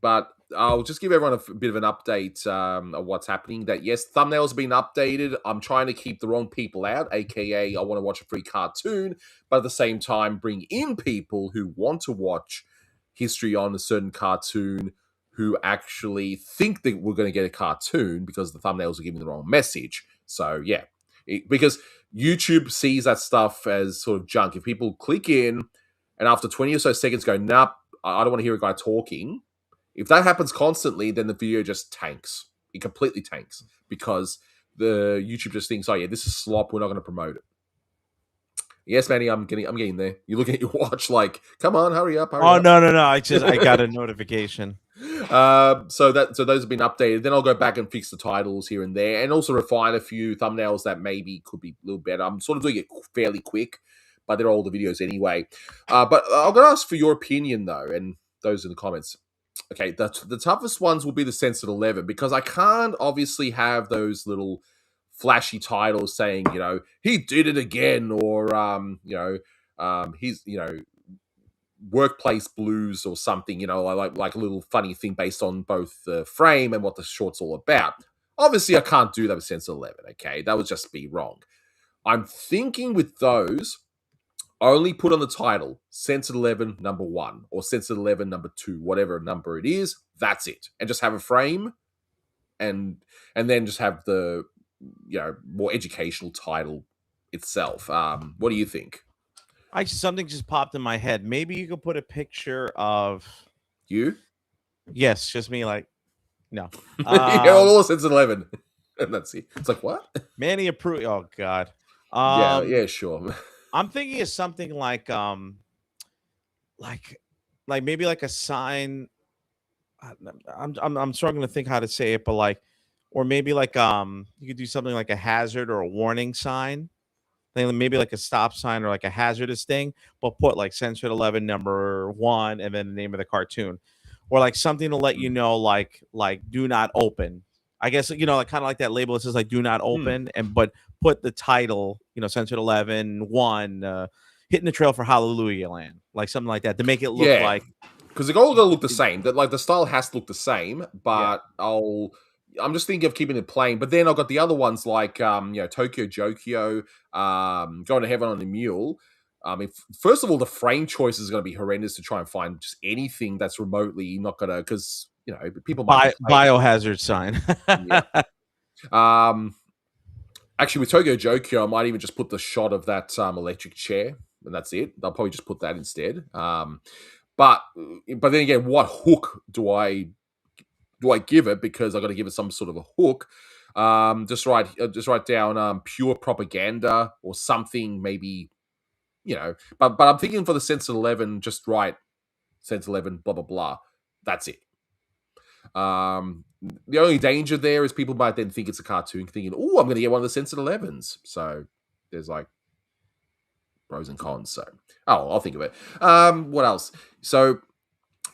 Speaker 1: But I'll just give everyone a bit of an update of what's happening. That yes, thumbnails have been updated. I'm trying to keep the wrong people out, aka I want to watch a free cartoon, but at the same time bring in people who want to watch history on a certain cartoon, who actually think that we're going to get a cartoon because the thumbnails are giving the wrong message. So yeah, because YouTube sees that stuff as sort of junk. If people click in and after 20 or so seconds go, nah, I don't want to hear a guy talking. If that happens constantly, then the video just tanks. It completely tanks because the YouTube just thinks, oh yeah, this is slop. We're not going to promote it. Yes, Manny, I'm getting there. You're looking at your watch like, come on, hurry up.
Speaker 2: No. I got a notification.
Speaker 1: So those have been updated. Then I'll go back and fix the titles here and there, and also refine a few thumbnails that maybe could be a little better. I'm sort of doing it fairly quick, but they're all the videos anyway. But I'm going to ask for your opinion though, and those in the comments. Okay, the toughest ones will be the Censored 11 because I can't obviously have those little flashy titles saying, he did it again, or he's workplace blues or something, like a little funny thing based on both the frame and what the short's all about. Obviously, I can't do that with Censored 11, okay? That would just be wrong. I'm thinking with those, only put on the title Censored 11 number 1 or Censored 11 number 2, whatever number it is, that's it. And just have a frame and then just have the more educational title itself. What do you think?
Speaker 2: Something just popped in my head. Maybe you could put a picture of
Speaker 1: you.
Speaker 2: Yes, just me. Like, no.
Speaker 1: All Censored 11, and that's it. It's like what?
Speaker 2: Manny approved. Oh God.
Speaker 1: Yeah, sure.
Speaker 2: I'm thinking of something like maybe like a sign. I'm struggling to think how to say it, but or maybe you could do something like a hazard or a warning sign. Maybe like a stop sign or like a hazardous thing, but put like Censored 11 number 1 and then the name of the cartoon, or like something to let you know, like do not open. I guess like kind of like that label that says like do not open, but put the title, Censored 11 1, hitting the trail for Hallelujah Land, like something like that to make it look like,
Speaker 1: because they're all gonna look the same. That the style has to look the same, but I'm just thinking of keeping it plain. But then I've got the other ones like Tokyo Jokyo, Going to Heaven on a Mule. First of all, the frame choice is going to be horrendous to try and find just anything that's remotely not going to, because people might
Speaker 2: biohazard sign.
Speaker 1: Actually, with Tokyo Jokyo, I might even just put the shot of that electric chair, and that's it. I'll probably just put that instead. But then again, what hook do I give it? Because I got to give it some sort of a hook. Just write down pure propaganda or something, maybe, but I'm thinking for the Censored 11, just write Censored 11 blah blah blah. That's it. The only danger there is people might then think it's a cartoon, thinking, "Oh, I'm going to get one of the censored 11s." So there's like pros and cons. So I'll think of it. What else? So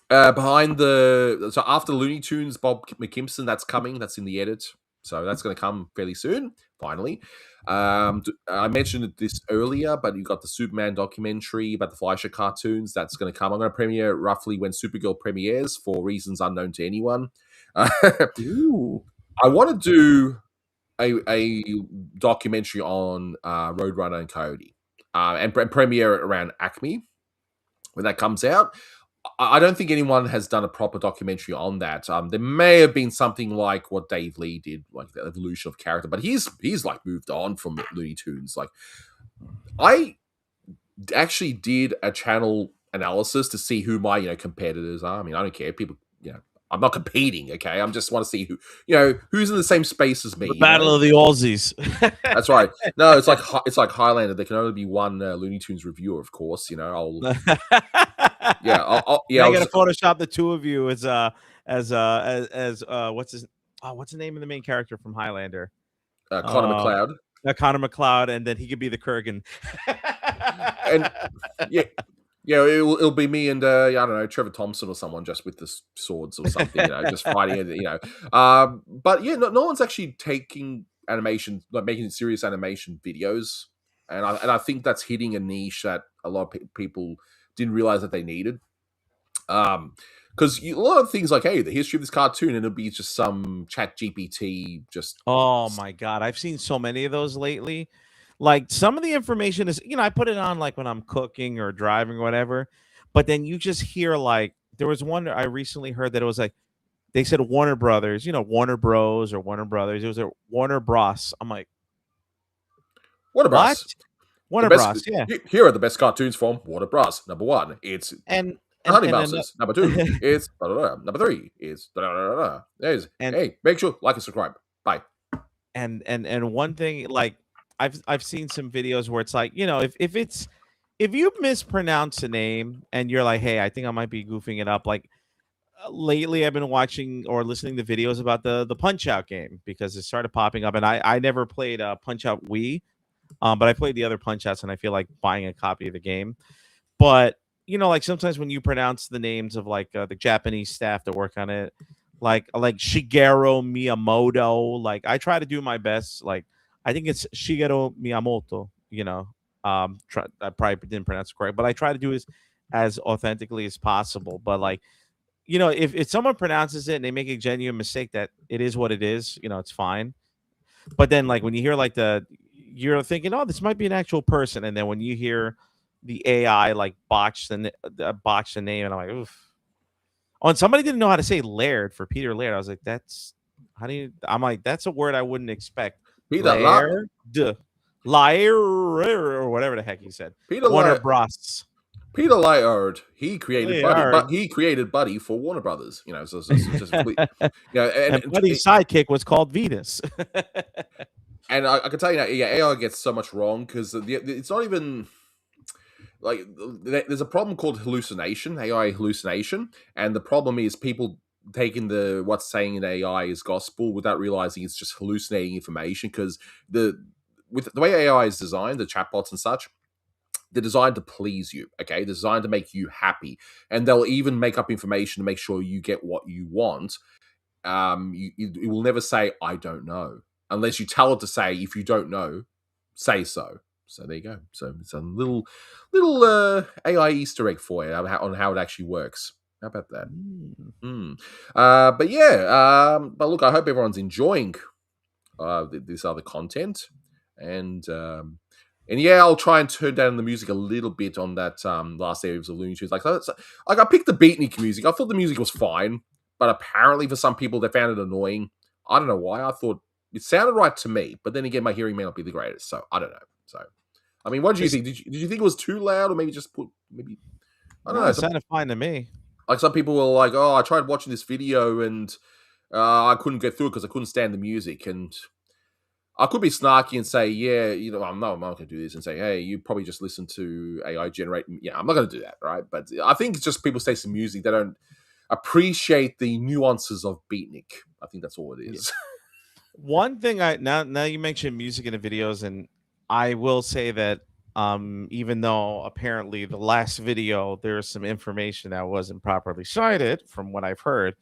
Speaker 1: so after Looney Tunes, Bob McKimson, that's coming. That's in the edit. So that's going to come fairly soon. Finally, I mentioned this earlier, but you got the Superman documentary about the Fleischer cartoons. That's going to come. I'm going to premiere roughly when Supergirl premieres for reasons unknown to anyone.
Speaker 2: Ooh.
Speaker 1: I want to do a documentary on Roadrunner and Coyote, and premiere it around Acme when that comes out. I don't think anyone has done a proper documentary on that. There may have been something like what Dave Lee did, like the evolution of character, but he's like moved on from Looney Tunes. Like, I actually did a channel analysis to see who my competitors are. I mean, I don't care. People, I'm not competing. Okay, I just want to see who's in the same space as me.
Speaker 2: The Battle of the Aussies.
Speaker 1: That's right. No, it's like Highlander. There can only be one Looney Tunes reviewer, of course. I'll
Speaker 2: I gotta Photoshop the two of you as what's the name of the main character from Highlander?
Speaker 1: Connor McLeod.
Speaker 2: Connor McLeod, and then he could be the Kurgan.
Speaker 1: And it'll be me and I don't know, Trevor Thompson or someone, just with the swords or something, just fighting it, But yeah, no one's actually taking animation, like making serious animation videos, and I think that's hitting a niche that a lot of people didn't realize that they needed. Because a lot of things like, hey, the history of this cartoon, and it'll be just some Chat GPT. Just
Speaker 2: oh my god, I've seen so many of those lately. Like, some of the information is, I put it on like when I'm cooking or driving or whatever, but then you just hear, like, there was one I recently heard that it was like they said Warner Brothers, Warner Bros or Warner Brothers. It was a Warner Bros. I'm like,
Speaker 1: Warner Bros.
Speaker 2: Warner Bros. Yeah.
Speaker 1: Here are the best cartoons from Warner Bros. Number one, it's Honey Mouses. Number two, it's number three, it's hey, make sure like and subscribe. Bye.
Speaker 2: And one thing, like, I've seen some videos where it's like, if you mispronounce a name and you're like, hey, I think I might be goofing it up. Like, lately I've been watching or listening to videos about the Punch Out game, because it started popping up, and I never played Punch Out Wii, but I played the other Punch Outs, and I feel like buying a copy of the game. But like, sometimes when you pronounce the names of like the Japanese staff that work on it, like Shigeru Miyamoto, like, I try to do my best. Like, I think it's Shigeru Miyamoto. I probably didn't pronounce it correct, but I try to do it as authentically as possible. But like, if someone pronounces it and they make a genuine mistake, that it is what it is. It's fine. But then, like, when you hear like you're thinking, oh, this might be an actual person, and then when you hear the AI like botch the name, and I'm like, oof. Oh, and somebody didn't know how to say Laird for Peter Laird. I was like, I'm like, that's a word I wouldn't expect.
Speaker 1: Peter
Speaker 2: Laird, Laird, or whatever the heck he said.
Speaker 1: Peter
Speaker 2: Warner Bros.
Speaker 1: Peter Laird, he created Buddy, but he created Buddy for Warner Brothers. So just and
Speaker 2: Buddy's sidekick was called Venus.
Speaker 1: And I can tell you now, AI gets so much wrong, because it's not even like, there's a problem called hallucination, AI hallucination, and the problem is people taking what's saying in AI as gospel without realizing it's just hallucinating information. Because with the way AI is designed, the chatbots and such, they're designed to please you. Okay, they're designed to make you happy, and they'll even make up information to make sure you get what you want. It will never say "I don't know" unless you tell it to say, "If you don't know, say so." So there you go. So it's a little AI Easter egg for you on how it actually works. How about that? But yeah, but look, I hope everyone's enjoying this other content, and yeah, I'll try and turn down the music a little bit on that last series of Looney Tunes. Like I picked the beatnik music. I thought the music was fine, but apparently for some people they found it annoying. I don't know why. I thought it sounded right to me, but then again, my hearing may not be the greatest, so I don't know. So, I mean, what did you think? Did you think it was too loud, or maybe just I don't know.
Speaker 2: It sounded fine to me.
Speaker 1: Like, some people were like, "Oh, I tried watching this video and I couldn't get through it because I couldn't stand the music." And I could be snarky and say, "Yeah, I'm not going to do this," and say, "Hey, you probably just listen to AI generate." Yeah, I'm not going to do that, right? But I think it's just people say some music they don't. appreciate the nuances of beatnik. I think that's all it
Speaker 2: Yeah.
Speaker 1: is.
Speaker 2: One thing I now you mentioned music in the videos, and I will say that even though apparently the last video there's some information that wasn't properly cited from what I've heard,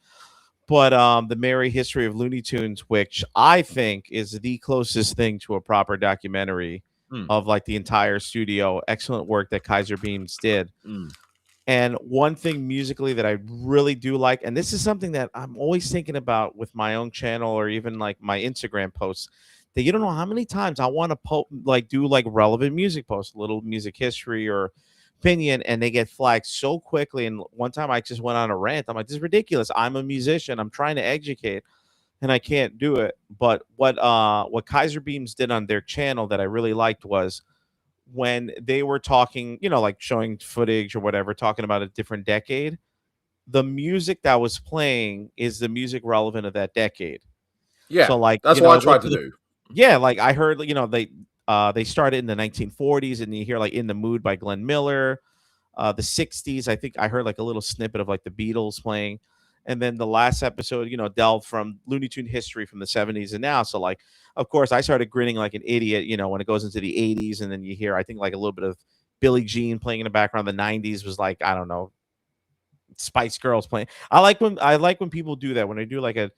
Speaker 2: but the Merry History of Looney Tunes, which I think is the closest thing to a proper documentary
Speaker 1: Mm,
Speaker 2: of like the entire studio, excellent work that Kaiser Beams did.
Speaker 1: mm.
Speaker 2: And one thing musically that I really do like, and this is something that I'm always thinking about with my own channel or even like my Instagram posts, that you don't know how many times I want to do like relevant music posts, little music history or opinion, and they get flagged so quickly. And one time I just went on a rant. I'm like, this is ridiculous. I'm a musician. I'm trying to educate and I can't do it. But what Kaiser Beams did on their channel that I really liked was when they were talking, like showing footage or whatever, talking about a different decade, the music that was playing is the music relevant of that decade.
Speaker 1: Yeah,
Speaker 2: So like,
Speaker 1: that's what I tried to do.
Speaker 2: yeah, like I heard, they started in the 1940s and you hear like In the Mood by Glenn Miller. The 60s, I think I heard like a little snippet of like the Beatles playing. And then the last episode, delved from Looney Tune history from the 70s and now. So like, of course, I started grinning like an idiot, when it goes into the 80s, and then you hear, I think, like a little bit of Billie Jean playing in the background. The 90s was like, I don't know, Spice Girls playing. I like when people do that, when they do like a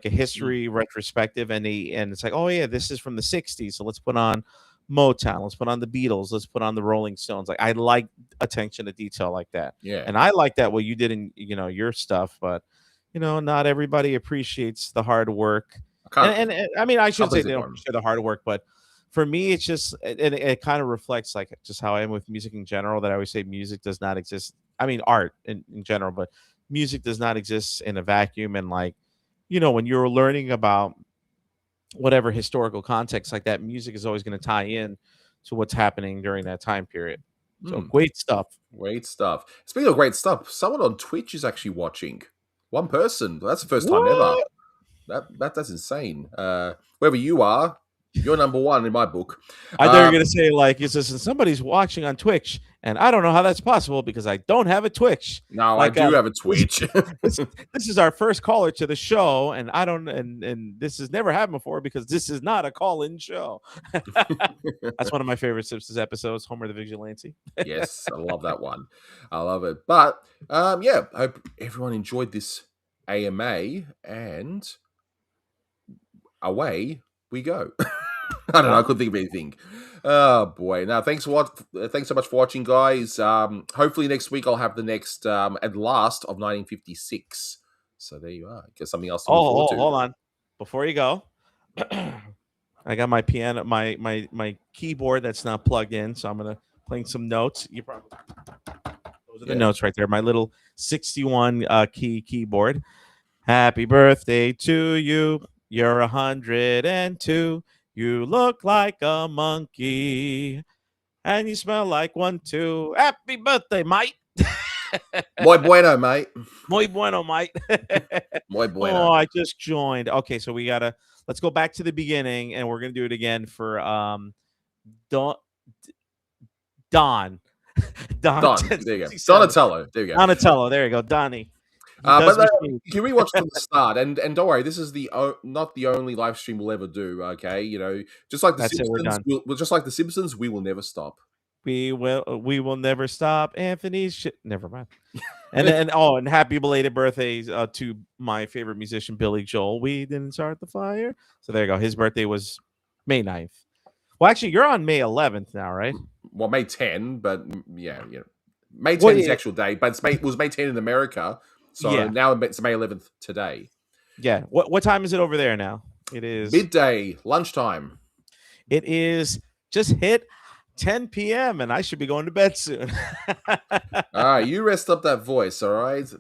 Speaker 2: history retrospective, and it's like, oh yeah, this is from the 60s, so let's put on Motown, let's put on the Beatles, let's put on the Rolling Stones. Like, I like attention to detail like that.
Speaker 1: Yeah,
Speaker 2: And I like that what you did in your stuff, but not everybody appreciates the hard work.
Speaker 1: I can't.
Speaker 2: And I mean, I shouldn't say
Speaker 1: Something's
Speaker 2: they don't
Speaker 1: important.
Speaker 2: appreciate the hard work, but for me it's just, it kind of reflects like just how I am with music in general, that I always say music does not exist. I mean, art in general, but music does not exist in a vacuum. And like, when you're learning about whatever historical context like that, music is always going to tie in to what's happening during that time period. So great stuff.
Speaker 1: Great stuff. Speaking of great stuff, someone on Twitch is actually watching. One person. That's the first time ever.
Speaker 2: What?
Speaker 1: That's insane. Wherever you are, you're number one in my book.
Speaker 2: I thought you were going to say, like, it's just somebody's watching on Twitch, and I don't know how that's possible because I don't have a Twitch.
Speaker 1: No,
Speaker 2: Like,
Speaker 1: I do have a Twitch.
Speaker 2: This is our first caller to the show, and I don't, and this has never happened before because this is not a call-in show. That's one of my favorite Simpsons episodes, Homer the Vigilante.
Speaker 1: Yes, I love that one. I love it. But yeah, I hope everyone enjoyed this AMA, and away we go. I don't know. I couldn't think of anything. Oh boy! Now, thanks so much for watching, guys. Hopefully next week I'll have the next at last of 1956. So there you are. Get something else to look forward to.
Speaker 2: Hold on, before you go, I got my piano, my keyboard that's not plugged in, so I'm gonna playing some notes. You probably those are the notes right there. My little 61 keyboard. Happy birthday to you. You're 102. You look like a monkey, and you smell like one too. Happy birthday, mate.
Speaker 1: Muy bueno, mate.
Speaker 2: Muy bueno, mate.
Speaker 1: Muy bueno.
Speaker 2: Oh, I just joined. Okay, so let's go back to the beginning, and we're gonna do it again for Don. Don.
Speaker 1: There you go. Donatello. There you go.
Speaker 2: Donatello. There you go. Donnie.
Speaker 1: But you rewatch from the start, and don't worry, this is not the only live stream we'll ever do. Okay, just like the Simpsons, just like the Simpsons, we will never stop.
Speaker 2: We will never stop. Anthony's shit. Never mind. And happy belated birthday to my favorite musician, Billy Joel. We didn't start the fire. So there you go. His birthday was May 9th. Well, actually, you're on May 11th now, right?
Speaker 1: Well, May 10, but yeah. May 10 is the actual day, but it was May 10 in America. So now it's May 11th today.
Speaker 2: Yeah. What time is it over there now? It is
Speaker 1: midday, lunchtime.
Speaker 2: It is just hit 10 p.m. and I should be going to bed soon.
Speaker 1: All right, you rest up that voice, all right?